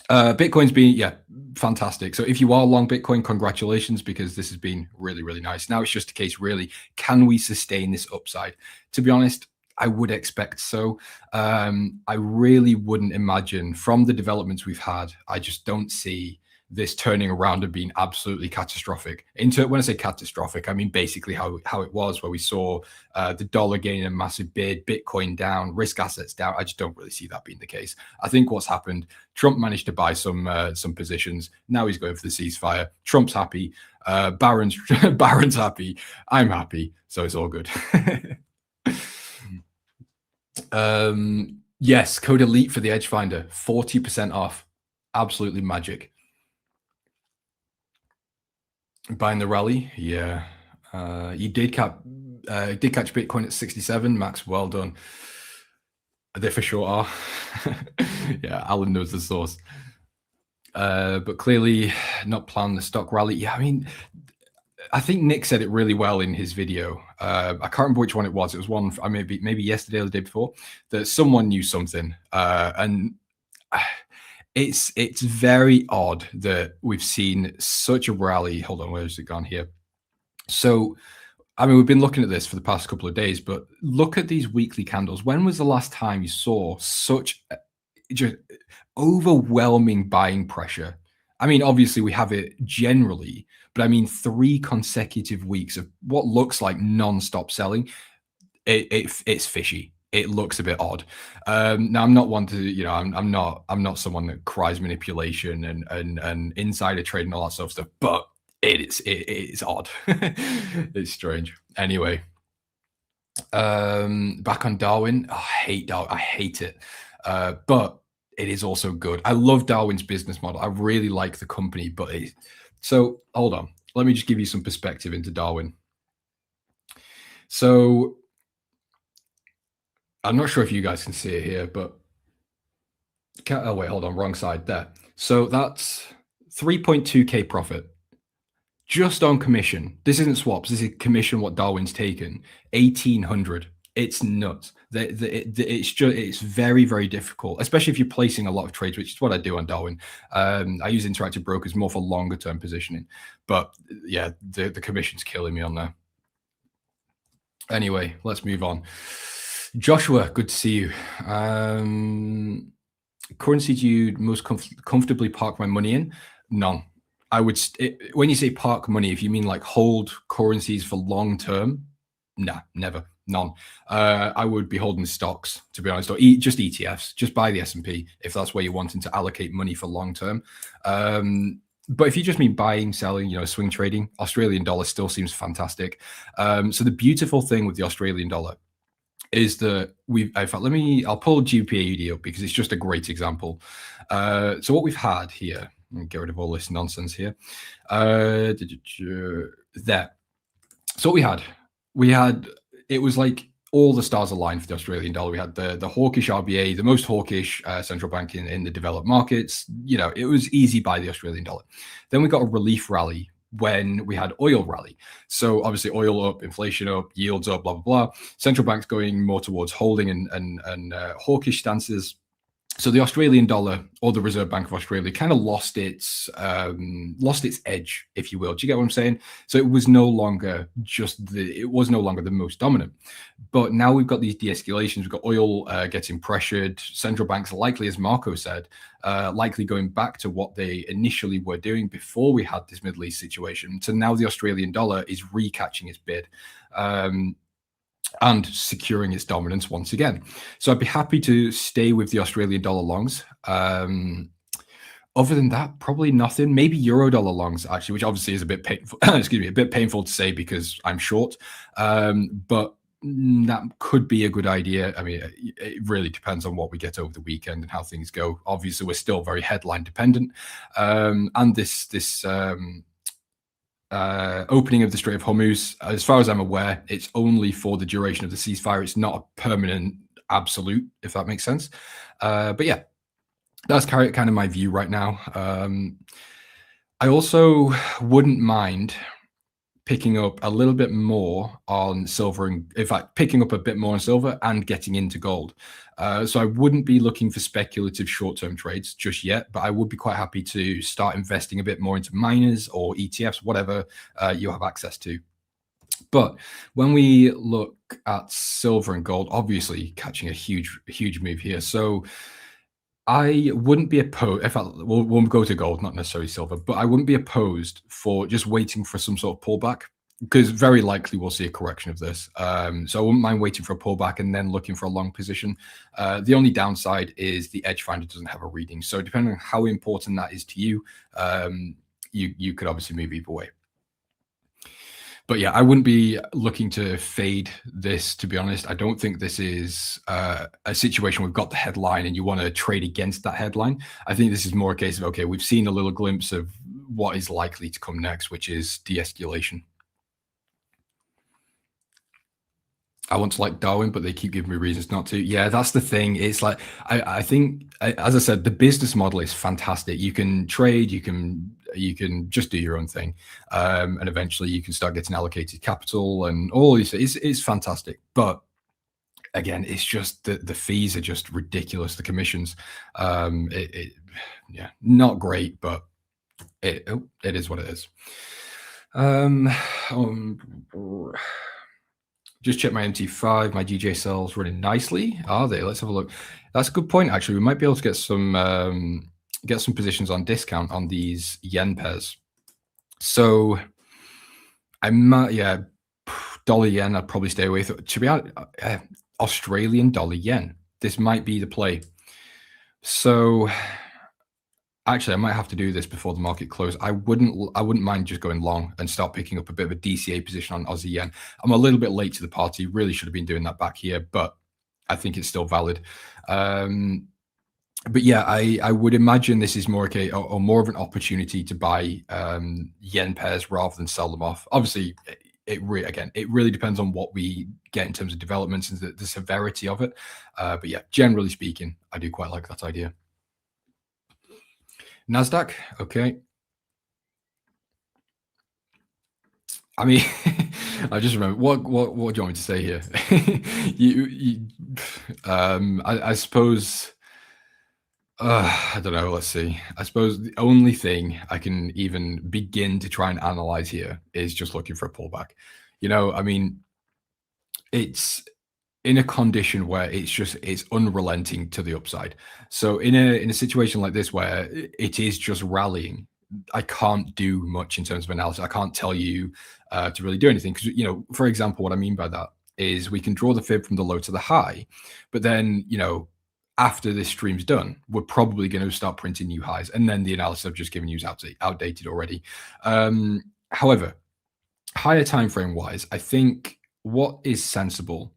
Bitcoin's been, fantastic. So if you are long Bitcoin, congratulations, because this has been really, really nice. Now it's just a case, really, can we sustain this upside? To be honest, I would expect so. I really wouldn't imagine from the developments we've had, I just don't see this turning around and being absolutely catastrophic. When I say catastrophic, I mean basically how it was, where we saw the dollar gaining a massive bid, Bitcoin down, risk assets down. I just don't really see that being the case. I think what's happened, Trump managed to buy some positions. Now he's going for the ceasefire. Trump's happy. Barron's happy. I'm happy. So it's all good. Yes, code elite for the EdgeFinder, 40% off. Absolutely magic. Buying the rally, yeah. You did catch Bitcoin at 67, Max. Well done. They for sure are. Yeah, Alan knows the source. But clearly not planned the stock rally. Yeah, I mean, I think Nick said it really well in his video. I can't remember which one it was. It was one maybe yesterday or the day before, that someone knew something, and it's very odd that we've seen such a rally. Hold on, where's it gone here? So, I mean, we've been looking at this for the past couple of days, but look at these weekly candles. When was the last time you saw such just overwhelming buying pressure? I mean, obviously we have it generally, but I mean 3 consecutive weeks of what looks like non-stop selling. It's fishy. It looks a bit odd. Now I'm not one to, I'm not someone that cries manipulation and insider trade and all that sort of stuff, but it is odd. It's strange. Anyway, back on Darwin. Oh, I hate Darwin. I hate it. But it is also good. I love Darwin's business model. I really like the company, but so hold on. Let me just give you some perspective into Darwin. So I'm not sure if you guys can see it here, but oh wait, hold on, wrong side there. So that's 3.2K profit just on commission. This isn't swaps. This is commission. What Darwin's taken, 1,800. It's nuts. It's very, very difficult, especially if you're placing a lot of trades, which is what I do on Darwin. I use interactive brokers more for longer term positioning, but yeah, the commission's killing me on there. Anyway, let's move on. Joshua, good to see you. Currency do you most comfortably park my money in? None. I would, when you say park money, if you mean like hold currencies for long term, nah, never, none. I would be holding stocks, to be honest, or just ETFs. Just buy the S&P if that's where you're wanting to allocate money for long term. But if you just mean buying, selling, swing trading, Australian dollar still seems fantastic. So the beautiful thing with the Australian dollar is that in fact, I'll pull GPAUD up because it's just a great example. So what we've had here, let me get rid of all this nonsense here. There. So what we had, it was like all the stars aligned for the Australian dollar. We had the hawkish RBA, the most hawkish central bank in the developed markets. It was easy by the Australian dollar. Then we got a relief rally when we had oil rally. So obviously oil up, inflation up, yields up, blah, blah, blah. Central banks going more towards holding and hawkish stances. So the Australian dollar, or the Reserve Bank of Australia, kind of lost its edge, if you will. Do you get what I'm saying? So it was no longer the most dominant. But now we've got these de-escalations. We've got oil getting pressured. Central banks, likely, as Marco said, likely going back to what they initially were doing before we had this Middle East situation. So now the Australian dollar is recatching its bid. And securing its dominance once again. So I'd be happy to stay with the Australian dollar longs. Other than that, probably nothing. Maybe euro dollar longs, actually, which obviously is a bit painful. Excuse me, a bit painful to say because I'm short. But that could be a good idea. I mean, it really depends on what we get over the weekend and how things go. Obviously, we're still very headline dependent, and this opening of the Strait of Hormuz, as far as I'm aware, it's only for the duration of the ceasefire. It's not a permanent absolute, if that makes sense. But yeah, that's kind of my view right now. I also wouldn't mind picking up a little bit more on silver, and in fact, picking up a bit more on silver and getting into gold. So I wouldn't be looking for speculative short-term trades just yet, but I would be quite happy to start investing a bit more into miners or ETFs, whatever you have access to. But when we look at silver and gold, obviously catching a huge move here. So I wouldn't be opposed. In fact, we'll go to gold, not necessarily silver, but I wouldn't be opposed for just waiting for some sort of pullback, because very likely we'll see a correction of this. So I wouldn't mind waiting for a pullback and then looking for a long position. The only downside is the EdgeFinder doesn't have a reading. So depending on how important that is to you, you could obviously move either way. But yeah, I wouldn't be looking to fade this, to be honest. I don't think this is a situation we've got the headline and you want to trade against that headline. I think this is more a case of, okay, we've seen a little glimpse of what is likely to come next, which is de-escalation. I want to like Darwin, but they keep giving me reasons not to. Yeah, that's the thing. It's like, I think, as I said, the business model is fantastic. You can trade, you can just do your own thing. And eventually you can start getting allocated capital and all these things. It's fantastic. But again, it's just the fees are just ridiculous. The commissions, yeah, not great, but it is what it is. Just check my MT5, my DJ cells running nicely. Are they? Let's have a look. That's a good point, actually. We might be able to get some positions on discount on these yen pairs. So I might, yeah, dollar yen, I'd probably stay away. To be honest, Australian dollar yen. This might be the play. So actually, I might have to do this before the market close. I wouldn't mind just going long and start picking up a bit of a DCA position on Aussie yen. I'm a little bit late to the party. Really should have been doing that back here, but I think it's still valid. But yeah, I would imagine this is more okay, or more of an opportunity to buy yen pairs rather than sell them off. Obviously, it really depends on what we get in terms of developments and the severity of it. But yeah, generally speaking, I do quite like that idea. Nasdaq, okay. I mean, I just remember what do you want me to say here? I suppose. I don't know. Let's see. I suppose the only thing I can even begin to try and analyze here is just looking for a pullback. You know, I mean, it's in a condition where it's unrelenting to the upside. So in a situation like this where it is just rallying, I can't do much in terms of analysis. I can't tell you to really do anything because, you know, for example, what I mean by that is we can draw the fib from the low to the high, but then, you know, after this stream's done, we're probably going to start printing new highs, and then the analysis I've just given you is outdated already. However, higher time frame wise, I think what is sensible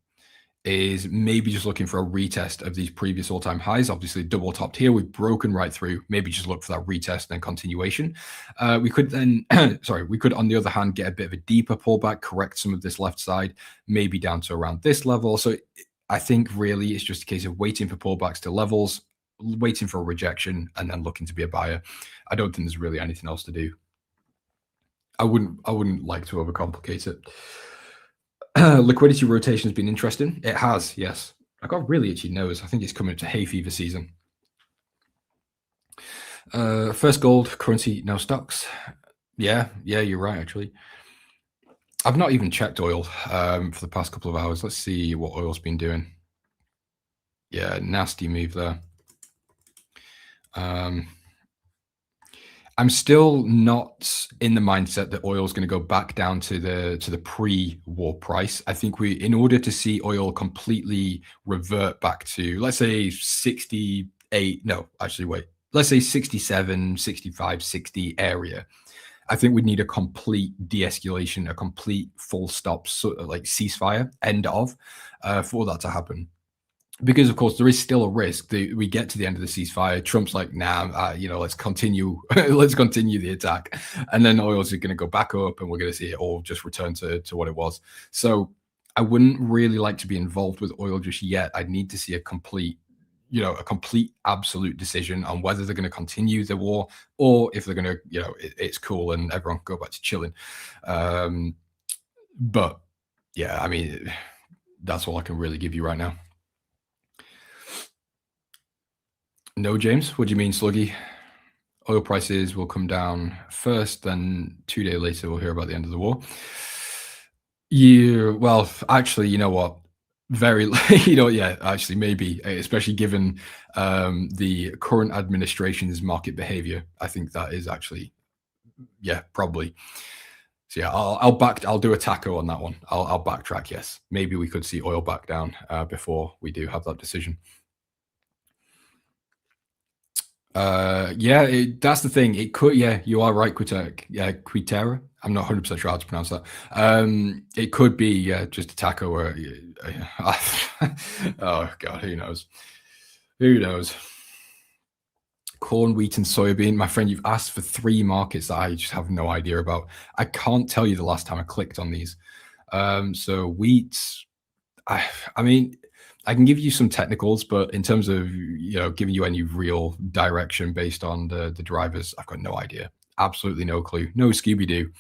is maybe just looking for a retest of these previous all-time highs. Obviously, double topped here, we've broken right through. Maybe just look for that retest and then continuation. We could then, we could, on the other hand, get a bit of a deeper pullback, correct some of this left side, maybe down to around this level. So I think really it's just a case of waiting for pullbacks to levels, waiting for a rejection, and then looking to be a buyer. I don't think there's really anything else to do. I wouldn't like to overcomplicate it. Liquidity rotation has been interesting. It has, yes. I got really itchy nose. I think it's coming to hay fever season. First gold, currency, no stocks. Yeah, you're right, actually. I've not even checked oil for the past couple of hours. Let's see what oil's been doing. Yeah, nasty move there. I'm still not in the mindset that oil is going to go back down to the pre-war price. I think in order to see oil completely revert back to, let's say 68, no, actually wait, let's say 67, 65, 60 area, I think we'd need a complete de-escalation, a complete full stop, sort of like ceasefire, end of, for that to happen. Because of course there is still a risk that we get to the end of the ceasefire. Trump's like, nah, let's continue, let's continue the attack, and then oil's going to go back up, and we're going to see it all just return to what it was. So I wouldn't really like to be involved with oil just yet. I'd need to see a complete absolute decision on whether they're going to continue the war or if they're going to, it's cool and everyone can go back to chilling. But yeah, I mean, that's all I can really give you right now. No, James, what do you mean, Sluggy? Oil prices will come down first, then 2 days later we'll hear about the end of the war. Well, actually, you know what? Actually, maybe, especially given the current administration's market behavior. I think that is actually, probably. So yeah, I'll do a taco on that one. I'll backtrack. Yes, maybe we could see oil back down before we do have that decision. That's the thing. It could, you are right, Quitera. I'm not 100% sure how to pronounce that. It could be just a taco or oh god, who knows? Corn, wheat, and soybean. My friend, you've asked for 3 markets that I just have no idea about. I can't tell you the last time I clicked on these. So wheat, I mean, I can give you some technicals, but in terms of giving you any real direction based on the drivers, I've got no idea. Absolutely no clue. No Scooby-Doo.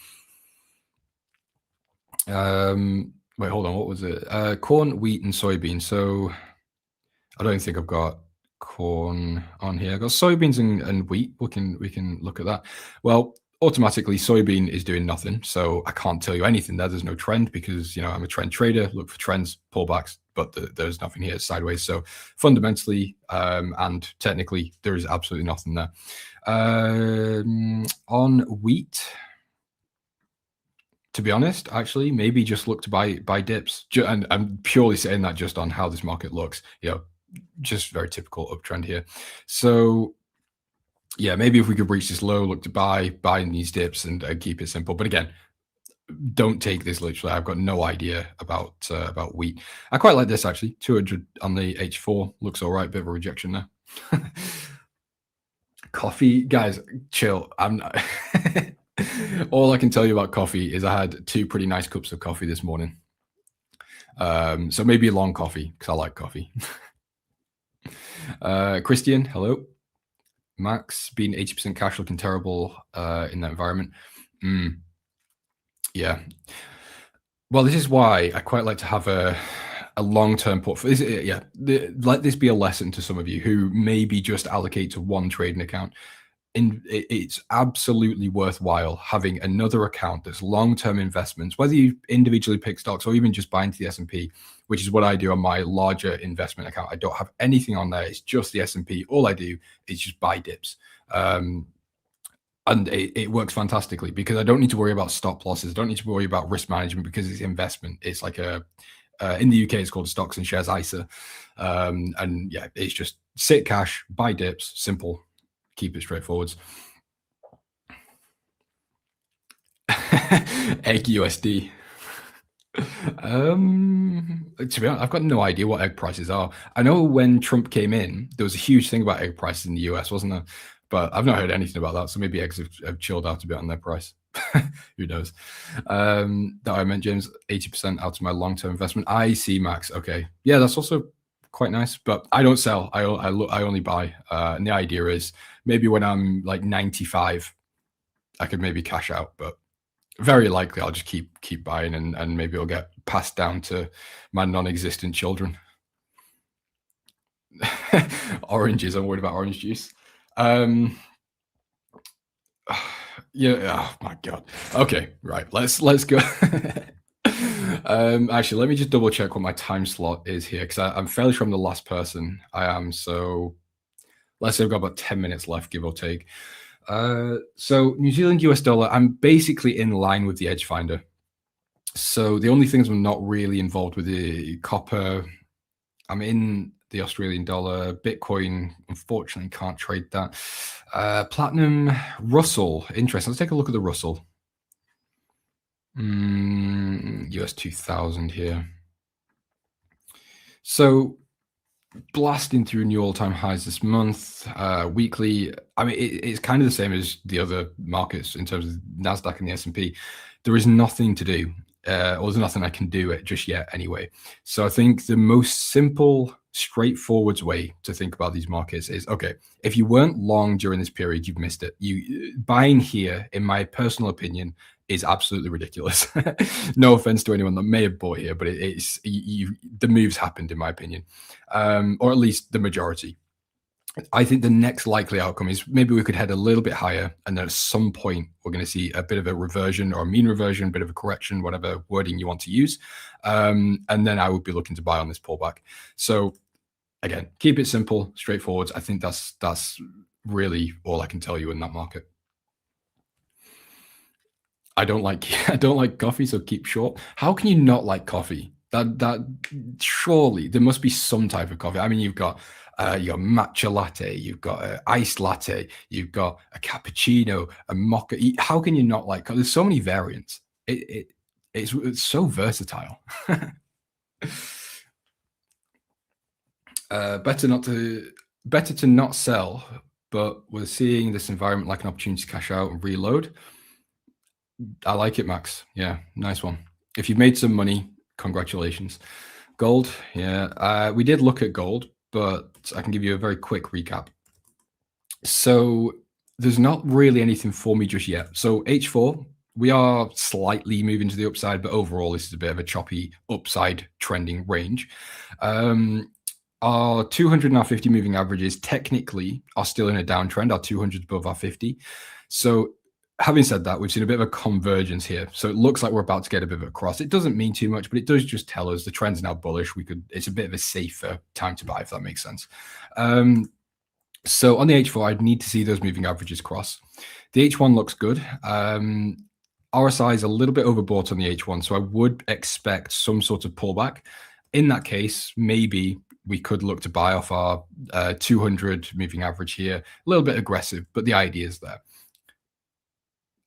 Wait, hold on. What was it? Corn, wheat, and soybean. So I don't think I've got corn on here. I've got soybeans and wheat. We can look at that. Well, automatically soybean is doing nothing, so I can't tell you anything there. There's no trend because I'm a trend trader, look for trends, pullbacks, but there's nothing here. It's sideways. So fundamentally and technically there is absolutely nothing there. On wheat, to be honest, actually maybe just look to buy dips, and I'm purely saying that just on how this market looks, just very typical uptrend here. So yeah, maybe if we could reach this low, look to buy in these dips and keep it simple. But again, don't take this literally. I've got no idea about wheat. I quite like this actually. 200 on the H4 looks all right. Bit of a rejection there. Coffee, guys, chill. I'm not. All I can tell you about coffee is I had 2 pretty nice cups of coffee this morning. So maybe a long coffee because I like coffee. Christian, hello. Max, being 80% cash, looking terrible in that environment. Yeah. Well, this is why I quite like to have a long-term portfolio. Let this be a lesson to some of you who maybe just allocate to one trading account. It's absolutely worthwhile having another account that's long-term investments, whether you individually pick stocks or even just buy into the S&P, which is what I do on my larger investment account. I don't have anything on there. It's just the S&P. All I do is just buy dips. And it works fantastically because I don't need to worry about stop losses. I don't need to worry about risk management because it's investment. It's like in the UK, it's called stocks and shares ISA. And yeah, it's just sit cash, buy dips, simple. Keep it straightforward. Egg USD. To be honest, I've got no idea what egg prices are. I know when Trump came in, there was a huge thing about egg prices in the US, wasn't there? But I've not heard anything about that. So maybe eggs have chilled out a bit on their price. Who knows? That I meant, James, 80% out of my long-term investment. I see, Max. Okay. Yeah, that's also quite nice, but I don't sell. I only buy. And the idea is maybe when I'm like 95, I could maybe cash out, but very likely I'll just keep buying and maybe it'll get passed down to my non-existent children. Oranges, I'm worried about orange juice. Yeah. Oh my God. Okay. Right. Let's go. Actually, let me just double check what my time slot is here, because I'm fairly sure I'm the last person I am. So let's say I've got about 10 minutes left, give or take. So New Zealand US dollar, I'm basically in line with the EdgeFinder. So the only things I'm not really involved with the copper. I'm in the Australian dollar. Bitcoin, unfortunately, can't trade that. Platinum, Russell, interesting. Let's take a look at the Russell. US 2000 here. So blasting through new all-time highs this month. Weekly, I mean, it's kind of the same as the other markets in terms of Nasdaq and the S&P. There is nothing to do, or there's nothing I can do it just yet anyway. So I think the most simple, straightforward way to think about these markets is, okay, if you weren't long during this period, you've missed it. You buying here, in my personal opinion, is absolutely ridiculous. No offense to anyone that may have bought here, but the moves happened, in my opinion, or at least the majority. I think the next likely outcome is maybe we could head a little bit higher, and then at some point we're going to see a bit of a reversion or a mean reversion, a bit of a correction, whatever wording you want to use, and then I would be looking to buy on this pullback. So again, keep it simple, straightforward. I think that's really all I can tell you in that market. I don't like coffee, so keep short. How can you not like coffee? That surely there must be some type of coffee. I mean, you've got matcha latte, you've got an iced latte, you've got a cappuccino, a mocha. How can you not like? There's so many variants. It's so versatile. Better to not sell, but we're seeing this environment like an opportunity to cash out and reload. I like it, Max. Yeah, nice one. If you've made some money, congratulations. Gold, yeah. We did look at gold, but I can give you a very quick recap. So there's not really anything for me just yet. So H4, we are slightly moving to the upside, but overall this is a bit of a choppy upside trending range. Our 200 and our 50 moving averages technically are still in a downtrend. Our 200 above our 50. So having said that, we've seen a bit of a convergence here. So it looks like we're about to get a bit of a cross. It doesn't mean too much, but it does just tell us the trend's now bullish. It's a bit of a safer time to buy, if that makes sense. So on the H4, I'd need to see those moving averages cross. The H1 looks good. RSI is a little bit overbought on the H1, so I would expect some sort of pullback. In that case, maybe we could look to buy off our 200 moving average here. A little bit aggressive, but the idea is there.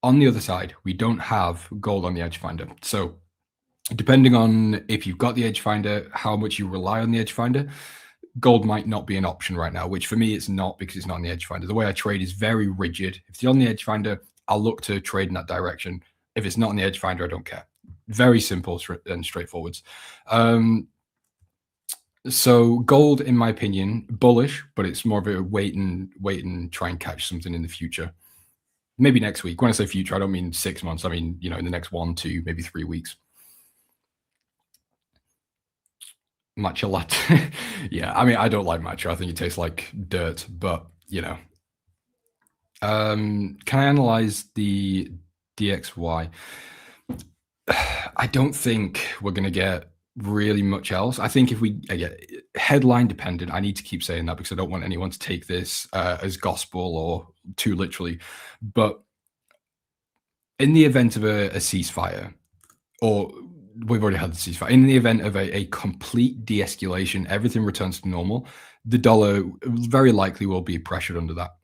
On the other side, we don't have gold on the EdgeFinder. So depending on if you've got the EdgeFinder, how much you rely on the EdgeFinder, gold might not be an option right now, which for me it's not, because it's not on the EdgeFinder. The way I trade is very rigid. If it's on the EdgeFinder, I'll look to trade in that direction. If it's not on the EdgeFinder, I don't care. Very simple and straightforward. So gold, in my opinion, bullish, but it's more of a wait and try and catch something in the future. Maybe next week. When I say future, I don't mean 6 months. I mean, in the next 1, 2, maybe 3 weeks. Matcha latte. Yeah, I mean, I don't like matcha. I think it tastes like dirt, but, can I analyze the DXY? I don't think we're going to get really much else. I think if we headline dependent, I need to keep saying that because I don't want anyone to take this as gospel or too literally. But in the event of a ceasefire, or we've already had the ceasefire, in the event of a complete de-escalation, everything returns to normal, the dollar very likely will be pressured under that.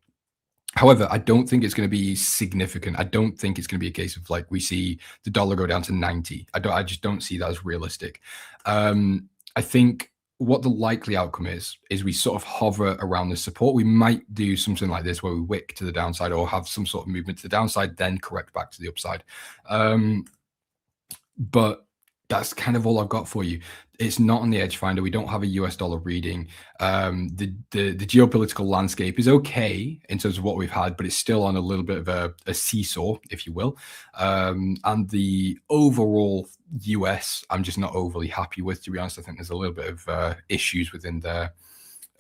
However, I don't think it's going to be significant. I don't think it's going to be a case of like we see the dollar go down to 90. I just don't see that as realistic. I think what the likely outcome is we sort of hover around the support. We might do something like this where we wick to the downside or have some sort of movement to the downside, then correct back to the upside. But that's kind of all I've got for you. It's not on the EdgeFinder. We don't have a US dollar reading. The geopolitical landscape is okay in terms of what we've had, but it's still on a little bit of a seesaw, if you will. And the overall US, I'm just not overly happy with, to be honest. I think there's a little bit of issues within their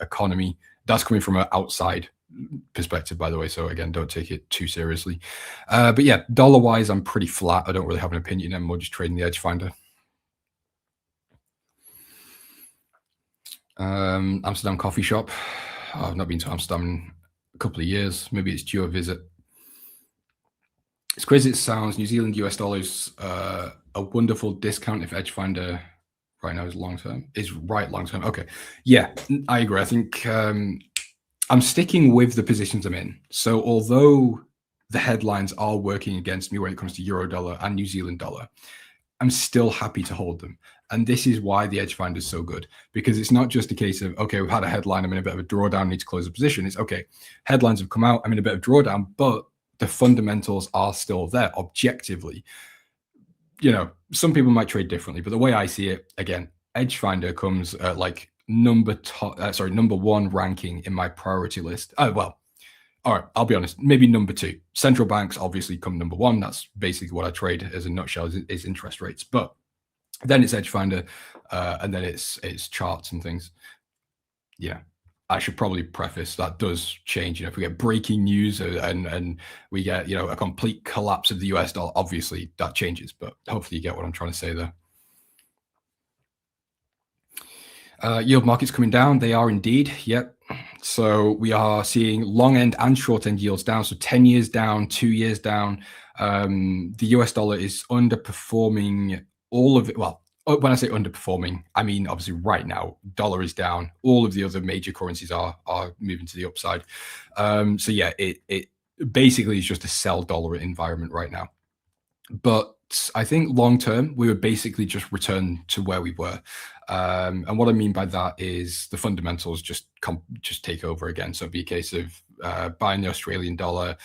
economy. That's coming from an outside perspective, by the way. So again, don't take it too seriously. But yeah, dollar-wise, I'm pretty flat. I don't really have an opinion. I'm more just trading the EdgeFinder. Amsterdam coffee shop. I've not been to Amsterdam in a couple of years. Maybe it's due a visit. It's crazy it sounds. New Zealand US dollars, a wonderful discount if EdgeFinder right now is long-term. Is right long-term. Okay. Yeah, I agree. I think I'm sticking with the positions I'm in. So although the headlines are working against me when it comes to Euro dollar and New Zealand dollar, I'm still happy to hold them. And this is why the EdgeFinder is so good, because it's not just a case of, okay, we've had a headline, I'm in a bit of a drawdown, need to close a position. It's okay, headlines have come out, I'm in a bit of drawdown, but the fundamentals are still there objectively. You know, some people might trade differently, but the way I see it, again, EdgeFinder comes at like number one ranking in my priority list. Well, all right, I'll be honest, maybe number 2. Central banks obviously come number 1. That's basically what I trade as a nutshell, is interest rates. But then it's EdgeFinder, and then it's charts and things. Yeah, I should probably preface that does change. You know, if we get breaking news and we get, you know, a complete collapse of the US dollar, obviously that changes. But hopefully you get what I'm trying to say there. Yield markets coming down. They are indeed. Yep. So we are seeing long end and short end yields down. So 10 years down, 2 years down. The US dollar is underperforming all of it. Well, when I say underperforming, I mean, obviously right now, dollar is down. All of the other major currencies are moving to the upside. So yeah, it basically is just a sell dollar environment right now. But I think long term, we would basically just return to where we were. And what I mean by that is the fundamentals just take over again. So it'd be a case of buying the Australian dollar.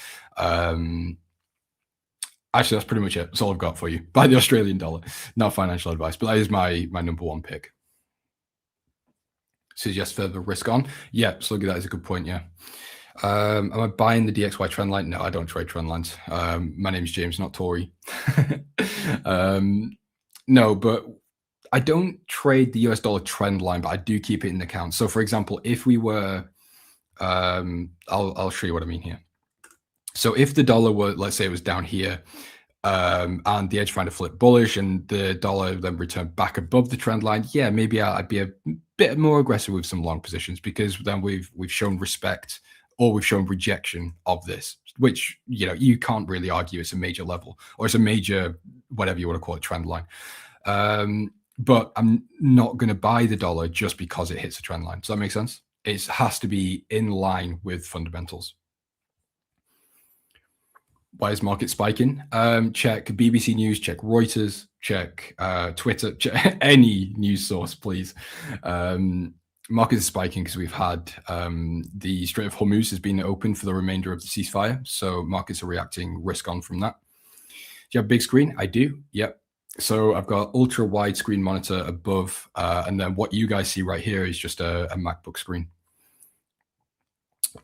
Actually, that's pretty much it. That's all I've got for you. Buy the Australian dollar. Not financial advice, but that is my number 1 pick. Suggest further risk on. Yeah, so look at that as a good point. Yeah. Am I buying the DXY trend line? No, I don't trade trend lines. My name is James, not Tory. No, but I don't trade the US dollar trend line, but I do keep it in account. So for example, if we were, I'll show you what I mean here. So if the dollar were, let's say it was down here, and the EdgeFinder flipped bullish and the dollar then returned back above the trend line, yeah, maybe I'd be a bit more aggressive with some long positions, because then we've shown respect, or we've shown rejection of this, which, you know, you can't really argue it's a major level, or it's a major, whatever you want to call it, trend line. But I'm not going to buy the dollar just because it hits a trend line. Does that make sense? It has to be in line with fundamentals. Why is market spiking? Check BBC News, check Reuters, check Twitter, check any news source, please. Market is spiking because we've had the Strait of Hormuz has been open for the remainder of the ceasefire. So markets are reacting risk on from that. Do you have a big screen? I do. Yep. So I've got ultra wide screen monitor above. And then what you guys see right here is just a MacBook screen.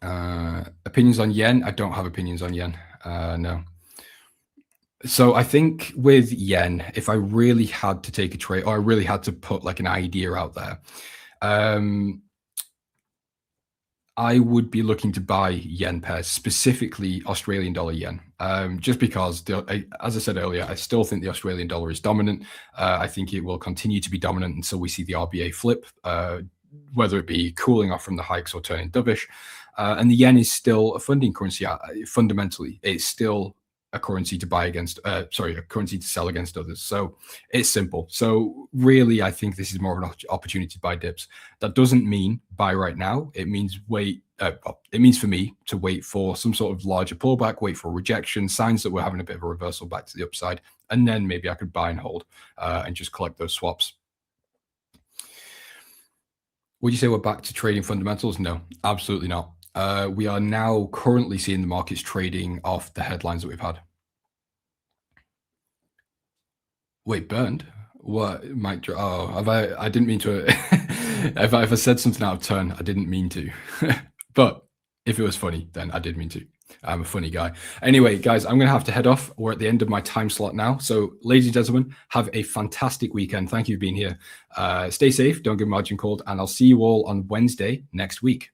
Opinions on yen? I don't have opinions on yen. No. So I think with yen, if I really had to take a trade, or I really had to put like an idea out there, I would be looking to buy yen pairs, specifically Australian dollar yen, just because, as I said earlier, I still think the Australian dollar is dominant. I think it will continue to be dominant until we see the RBA flip, whether it be cooling off from the hikes or turning dovish. And the yen is still a funding currency. Fundamentally, it's still a currency to buy against, a currency to sell against others. So it's simple. So really, I think this is more of an opportunity to buy dips. That doesn't mean buy right now. It means wait. It means for me to wait for some sort of larger pullback, wait for rejection, signs that we're having a bit of a reversal back to the upside, and then maybe I could buy and hold and just collect those swaps. Would you say we're back to trading fundamentals? No, absolutely not. We are now currently seeing the markets trading off the headlines that we've had. Wait, burned? What? Mic drop? Oh, I didn't mean to. if I said something out of turn, I didn't mean to. But if it was funny, then I did mean to. I'm a funny guy. Anyway, guys, I'm going to have to head off. We're at the end of my time slot now. So, ladies and gentlemen, have a fantastic weekend. Thank you for being here. Stay safe. Don't get margin called. And I'll see you all on Wednesday next week.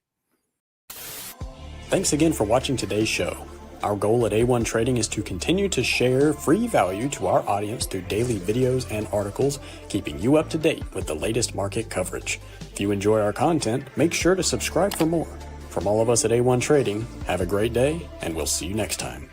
Thanks again for watching today's show. Our goal at A1 Trading is to continue to share free value to our audience through daily videos and articles, keeping you up to date with the latest market coverage. If you enjoy our content, make sure to subscribe for more. From all of us at A1 Trading, have a great day, and we'll see you next time.